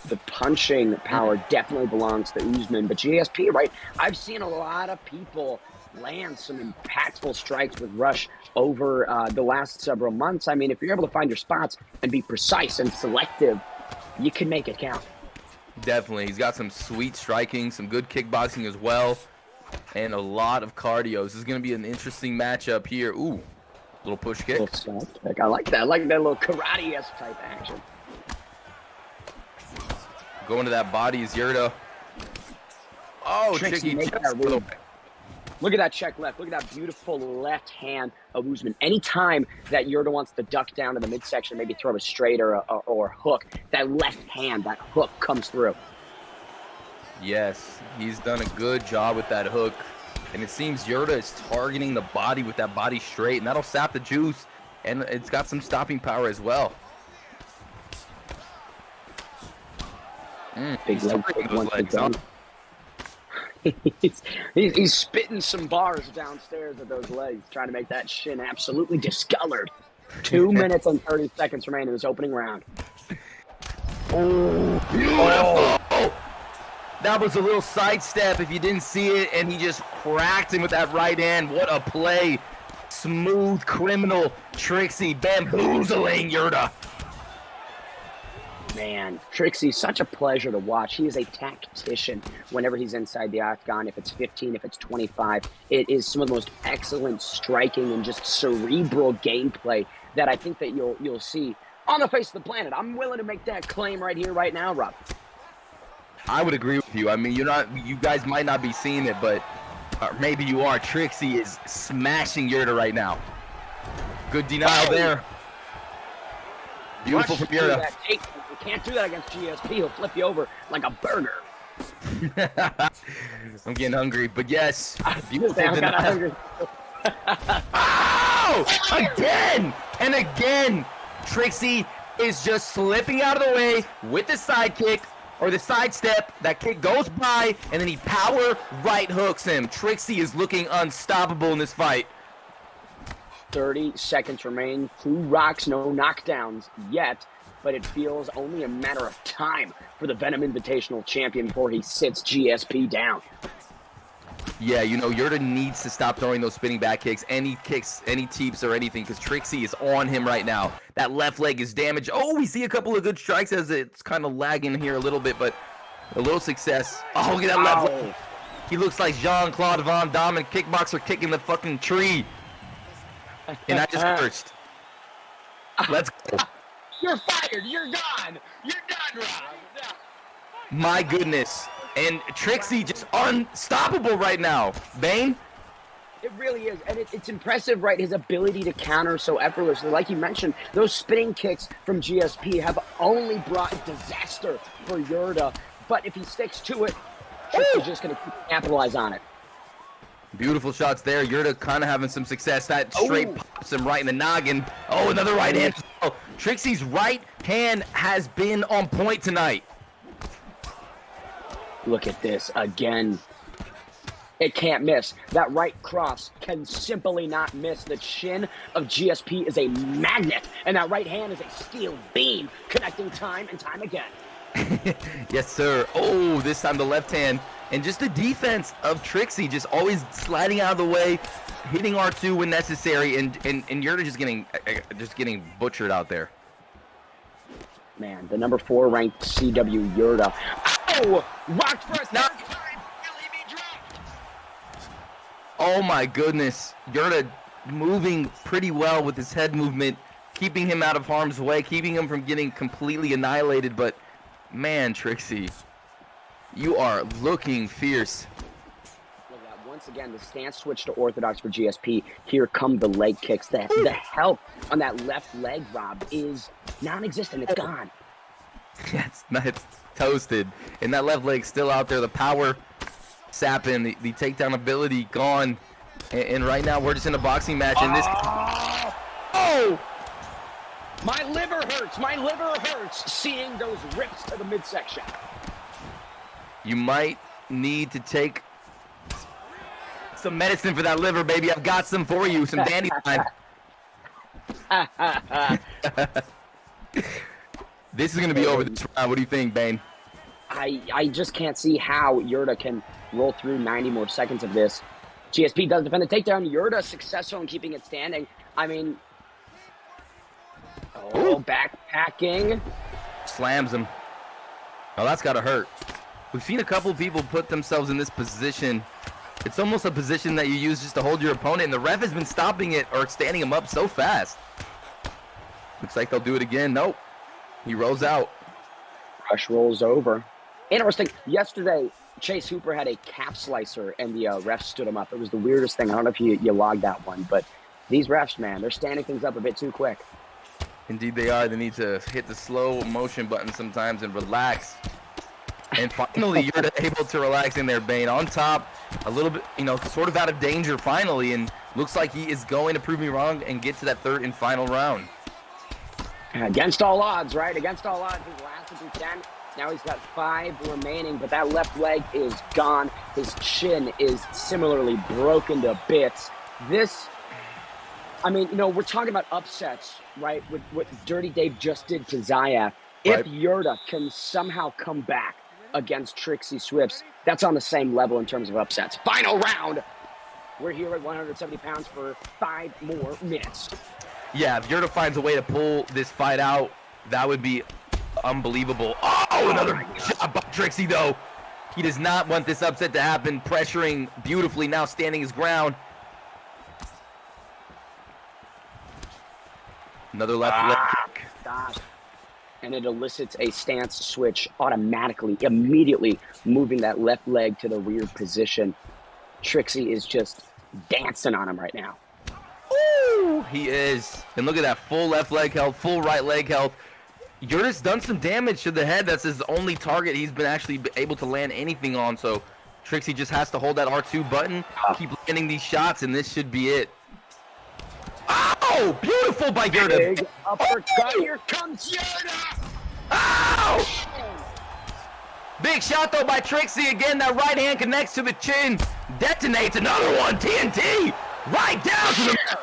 S7: The punching power definitely belongs to Usman, but GSP, right? I've seen a lot of people land some impactful strikes with Rush over the last several months. I mean, if you're able to find your spots and be precise and selective, you can make it count.
S8: Definitely. He's got some sweet striking, some good kickboxing as well, and a lot of cardio. This is going to be an interesting matchup here. Ooh, little push kick.
S7: I like that. I like that little karate-esque type action.
S8: Going to that body is Yurda. Oh,
S7: Trixie,
S8: tricky.
S7: Look at that check left. Look at that beautiful left hand of Usman. Anytime that Yurda wants to duck down to the midsection, maybe throw a straight or a hook, that left hand, that hook comes through.
S8: Yes, he's done a good job with that hook. And it seems Yurda is targeting the body with that body straight, and that'll sap the juice. And it's got some stopping power as well.
S7: Big leg kick once again. He's spitting some bars downstairs with those legs, trying to make that shin absolutely discolored. 2 minutes and 30 seconds remain in this opening round.
S8: Oh, beautiful! That was a little sidestep if you didn't see it, and he just cracked him with that right hand. What a play. Smooth criminal Trixie bamboozling Yurda.
S7: Man, Trixie's such a pleasure to watch. He is a tactician whenever he's inside the octagon. If it's 15, if it's 25, it is some of the most excellent striking and just cerebral gameplay that I think that you'll see on the face of the planet. I'm willing to make that claim right here, right now, Rob.
S8: I would agree with you. I mean, you guys might not be seeing it, but maybe you are. Trixie is smashing Yurda right now. Good denial there. Beautiful from Yurda.
S7: You can't do that against GSP. He'll flip you over like a burger.
S8: I'm getting hungry, but yes.
S7: Beautiful denial.
S8: Oh! Again! And again! Trixie is just slipping out of the way with the side kick or the side step. That kick goes by, and then he power right hooks him. Trixie is looking unstoppable in this fight.
S7: 30 seconds remain. 2 rocks, no knockdowns yet, but it feels only a matter of time for the Venom Invitational champion before he sits GSP down.
S8: Yeah, you know, Yurda needs to stop throwing those spinning back kicks, any teeps or anything, because Trixie is on him right now. That left leg is damaged. Oh, we see a couple of good strikes as it's kind of lagging here a little bit, but a little success. Oh, look at that left leg. He looks like Jean-Claude Van Damme and Kickboxer kicking the fucking tree. And I just cursed. Let's go.
S7: You're fired. You're gone. You're done, Rob.
S8: My goodness. And Trixie just unstoppable right now. Bane?
S7: It really is. And it's impressive, right? His ability to counter so effortlessly. Like you mentioned, those spinning kicks from GSP have only brought disaster for Yurda. But if he sticks to it, Trixie's just going to capitalize on it.
S8: Beautiful shots there. Yurda kind of having some success. That straight pops him right in the noggin. Oh, another right hand. Oh, Trixie's right hand has been on point tonight.
S7: Look at this again. It can't miss. That right cross can simply not miss. The chin of GSP is a magnet, and that right hand is a steel beam, connecting time and time again.
S8: Yes, sir. Oh, this time the left hand. And just the defense of Trixie, just always sliding out of the way, hitting R2 when necessary, and Yurda just getting butchered out there.
S7: Man, the number 4 ranked CW Yurda. Oh, rocked for a third time.
S8: Oh my goodness. Yurda moving pretty well with his head movement, keeping him out of harm's way, keeping him from getting completely annihilated. But man, Trixie, you are looking fierce.
S7: Look at that. Once again, the stance switch to orthodox for GSP. Here come the leg kicks. The help on that left leg, Rob, is non-existent. It's gone.
S8: Yeah, it's toasted. And that left leg still out there. The power sapping, the takedown ability gone. And right now we're just in a boxing match. And this. Oh!
S7: My liver hurts. My liver hurts seeing those rips to the midsection.
S8: You might need to take some medicine for that liver, baby. I've got some for you, some dandelion. This is going to be over this round. What do you think, Bane?
S7: I just can't see how Yurda can roll through 90 more seconds of this. GSP does defend the takedown. Yurda successful in keeping it standing. I mean, backpacking.
S8: Slams him. Oh, that's got to hurt. We've seen a couple people put themselves in this position. It's almost a position that you use just to hold your opponent, and the ref has been stopping it or standing him up so fast. Looks like they'll do it again. Nope. He rolls out.
S7: Rush rolls over. Interesting. Yesterday, Chase Hooper had a calf slicer, and the ref stood him up. It was the weirdest thing. I don't know if you logged that one, but these refs, man, they're standing things up a bit too quick.
S8: Indeed they are. They need to hit the slow motion button sometimes and relax. And finally, you're able to relax in there, Bane. On top, a little bit, sort of out of danger finally, and looks like he is going to prove me wrong and get to that third and final round.
S7: Against all odds, right? Against all odds, he's lasted through 10. Now he's got 5 remaining, but that left leg is gone. His chin is similarly broken to bits. This I mean, we're talking about upsets, right? With what Dirty Dave just did to Zayaf.
S8: Right.
S7: If Yurda can somehow come back against Trixie Swifts, that's on the same level in terms of upsets. Final round. We're here at 170 pounds for 5 more minutes.
S8: Yeah, if Yurda finds a way to pull this fight out, that would be unbelievable. Oh, another shot by Trixie, though. He does not want this upset to happen. Pressuring beautifully now, standing his ground. Another left leg kick.
S7: Gosh. And it elicits a stance switch automatically, immediately moving that left leg to the rear position. Trixie is just dancing on him right now.
S8: Ooh, he is. And look at that, full left leg health, full right leg health. Yurda's done some damage to the head. That's his only target he's been actually able to land anything on. So Trixie just has to hold that R2 button, keep landing these shots, and this should be it. Oh, beautiful by Yurda.
S7: Big uppercut. Here comes Yurda.
S8: Ow! Big shot, though, by Trixie. Again, that right hand connects to the chin. Detonates another one. TNT. Right down to the...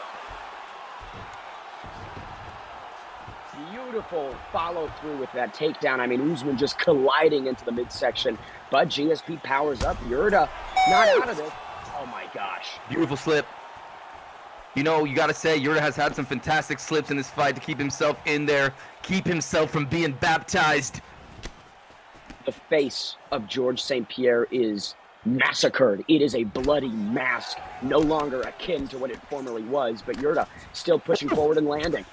S7: Beautiful follow through with that takedown. I mean, Usman just colliding into the midsection. But GSP powers up. Yurda not out of this. Oh, my gosh.
S8: Beautiful slip. You know, you got to say, Yurda has had some fantastic slips in this fight to keep himself in there, keep himself from being baptized.
S7: The face of George St. Pierre is massacred. It is a bloody mask, no longer akin to what it formerly was, but Yurda still pushing forward and landing.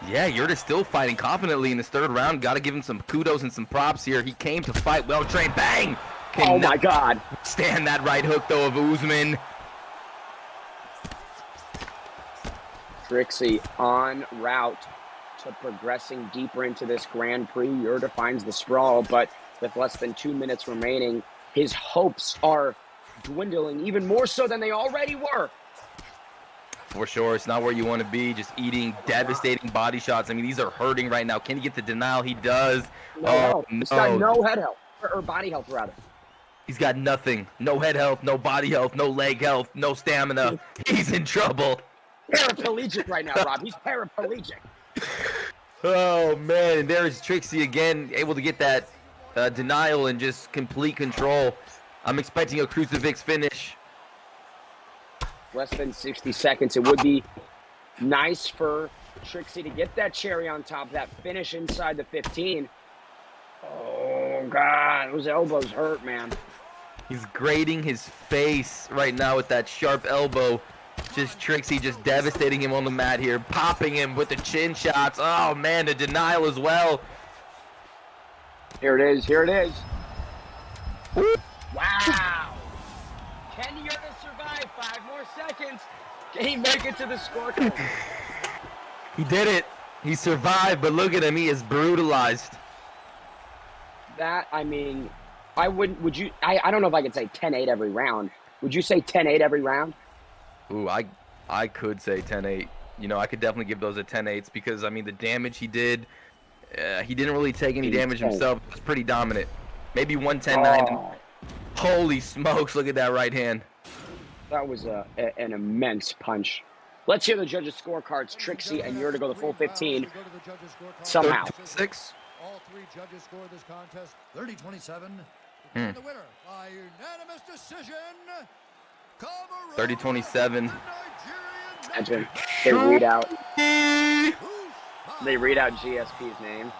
S8: Yeah, Yurda's still fighting confidently in this third round. Got to give him some kudos and some props here. He came to fight well-trained. Bang!
S7: Oh, my God.
S8: Stand that right hook, though, of Usman.
S7: Trixie en route to progressing deeper into this Grand Prix. Yurda finds the sprawl, but with less than 2 minutes remaining, his hopes are dwindling even more so than they already were.
S8: For sure, it's not where you want to be, just eating devastating body shots. I mean, these are hurting right now. Can he get the denial? He does.
S7: He's got no head health, or body health, rather.
S8: He's got nothing. No head health, no body health, no leg health, no stamina. He's in trouble.
S7: Paraplegic right now, Rob. He's paraplegic.
S8: Oh, man. And there's Trixie again, able to get that denial and just complete control. I'm expecting a crucifix finish.
S7: Less than 60 seconds. It would be nice for Trixie to get that cherry on top, that finish inside the 15. Oh, God. Those elbows hurt, man.
S8: He's grating his face right now with that sharp elbow. Just Trixie just devastating him on the mat here, popping him with the chin shots. Oh, man, the denial as well.
S7: Here it is. Here it is. Wow. Can Yurda survive 5 more seconds? Can he make it to the scorecard?
S8: He did it. He survived, but look at him. He is brutalized.
S7: That, I mean, I don't know if I could say 10-8 every round. Would you say 10-8 every round?
S8: Ooh, I could say 10-8. You know, I could definitely give those a 10-8s because, I mean, the damage he did, he didn't really take any damage himself. It was pretty dominant. Maybe 110-9.
S7: Oh.
S8: Holy smokes, look at that right hand.
S7: That was an immense punch. Let's hear the judges' scorecards. Trixie and Yurda go the full 15. Somehow.
S8: 6.
S9: All 3 judges scored this contest 30-27. The winner by unanimous decision.
S8: 30-27.
S7: Imagine they read out GSP's name.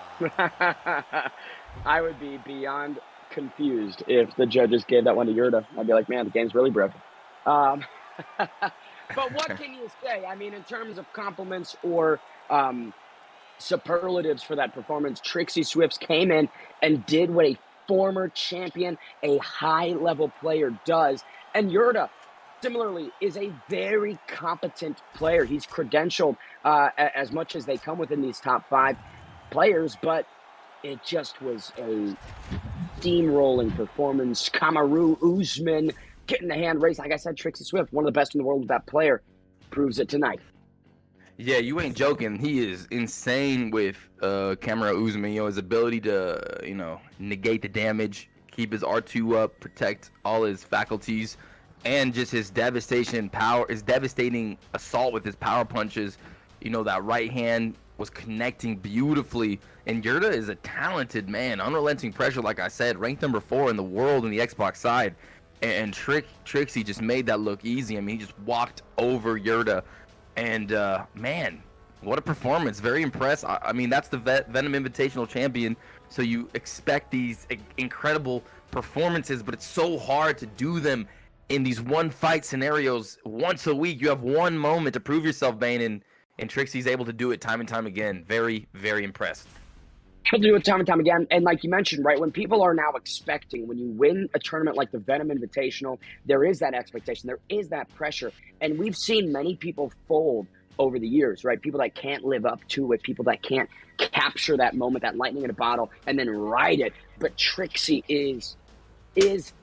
S7: I would be beyond confused if the judges gave that one to Yurda. I'd be like, man, the game's really broken. But what can you say? I mean, in terms of compliments or superlatives for that performance, Trixie Swifts came in and did what a former champion, a high-level player does. And Yurda, similarly, is a very competent player. He's credentialed as much as they come within these top 5 players, but it just was a steamrolling performance. Kamaru Usman getting the hand raised. Like I said, Trixie Swift, one of the best in the world with that player, proves it tonight.
S8: Yeah, you ain't joking. He is insane with Kamaru Usman. You know, his ability to, negate the damage, keep his R2 up, protect all his faculties. and just his devastating assault with his power punches. You know, that right hand was connecting beautifully. And Yurda is a talented man. Unrelenting pressure, like I said, ranked number 4 in the world in the Xbox side. And Trixie just made that look easy. I mean, he just walked over Yurda. And, man, what a performance. Very impressed. I mean, that's the Venom Invitational champion. So you expect these incredible performances, but it's so hard to do them in these one-fight scenarios. Once a week, you have one moment to prove yourself, Bane, and Trixie's able to do it time and time again. Very, very impressed.
S7: He'll do it time and time again. And like you mentioned, right, when people are now expecting, when you win a tournament like the Venom Invitational, there is that expectation, there is that pressure. And we've seen many people fold over the years, right? People that can't live up to it, people that can't capture that moment, that lightning in a bottle, and then ride it. But Trixie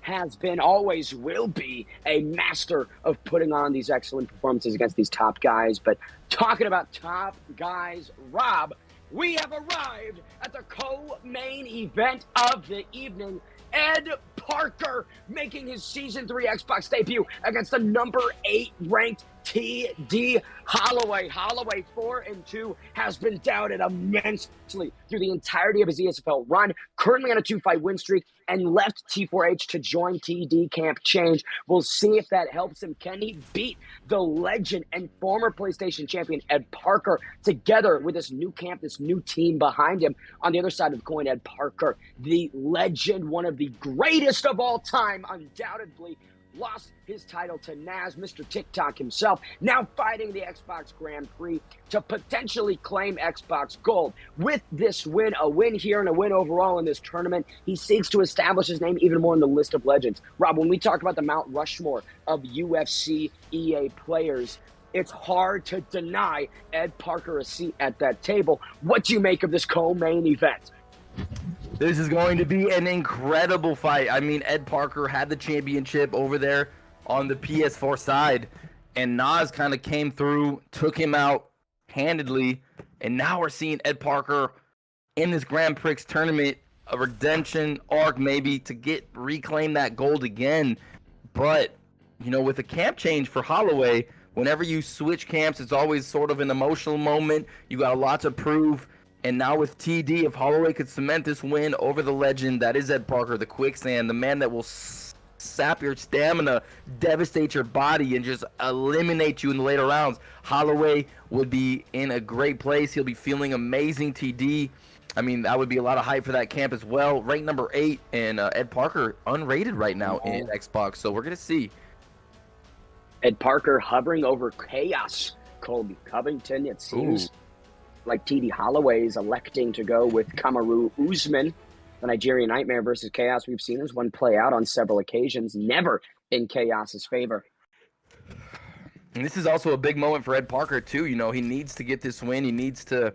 S7: has been, always will be a master of putting on these excellent performances against these top guys. But talking about top guys, Rob, we have arrived at the co-main event of the evening. Ed Parker making his Season 3 Xbox debut against the number 8 ranked TD Holloway. Holloway, 4-2, has been doubted immensely through the entirety of his ESFL run, currently on a 2-fight win streak, and left T4H to join TD Camp Change. We'll see if that helps him. Can he beat the legend and former PlayStation champion Ed Parker together with this new camp, this new team behind him? On the other side of the coin, Ed Parker, the legend, one of the greatest of all time, undoubtedly, lost his title to Naz, Mr. TikTok himself, now fighting the Xbox Grand Prix to potentially claim Xbox Gold. With this win, a win here and a win overall in this tournament, he seeks to establish his name even more in the list of legends. Rob, when we talk about the Mount Rushmore of UFC EA players, it's hard to deny Ed Parker a seat at that table. What do you make of this co-main event?
S8: This is going to be an incredible fight. I mean, Ed Parker had the championship over there on the PS4 side, and Nas kind of came through, took him out handedly, and now we're seeing Ed Parker in this Grand Prix tournament, a redemption arc maybe to reclaim that gold again. But, you know, with a camp change for Holloway, whenever you switch camps, it's always sort of an emotional moment. You got a lot to prove. And now with TD, if Holloway could cement this win over the legend that is Ed Parker, the quicksand, the man that will sap your stamina, devastate your body, and just eliminate you in the later rounds, Holloway would be in a great place. He'll be feeling amazing. TD, I mean, that would be a lot of hype for that camp as well. Ranked number 8, and Ed Parker unrated right now in Xbox, so we're going to see.
S7: Ed Parker hovering over Chaos. Colby Covington, it seems. Like TD Holloway is electing to go with Kamaru Usman, the Nigerian Nightmare versus Chaos. We've seen this one play out on several occasions, never in Chaos's favor.
S8: And this is also a big moment for Ed Parker, too. You know, he needs to get this win. He needs to,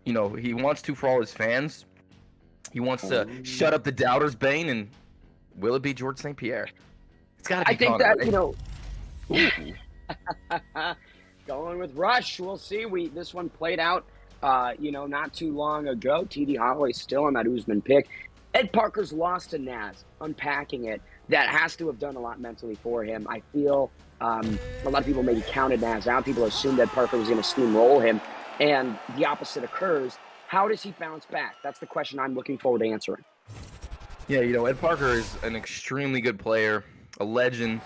S8: you know, he wants to for all his fans. He wants to shut up the doubters, Bane, and will it be George St. Pierre? It's got to be
S7: I think
S8: Conor,
S7: that, right? You know... Going with Rush, we'll see. This one played out, not too long ago. TD Holloway still on that Usman pick. Ed Parker's lost to Naz. Unpacking it, that has to have done a lot mentally for him. I feel a lot of people maybe counted Naz out. People assumed Ed Parker was going to steamroll him, and the opposite occurs. How does he bounce back? That's the question I'm looking forward to answering.
S8: Yeah, you know, Ed Parker is an extremely good player, a legend.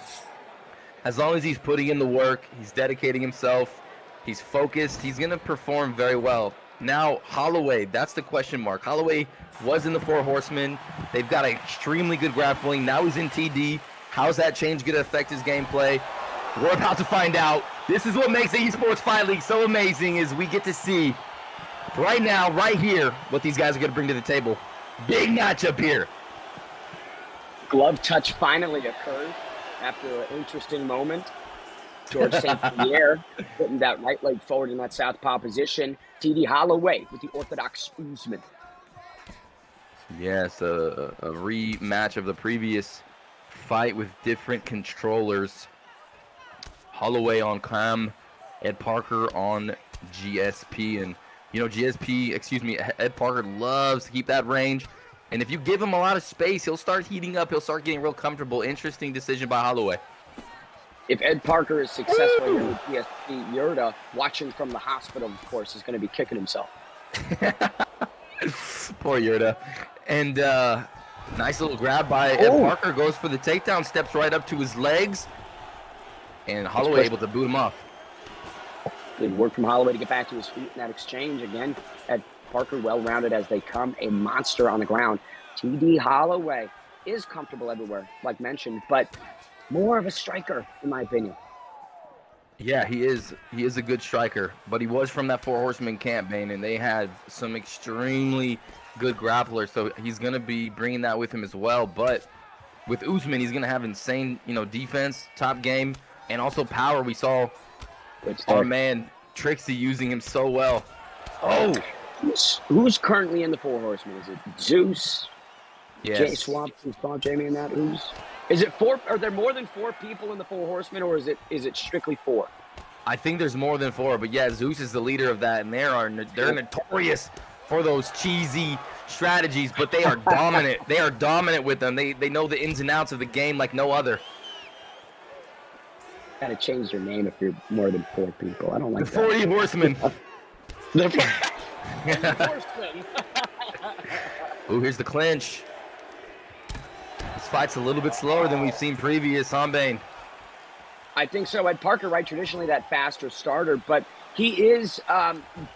S8: As long as he's putting in the work, he's dedicating himself, he's focused, he's going to perform very well. Now, Holloway, that's the question mark. Holloway was in the Four Horsemen. They've got extremely good grappling. Now he's in TD. How's that change going to affect his gameplay? We're about to find out. This is what makes the Esports Fight League so amazing, is we get to see right now, right here, what these guys are going to bring to the table. Big matchup here.
S7: Glove touch finally occurred. After an interesting moment, George St. Pierre putting that right leg forward in that southpaw position. TD Holloway with the orthodox Usman.
S8: Yes, a rematch of the previous fight with different controllers. Holloway on cam, Ed Parker on GSP. And, you know, Ed Parker loves to keep that range. And if you give him a lot of space, he'll start heating up. He'll start getting real comfortable. Interesting decision by Holloway.
S7: If Ed Parker is successful here with GSP, Yurda, watching from the hospital, of course, is going to be kicking himself.
S8: Poor Yurda. And nice little grab by Ed Parker. Goes for the takedown, steps right up to his legs. And Holloway able to boot him off.
S7: Good work from Holloway to get back to his feet in that exchange. Again, Ed Parker well-rounded as they come. A monster on the ground. TD Holloway is comfortable everywhere, like mentioned, but more of a striker, in my opinion.
S8: Yeah, he is. He is a good striker, but he was from that Four Horsemen camp, Bane, and they had some extremely good grapplers, so he's going to be bringing that with him as well. But with Usman, he's going to have insane, defense, top game, and also power. We saw our man Trixie using him so well. Oh!
S7: Who's currently in the Four Horsemen? Is it Zeus?
S8: Yes.
S7: Jay Swamp, Jamie, and that? Is it 4? Are there more than 4 people in the Four Horsemen, or is it strictly 4?
S8: I think there's more than 4, but yeah, Zeus is the leader of that, and they're notorious for those cheesy strategies, but they are dominant. They are dominant with them. They know the ins and outs of the game like no other.
S7: Gotta change your name if you're more than 4 people. I don't like
S8: the 40 Horsemen.
S7: The 40 Horsemen.
S8: Ooh, here's the clinch. This fight's a little bit slower than we've seen previous, huh, Bane?
S7: I think so. Ed Parker, right, traditionally that faster starter, but he is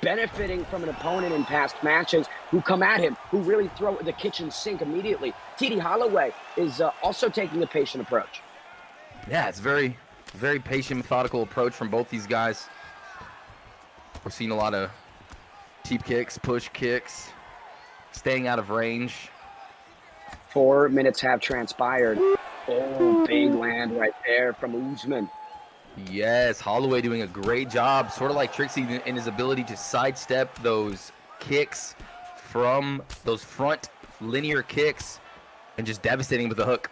S7: benefiting from an opponent in past matches who come at him, who really throw the kitchen sink immediately. TD Holloway is also taking a patient approach.
S8: Yeah, it's very, very patient, methodical approach from both these guys. We're seeing a lot of teep kicks, push kicks, staying out of range.
S7: 4 minutes have transpired. Oh, big land right there from Usman.
S8: Yes, Holloway doing a great job, sort of like Trixie in his ability to sidestep those kicks from those front linear kicks and just devastating with the hook.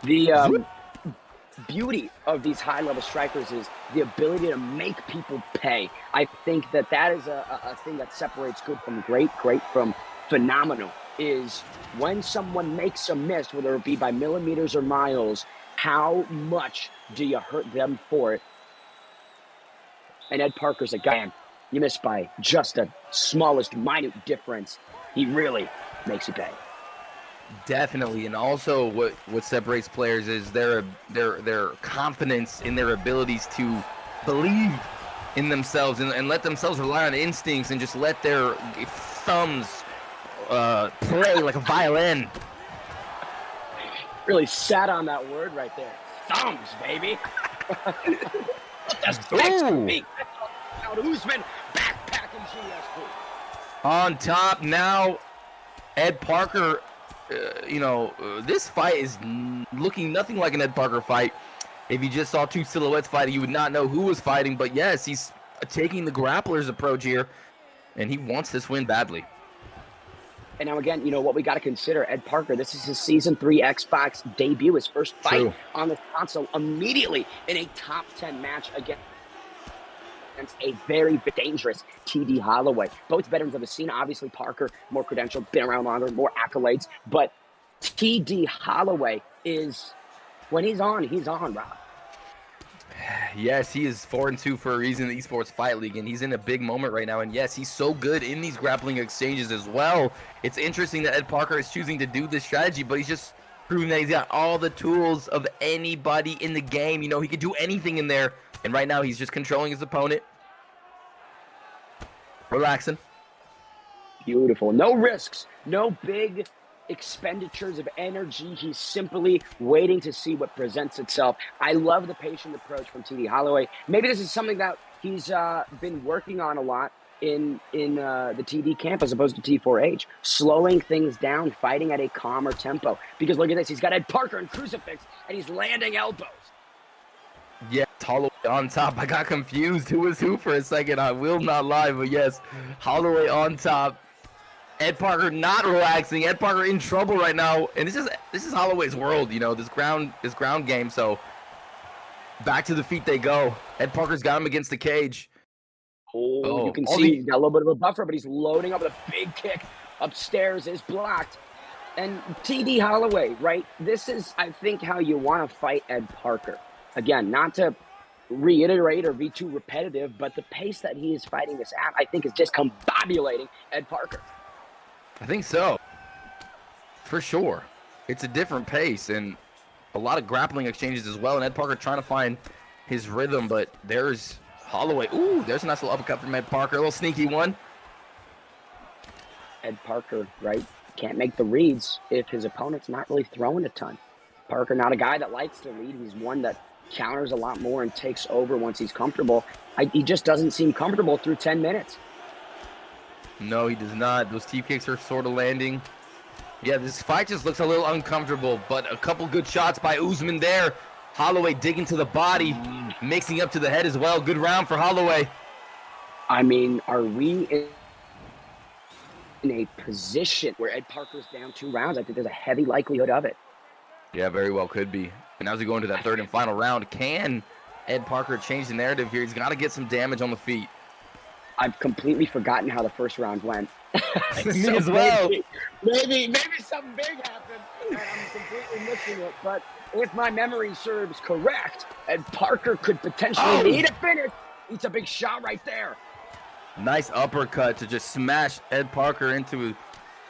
S7: The beauty of these high-level strikers is the ability to make people pay. I think that is a thing that separates good from great from phenomenal, is when someone makes a miss, whether it be by millimeters or miles, how much do you hurt them for it? And Ed Parker's a guy, you miss by just the smallest minute difference, he really makes you pay.
S8: Definitely, and also what separates players is their confidence in their abilities to believe in themselves and let themselves rely on instincts and just let their thumbs play like a violin.
S7: Really sat on that word right there. Thumbs, baby. That's Usman backpacking GSP.
S8: On top now, Ed Parker. This fight is looking nothing like an Ed Parker fight. If you just saw 2 silhouettes fighting, you would not know who was fighting. But yes, he's taking the grappler's approach here, and he wants this win badly.
S7: And now again, what we got to consider, Ed Parker, this is his Season 3 Xbox debut, his first fight on the console, immediately in a top 10 match against a very dangerous TD Holloway. Both veterans of the scene, obviously Parker, more credentialed, been around longer, more accolades, but TD Holloway is, when he's on, Rob.
S8: Yes, he is 4-2 for a reason in the Esports Fight League, and he's in a big moment right now. And yes, he's so good in these grappling exchanges as well. It's interesting that Ed Parker is choosing to do this strategy, but he's just proving that he's got all the tools of anybody in the game. He could do anything in there. And right now, he's just controlling his opponent. Relaxing.
S7: Beautiful. No risks. No big expenditures of energy. He's simply waiting to see what presents itself. I love the patient approach from TD Holloway. Maybe this is something that he's been working on a lot in the TD camp as opposed to T4H. Slowing things down, fighting at a calmer tempo. Because look at this. He's got Ed Parker and Crucifix, and he's landing elbows.
S8: Yes, Holloway on top. I got confused. Who was who for a second? I will not lie, but yes, Holloway on top. Ed Parker not relaxing. Ed Parker in trouble right now, and this is Holloway's world. This ground game. So back to the feet they go. Ed Parker's got him against the cage.
S7: Oh, you can see he's got a little bit of a buffer, but he's loading up with a big kick upstairs, is blocked. And TD Holloway, right? This is, I think, how you want to fight Ed Parker. Again, not to reiterate or be too repetitive, but the pace that he is fighting this at, I think, is just combobulating Ed Parker.
S8: I think so. For sure. It's a different pace and a lot of grappling exchanges as well. And Ed Parker trying to find his rhythm, but there's Holloway. Ooh, there's a nice little uppercut from Ed Parker. A little sneaky one.
S7: Ed Parker, right, can't make the reads if his opponent's not really throwing a ton. Parker, not a guy that likes to lead. He's one that counters a lot more and takes over once he's comfortable. He just doesn't seem comfortable through 10 minutes.
S8: No, he does not. Those teep kicks are sort of landing. Yeah, this fight just looks a little uncomfortable, but a couple good shots by Usman there. Holloway digging to the body, mixing up to the head as well. Good round for Holloway.
S7: I mean, are we in a position where Ed Parker's down 2 rounds? I think there's a heavy likelihood of it.
S8: Yeah, very well could be. And as we go into that third and final round, can Ed Parker change the narrative here? He's got to get some damage on the feet.
S7: I've completely forgotten how the first round went.
S8: Me as well.
S7: Maybe something big happened and I'm completely missing it. But if my memory serves correct, Ed Parker could potentially need a finish. It's a big shot right there.
S8: Nice uppercut to just smash Ed Parker into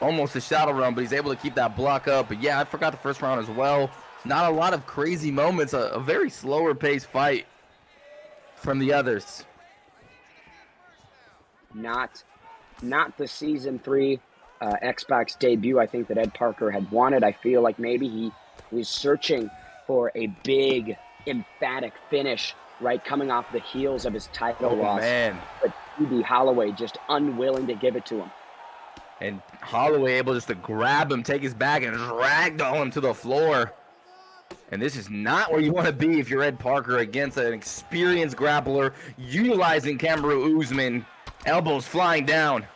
S8: almost a shadow run, but he's able to keep that block up. But yeah, I forgot the first round as well. Not a lot of crazy moments. A very slower paced fight from the others.
S7: Not the season 3 Xbox debut I think that Ed Parker had wanted. I feel like maybe he was searching for a big, emphatic finish, right, coming off the heels of his title loss.
S8: Man.
S7: But TD Holloway just unwilling to give it to him.
S8: And Holloway able just to grab him, take his back, and ragdoll him to the floor. And this is not where you want to be if you're Ed Parker against an experienced grappler utilizing Kamaru Usman. Elbows flying down.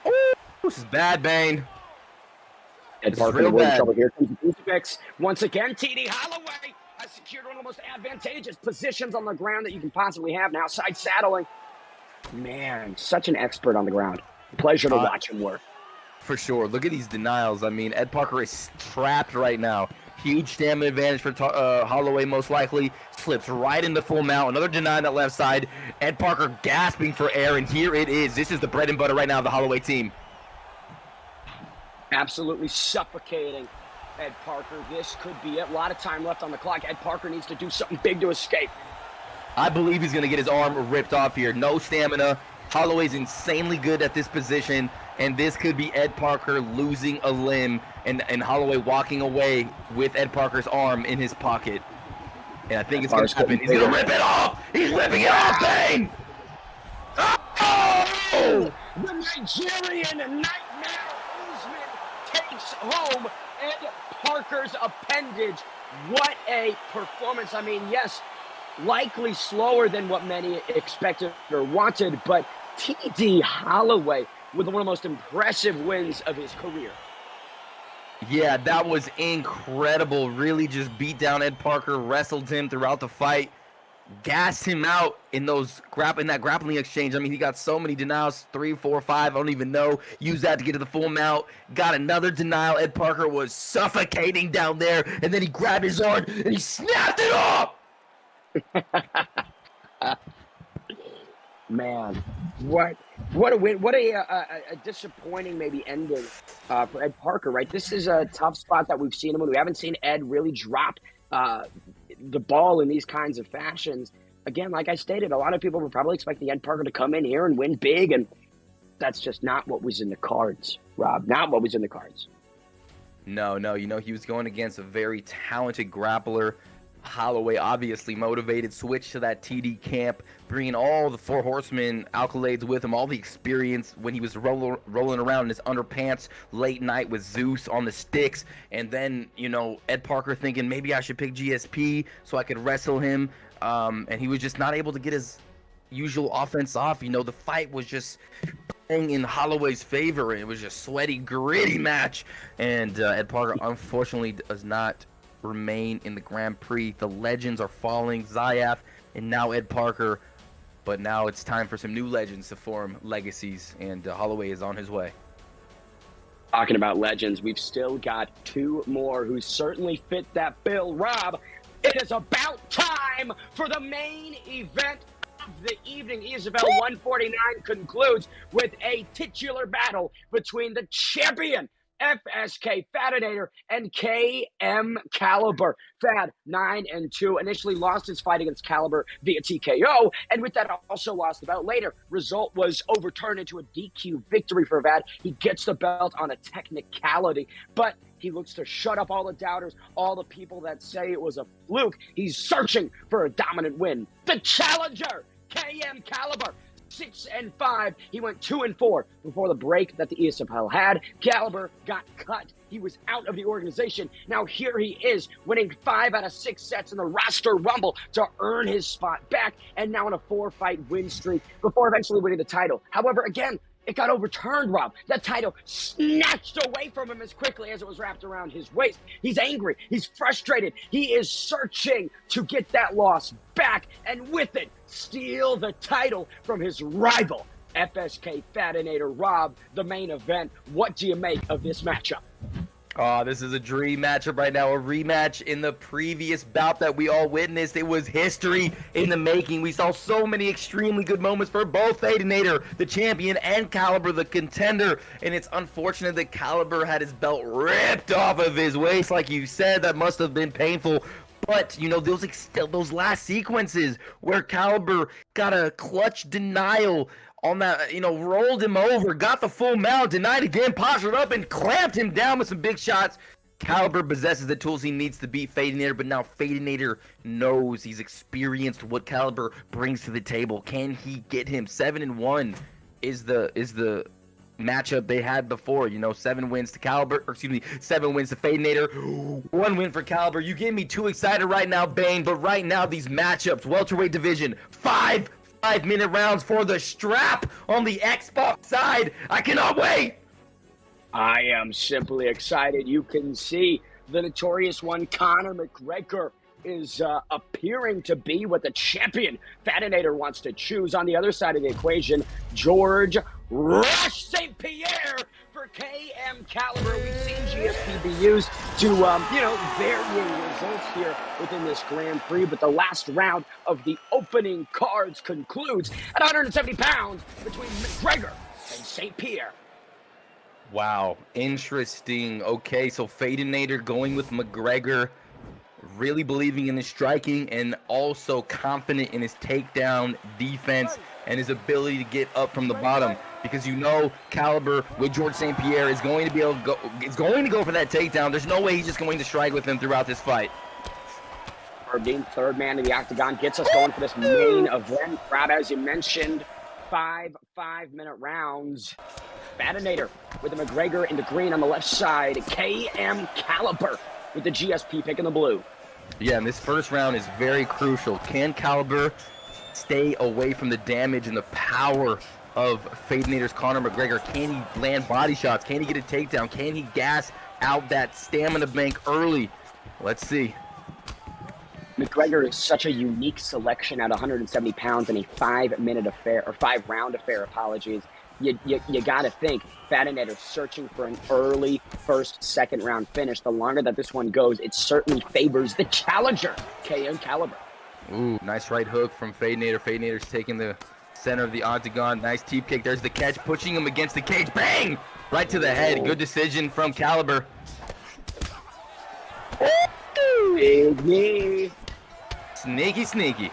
S8: Ooh, this is bad, Bane.
S7: Ed Parker in trouble. Here comes the crucifix. Once again, TD Holloway has secured one of the most advantageous positions on the ground that you can possibly have now. Side saddling. Man, such an expert on the ground. Pleasure to watch him work.
S8: For sure. Look at these denials. I mean, Ed Parker is trapped right now. Huge stamina advantage for Holloway, most likely. Slips right into full mount. Another deny on that left side. Ed Parker gasping for air, and here it is. This is the bread and butter right now of the Holloway team.
S7: Absolutely suffocating Ed Parker. This could be it. A lot of time left on the clock. Ed Parker needs to do something big to escape.
S8: I believe he's going to get his arm ripped off here. No stamina. Holloway's insanely good at this position, and this could be Ed Parker losing a limb and Holloway walking away with Ed Parker's arm in his pocket. And I think it's going to happen. He's going to rip it off! He's ripping it off, Bane! Oh!
S7: The Nigerian Nightmare Usman takes home Ed Parker's appendage. What a performance. I mean, yes, likely slower than what many expected or wanted, but TD Holloway with one of the most impressive wins of his career.
S8: Yeah, that was incredible. Really just beat down Ed Parker, wrestled him throughout the fight, gassed him out in that grappling exchange. I mean, he got so many denials, 3, 4, 5, I don't even know. Used that to get to the full mount. Got another denial. Ed Parker was suffocating down there, and then he grabbed his arm and he snapped it off.
S7: Man, what a win! What a disappointing maybe ending for Ed Parker. Right, this is a tough spot that we've seen him in. We haven't seen Ed really drop the ball in these kinds of fashions. Again, like I stated, a lot of people were probably expecting Ed Parker to come in here and win big, and that's just not what was in the cards, Rob. Not what was in the cards.
S8: No, he was going against a very talented grappler. Holloway obviously motivated, switched to that TD camp, bringing all the 4 horsemen accolades with him, all the experience when he was rolling around in his underpants late night with Zeus on the sticks. And then, Ed Parker thinking maybe I should pick GSP so I could wrestle him. And he was just not able to get his usual offense off. The fight was just in Holloway's favor. It was just sweaty, gritty match. And Ed Parker unfortunately does not remain in the Grand Prix. The legends are falling. Zayaf and now Ed Parker. But now it's time for some new legends to form legacies, and Holloway is on his way.
S7: Talking about legends, we've still got 2 more who certainly fit that bill. Rob, it is about time for the main event of the evening. ESFL 149 concludes with a titular battle between the champion FSK Fadanator and KM Caliber. Fad 9-2 initially lost his fight against Caliber via TKO, and with that also lost the belt later. Result was overturned into a DQ victory for Fad. He gets the belt on a technicality, but he looks to shut up all the doubters, all the people that say it was a fluke. He's searching for a dominant win. The challenger, KM Caliber. 6-5. He went 2-4 before the break that the ESFL had. Caliber got cut. He was out of the organization. Now here he is, winning 5 out of 6 sets in the roster rumble to earn his spot back, and now in a 4-fight win streak before eventually winning the title. However, again, it got overturned, Rob. That title snatched away from him as quickly as it was wrapped around his waist. He's angry. He's frustrated. He is searching to get that loss back, and with it, steal the title from his rival, FSK Fadanator. Rob, the main event. What do you make of this matchup?
S8: Oh, this is a dream matchup right now, a rematch in the previous bout that we all witnessed. It was history in the making. We saw so many extremely good moments for both Fadanator, the champion, and Caliber, the contender. And it's unfortunate that Caliber had his belt ripped off of his waist, like you said. That must have been painful. But, you know, those last sequences where Caliber got a clutch denial on that, you know, rolled him over, got the full mount, denied again, postured up, and clamped him down with some big shots. Caliber possesses the tools he needs to beat Fadanator, but now Fadanator knows, he's experienced what Caliber brings to the table. Can he get him? 7-1 is the matchup they had before. You know, 7 wins to Caliber, or excuse me, 7 wins to Fadanator, 1 win for Caliber. You get me too excited right now, Bane, but right now these matchups, welterweight division, 5-minute rounds for the strap on the Xbox side. I cannot wait.
S7: I am simply excited. You can see the notorious one, Conor McGregor, is appearing to be what the champion Fadanator wants to choose. On the other side of the equation, George Rush St. Pierre for KM Caliber. We've seen GSP be used to, varying results here within this Grand Prix, but the last round of the opening cards concludes at 170 pounds between McGregor and St. Pierre.
S8: Wow, interesting. Okay, so Fadanator going with McGregor, really believing in his striking and also confident in his takedown defense and his ability to get up from the bottom, because you know Caliber with George St. Pierre is going to be able to go. Is going to go for that takedown. There's no way he's just going to strike with him throughout this fight.
S7: Being third man in the octagon gets us going for this main event. Rob, as you mentioned, 5-minute rounds. Fadanator with the McGregor in the green on the left side. KM Caliber with the GSP pick in the blue.
S8: Yeah, and this first round is very crucial. Can Caliber stay away from the damage and the power of Fadanator's Conor McGregor? Can he land body shots? Can he get a takedown? Can he gas out that stamina bank early? Let's see.
S7: McGregor is such a unique selection at 170 pounds in a 5-minute affair, or 5-round affair, apologies. You got to think Fadanator searching for an early first, second round finish. The longer that this one goes, it certainly favors the challenger, KM Caliber.
S8: Ooh, nice right hook from Fadanator. Fadanator's taking the center of the octagon. Nice teep kick. There's the catch, pushing him against the cage. Bang! Right to the head. Good decision from Caliber.
S7: Big knee.
S8: Sneaky, sneaky.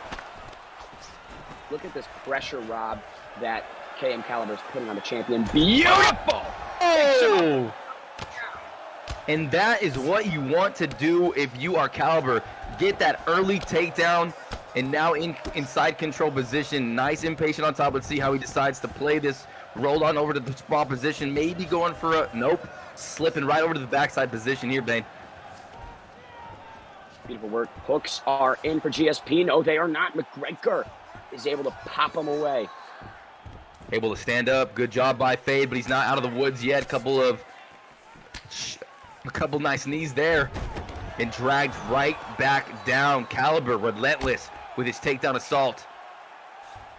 S7: Look at this pressure, Rob, that KM Caliber's putting on the champion. Beautiful!
S8: Oh! And that is what you want to do if you are Caliber. Get that early takedown, and now inside control position. Nice impatient on top. Let's see how he decides to play this. Rolled on over to the spot position. Maybe going for a... Nope. Slipping right over to the backside position here, Bane.
S7: Beautiful work. Hooks are in for GSP. No, they are not. McGregor is able to pop them away.
S8: Able to stand up. Good job by Fade, but he's not out of the woods yet. A couple nice knees there. And dragged right back down. Caliber, relentless. with his takedown assault.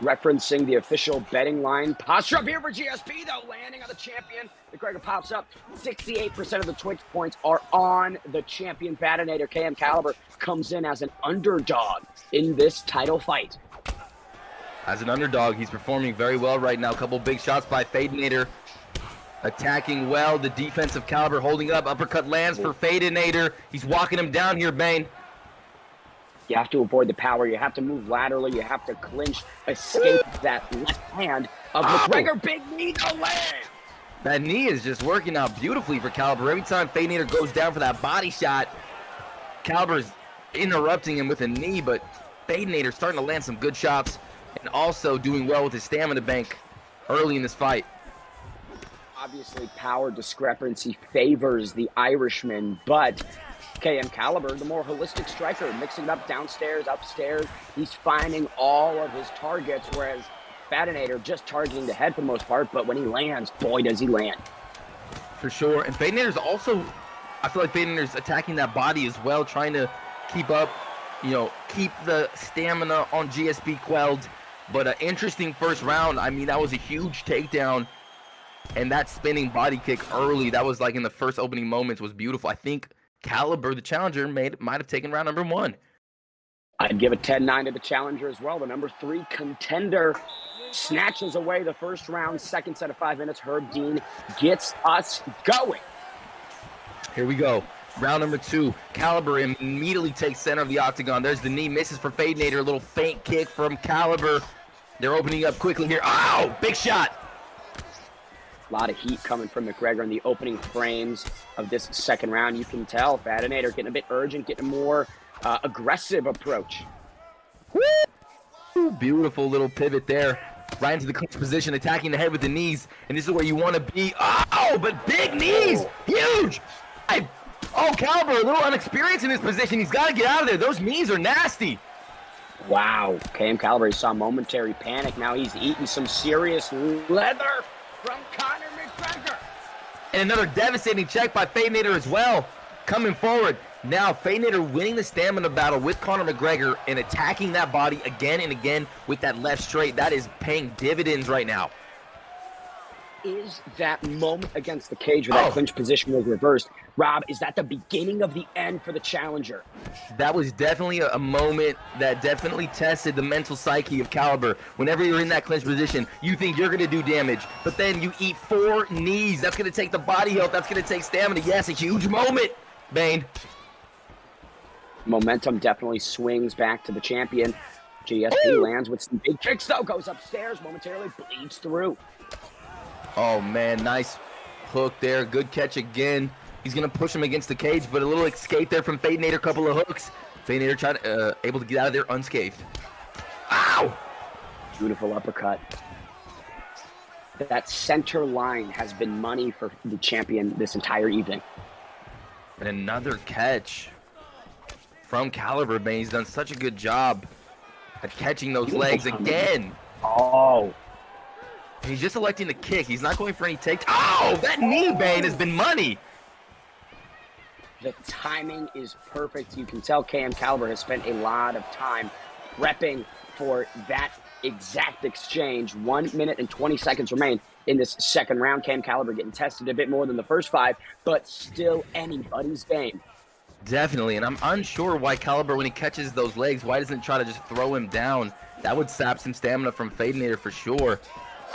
S7: Referencing the official betting line. Posture up here for GSP, though, landing on the champion. McGregor pops up. 68% of the Twitch points are on the champion Fadanator. KM Caliber comes in as an underdog in this title fight.
S8: As an underdog, he's performing very well right now. A couple big shots by Fadanator. Attacking well. The defensive Caliber holding up. Uppercut lands for Fadanator. He's walking him down here, Bane.
S7: You have to avoid the power. You have to move laterally. You have to clinch, escape that left hand of McGregor. Big knee to land.
S8: That knee is just working out beautifully for Caliber. Every time Fadanator goes down for that body shot, Caliber's interrupting him with a knee, but Fadanator starting to land some good shots and also doing well with his stamina bank early in this fight.
S7: Obviously, power discrepancy favors the Irishman, but KM Caliber, the more holistic striker, mixing it up downstairs, upstairs. He's finding all of his targets, whereas Fadanator just targeting the head for the most part, but when he lands, boy, does he land.
S8: For sure. And Fadanator's also, I feel like Fadanator's attacking that body as well, trying to keep up, keep the stamina on GSP quelled. But an interesting first round. I mean, that was a huge takedown. And that spinning body kick early, that was like in the first opening moments, was beautiful. I think Caliber, the challenger, might have taken round number 1.
S7: I'd give a 10-9 to the challenger as well. The number 3 contender snatches away the first round, second set of 5 minutes. Herb Dean gets us going.
S8: Here we go. Round number 2. Caliber immediately takes center of the octagon. There's the knee, misses for Fadanator. A little feint kick from Caliber. They're opening up quickly here. Ow! Big shot!
S7: A lot of heat coming from McGregor in the opening frames of this second round. You can tell Fadanator getting a bit urgent, getting a more aggressive approach.
S8: Woo! Beautiful little pivot there. Right into the clinch position, attacking the head with the knees. And this is where you want to be. Oh, but big knees! Huge! Caliber, a little unexperienced in this position. He's got to get out of there. Those knees are nasty.
S7: Wow. KM Caliber saw momentary panic. Now he's eating some serious leather from Conor McGregor.
S8: And another devastating check by Fadanator as well. Coming forward. Now Fadanator winning the stamina battle with Conor McGregor and attacking that body again and again with that left straight. That is paying dividends right now.
S7: Is that moment against the cage where that clinch position was reversed? Rob, is that the beginning of the end for the challenger?
S8: That was definitely a moment that definitely tested the mental psyche of Caliber. Whenever you're in that clinch position, you think you're going to do damage, but then you eat 4 knees. That's going to take the body health. That's going to take stamina. Yes, a huge moment, Bane.
S7: Momentum definitely swings back to the champion. GSP lands with some big kicks, though. Goes upstairs, momentarily bleeds through.
S8: Oh, man, nice hook there. Good catch again. He's going to push him against the cage, but a little escape there from Fadanator. A couple of hooks. Fadanator able to get out of there unscathed. Ow!
S7: Beautiful uppercut. That center line has been money for the champion this entire evening.
S8: And another catch from Caliber, man. He's done such a good job at catching those legs again.
S7: Oh.
S8: He's just electing to kick. He's not going for any takes. Oh, that knee, Bane, has been money.
S7: The timing is perfect. You can tell KM Caliber has spent a lot of time prepping for that exact exchange. 1 minute and 20 seconds remain in this second round. KM Caliber getting tested a bit more than the first 5, but still anybody's game.
S8: Definitely, and I'm unsure why Caliber, when he catches those legs, why doesn't he try to just throw him down? That would sap some stamina from Fadanator for sure.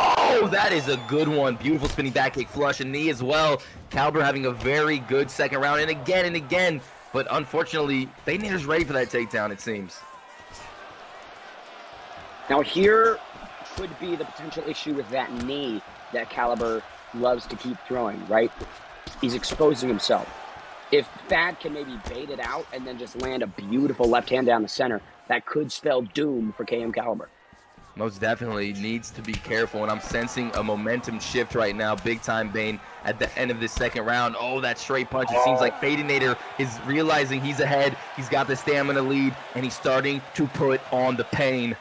S8: Oh, that is a good one. Beautiful spinning back kick, flush, and knee as well. Caliber having a very good second round, and again. But unfortunately, Fadanator's ready for that takedown, it seems.
S7: Now here could be the potential issue with that knee that Caliber loves to keep throwing, right? He's exposing himself. If Fad can maybe bait it out and then just land a beautiful left hand down the center, that could spell doom for KM Caliber.
S8: Most definitely needs to be careful, and I'm sensing a momentum shift right now, big time, Bane, at the end of this second round. Oh, that straight punch. It seems like Fadanator is realizing he's ahead. He's got the stamina lead, and he's starting to put on the pain.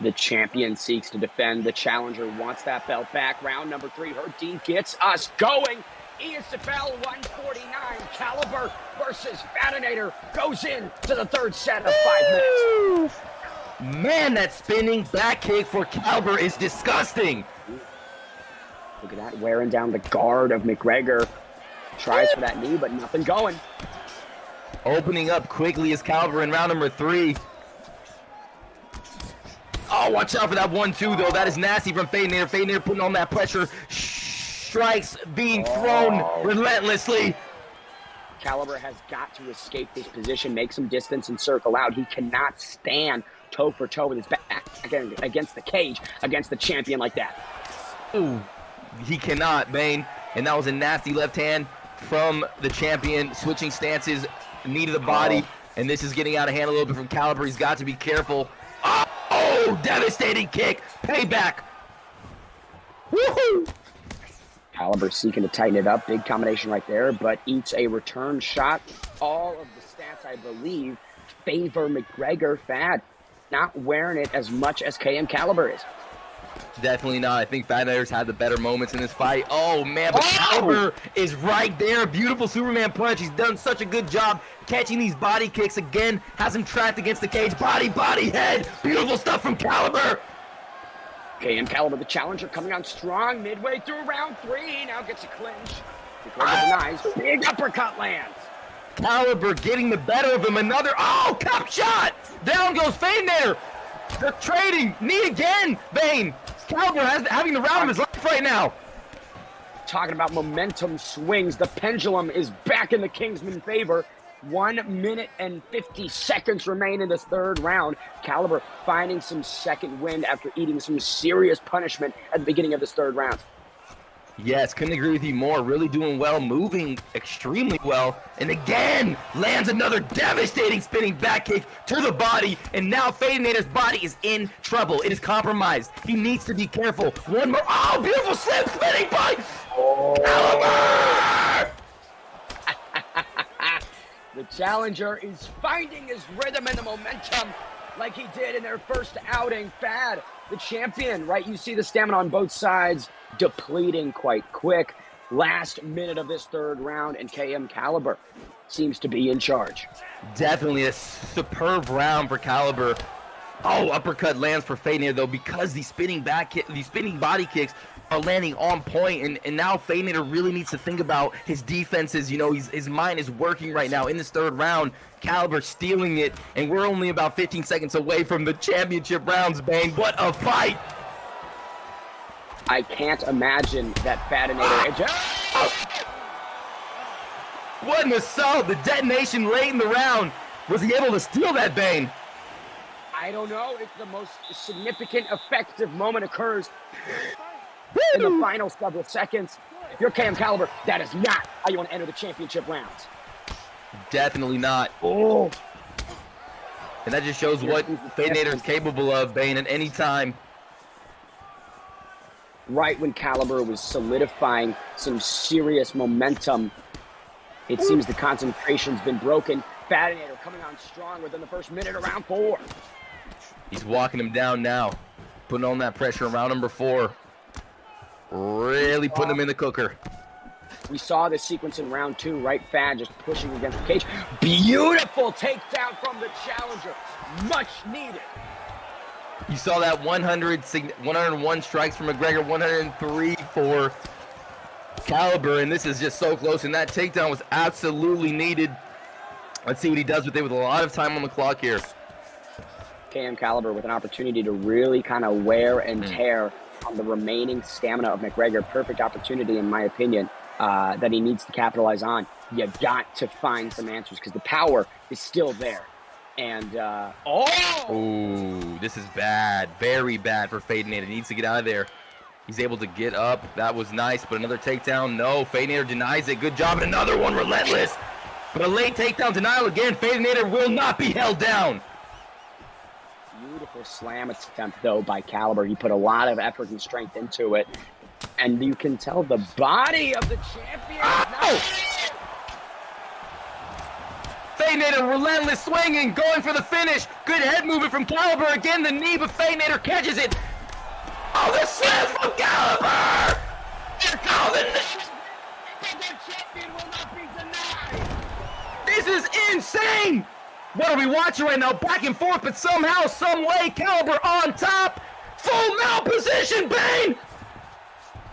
S7: The champion seeks to defend. The challenger wants that belt back. Round number 3, Herb Dean gets us going. ESFL 149, Caliber versus Fadanator goes in to the third set of 5 minutes.
S8: Man, that spinning back kick for Caliber is disgusting.
S7: Look at that, wearing down the guard of McGregor. Tries for that knee, but nothing going.
S8: Opening up quickly is Caliber in round number 3. Oh, watch out for that 1-2, though. That is nasty from Fadanator. Fadanator putting on that pressure. Strikes being thrown relentlessly.
S7: Caliber has got to escape this position, make some distance, and circle out. He cannot stand toe for toe with his back against the cage, against the champion like that.
S8: Ooh, he cannot, Bane. And that was a nasty left hand from the champion. Switching stances, knee to the body. And this is getting out of hand a little bit from Caliber. He's got to be careful. Oh, devastating kick. Payback. Woohoo!
S7: Caliber seeking to tighten it up. Big combination right there, but eats a return shot. All of the stats, I believe, favor McGregor. Fad not wearing it as much as KM Caliber is.
S8: Definitely not. I think Fadanator's had the better moments in this fight. Oh, man, but Caliber is right there. Beautiful Superman punch. He's done such a good job catching these body kicks again. Has him trapped against the cage. Body, head. Beautiful stuff from Caliber.
S7: KM Caliber, the challenger, coming on strong midway through round 3. Now gets a clinch. McGregor denies. Big uppercut lands.
S8: Caliber getting the better of him. Another, cup shot. Down goes Fadanator. They're trading. Knee again, Bane. Caliber having the round of his life right now.
S7: Talking about momentum swings. The pendulum is back in the Kingsman favor. 1 minute and 50 seconds remain in this third round. Caliber finding some second wind after eating some serious punishment at the beginning of this third round.
S8: Yes, couldn't agree with you more. Really doing well, moving extremely well. And again, lands another devastating spinning back kick to the body. And now Fadanator's body is in trouble. It is compromised. He needs to be careful. One more. Oh, beautiful slip spinning body. Caliber!
S7: The challenger is finding his rhythm and the momentum like he did in their first outing. Fad, the champion, right? You see the stamina on both sides depleting quite quick. Last minute of this third round, and KM Caliber seems to be in charge.
S8: Definitely a superb round for Caliber. Oh, uppercut lands for Fadanator, though, because these spinning body kicks are landing on point, and now Fadanator really needs to think about his defenses. You know, his mind is working right now in this third round. Caliber stealing it, and we're only about 15 seconds away from the championship rounds, Bane. What a fight!
S7: I can't imagine that Fadanator...
S8: What an assault! The detonation late in the round. Was he able to steal that, Bane?
S7: I don't know if the most significant, effective moment occurs in the final several seconds. If you're KM Caliber, that is not how you want to enter the championship rounds.
S8: Definitely not.
S7: Oh.
S8: And that just shows what Fadanator is capable of, Bane, at any time.
S7: Right when Caliber was solidifying some serious momentum, it seems the concentration's been broken. Fadanator coming on strong within the first minute of round 4.
S8: He's walking him down now, putting on that pressure in round number 4. Really putting him in the cooker.
S7: We saw this sequence in round 2, right? Fad just pushing against the cage. Beautiful takedown from the challenger. Much needed.
S8: You saw that 101 strikes from McGregor, 103 for Caliber, and this is just so close, and that takedown was absolutely needed. Let's see what he does with it with a lot of time on the clock here.
S7: KM Caliber with an opportunity to really kind of wear and tear on the remaining stamina of McGregor. Perfect opportunity, in my opinion, that he needs to capitalize on. You got to find some answers because the power is still there. And,
S8: Ooh, this is bad. Very bad for Fadanator. He needs to get out of there. He's able to get up. That was nice, but another takedown. No, Fadanator denies it. Good job. And another one, relentless. But a late takedown denial again. Fadanator will not be held down.
S7: Beautiful slam attempt, though, by Caliber. He put a lot of effort and strength into it. And you can tell the body of the champion.
S8: Fadanator relentless swinging, going for the finish. Good head movement from Caliber. Again, the knee, but Fadanator catches it. Oh, the slam from Caliber! Oh, the knee.
S7: the champion will not be denied.
S8: This is insane! What are we watching right now? Back and forth, but somehow, some way, Caliber on top. Full mount position, Bane!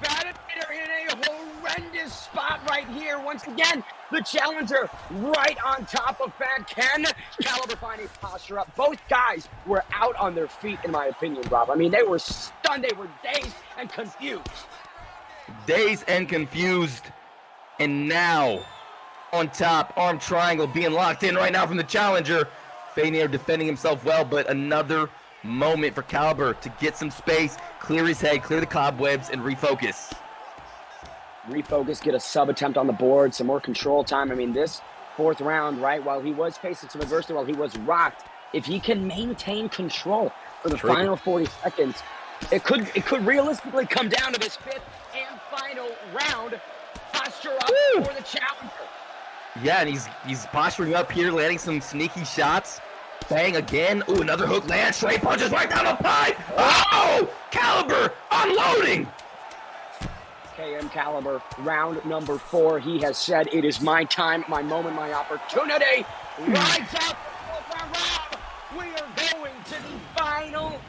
S7: Fadanator in a horrendous spot right here. Once again, the challenger right on top of Fad Ken. Caliber finding posture up. Both guys were out on their feet, in my opinion, Rob. I mean, they were stunned. They were dazed and confused.
S8: Dazed and confused. And now, on top, arm triangle being locked in right now from the challenger. Fadanator defending himself well, but another moment for Caliber to get some space, clear his head, clear the cobwebs, and refocus.
S7: Refocus, get a sub attempt on the board, some more control time. I mean, this fourth round, right, while he was facing some adversity, while he was rocked, if he can maintain control for the final 40 seconds, it could realistically come down to this fifth and final round. Posture up for the challenger.
S8: Yeah, and he's posturing up here, landing some sneaky shots. Bang again. Ooh, another hook land. Straight punches right down the pipe. Oh! Caliber unloading.
S7: KM Caliber, round number 4. He has said, it is my time, my moment, my opportunity. Rides out the fourth round. We are going to the final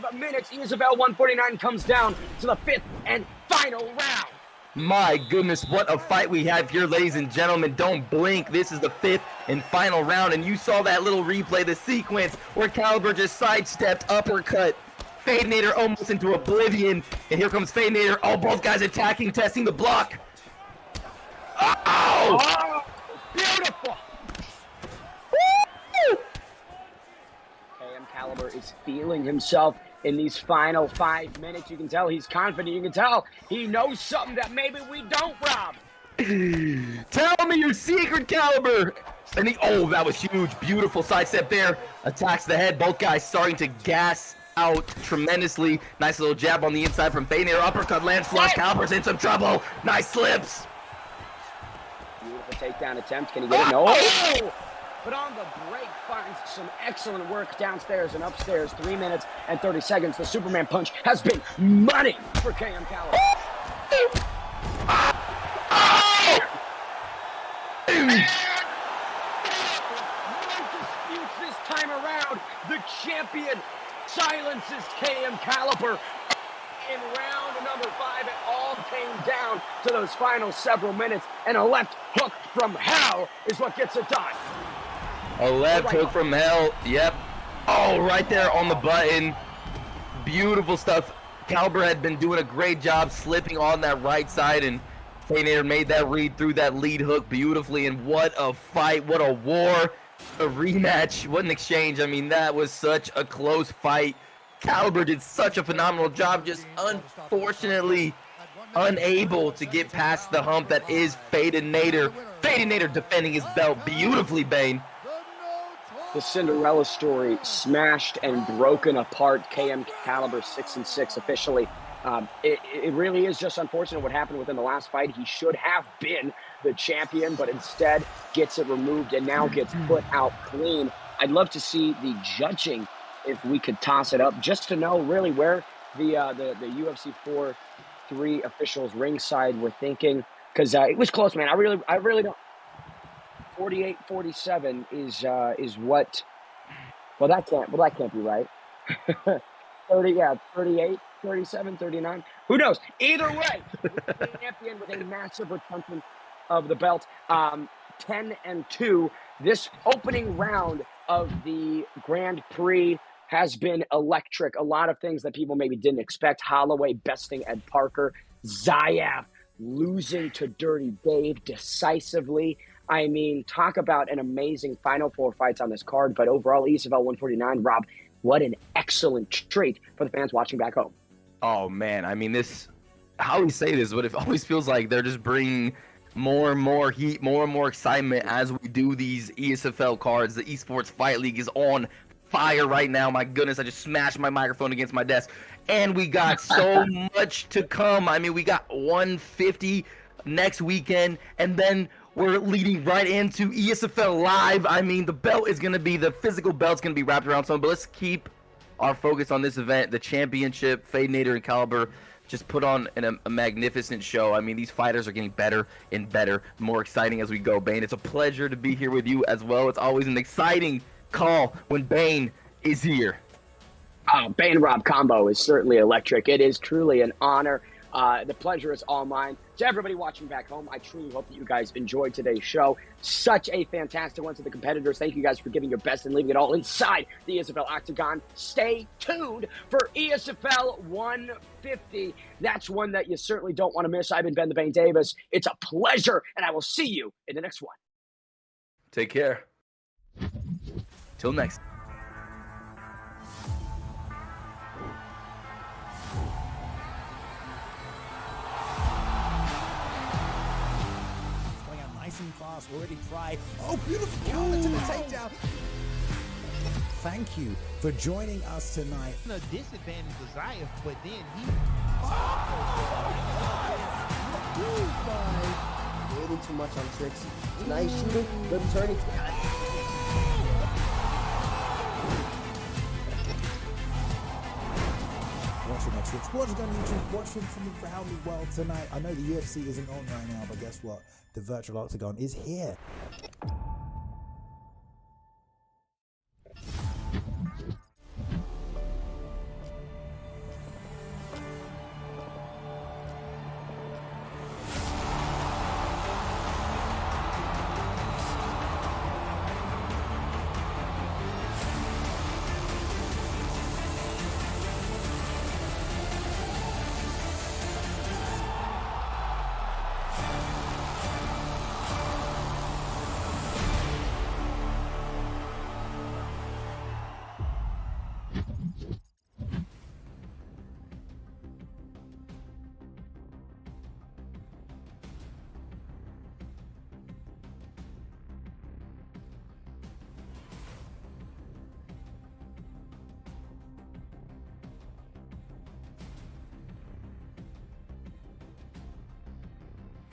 S7: 5 minutes. ESFL 149 comes down to the 5th and final round.
S8: My goodness, what a fight we have here, ladies and gentlemen. Don't blink. This is the 5th and final round, and you saw that little replay, the sequence where Caliber just sidestepped, uppercut, Fadanator almost into oblivion, and here comes Fadanator. Oh, both guys attacking, testing the block. Oh!
S7: Beautiful!
S8: Woo!
S7: KM Caliber is feeling himself in these final 5 minutes. You can tell he's confident. You can tell he knows something that maybe we don't, Rob.
S8: Tell me your secret, Caliber. And oh, that was huge. Beautiful sidestep there. Attacks the head. Both guys starting to gas out tremendously. Nice little jab on the inside from Fadanator. Uppercut lands flush. Caliber's in some trouble. Nice slips.
S7: Beautiful takedown attempt. Can he get it? No. Oh! But on the break, finds some excellent work downstairs and upstairs. 3 minutes and 30 seconds. The Superman punch has been money for KM Caliber. Disputes this time around. The champion silences KM Caliber. In round number 5, it all came down to those final several minutes, and a left hook from hell is what gets it done.
S8: A left hook from hell. Yep. Oh, right there on the button. Beautiful stuff. Caliber had been doing a great job slipping on that right side, and Fadanator made that read through that lead hook beautifully. And what a fight. What a war. A rematch. What an exchange. I mean, that was such a close fight. Caliber did such a phenomenal job, just unfortunately unable to get past the hump that is Fadanator. Fadanator defending his belt beautifully, Bane.
S7: The Cinderella story smashed and broken apart. KM Caliber 6-6 officially. It really is just unfortunate what happened within the last fight. He should have been the champion, but instead gets it removed and now gets put out clean. I'd love to see the judging, if we could toss it up, just to know really where the UFC 4-3 officials ringside were thinking, because it was close, man. I really don't. 48-47 is what. Well, that can't be right. 38, 37, 39. Who knows? Either way, the champion with a massive retention of the belt. 10-2. This opening round of the Grand Prix has been electric. A lot of things that people maybe didn't expect. Holloway besting Ed Parker. Zayaf losing to Dirty Dave decisively. I mean, talk about an amazing final 4 fights on this card. But overall, ESFL 149, Rob, what an excellent treat for the fans watching back home.
S8: Oh, man. I mean, how we say this, but it always feels like they're just bringing more and more heat, more and more excitement as we do these ESFL cards. The Esports Fight League is on fire right now. My goodness, I just smashed my microphone against my desk. And we got so much to come. I mean, we got 150 next weekend, and then we're leading right into ESFL Live. I mean, the physical belt's going to be wrapped around someone, but let's keep our focus on this event, the championship. Fadanator and Caliber just put on a magnificent show. I mean, these fighters are getting better and better, more exciting as we go. Bane, it's a pleasure to be here with you as well. It's always an exciting call when Bane is here.
S7: Bane Rob combo is certainly electric. It is truly an honor. The pleasure is all mine. To everybody watching back home, I truly hope that you guys enjoyed today's show. Such a fantastic one. To the competitors, thank you guys for giving your best and leaving it all inside the ESFL Octagon. Stay tuned for ESFL 150. That's one that you certainly don't want to miss. I've been Ben the Bane Davis. It's a pleasure, and I will see you in the next one.
S8: Take care. Till next.
S4: Nice and fast, already try. Oh, beautiful counter to the takedown. Thank you for joining us tonight.
S5: No disadvantage to Zayaf, but then he.
S6: Waiting too much on Trixie. Nice shooting, good turning.
S4: Watching my Twitch, watching on YouTube, watching from around the world tonight. I know the UFC isn't on right now, but guess what? The virtual octagon is here.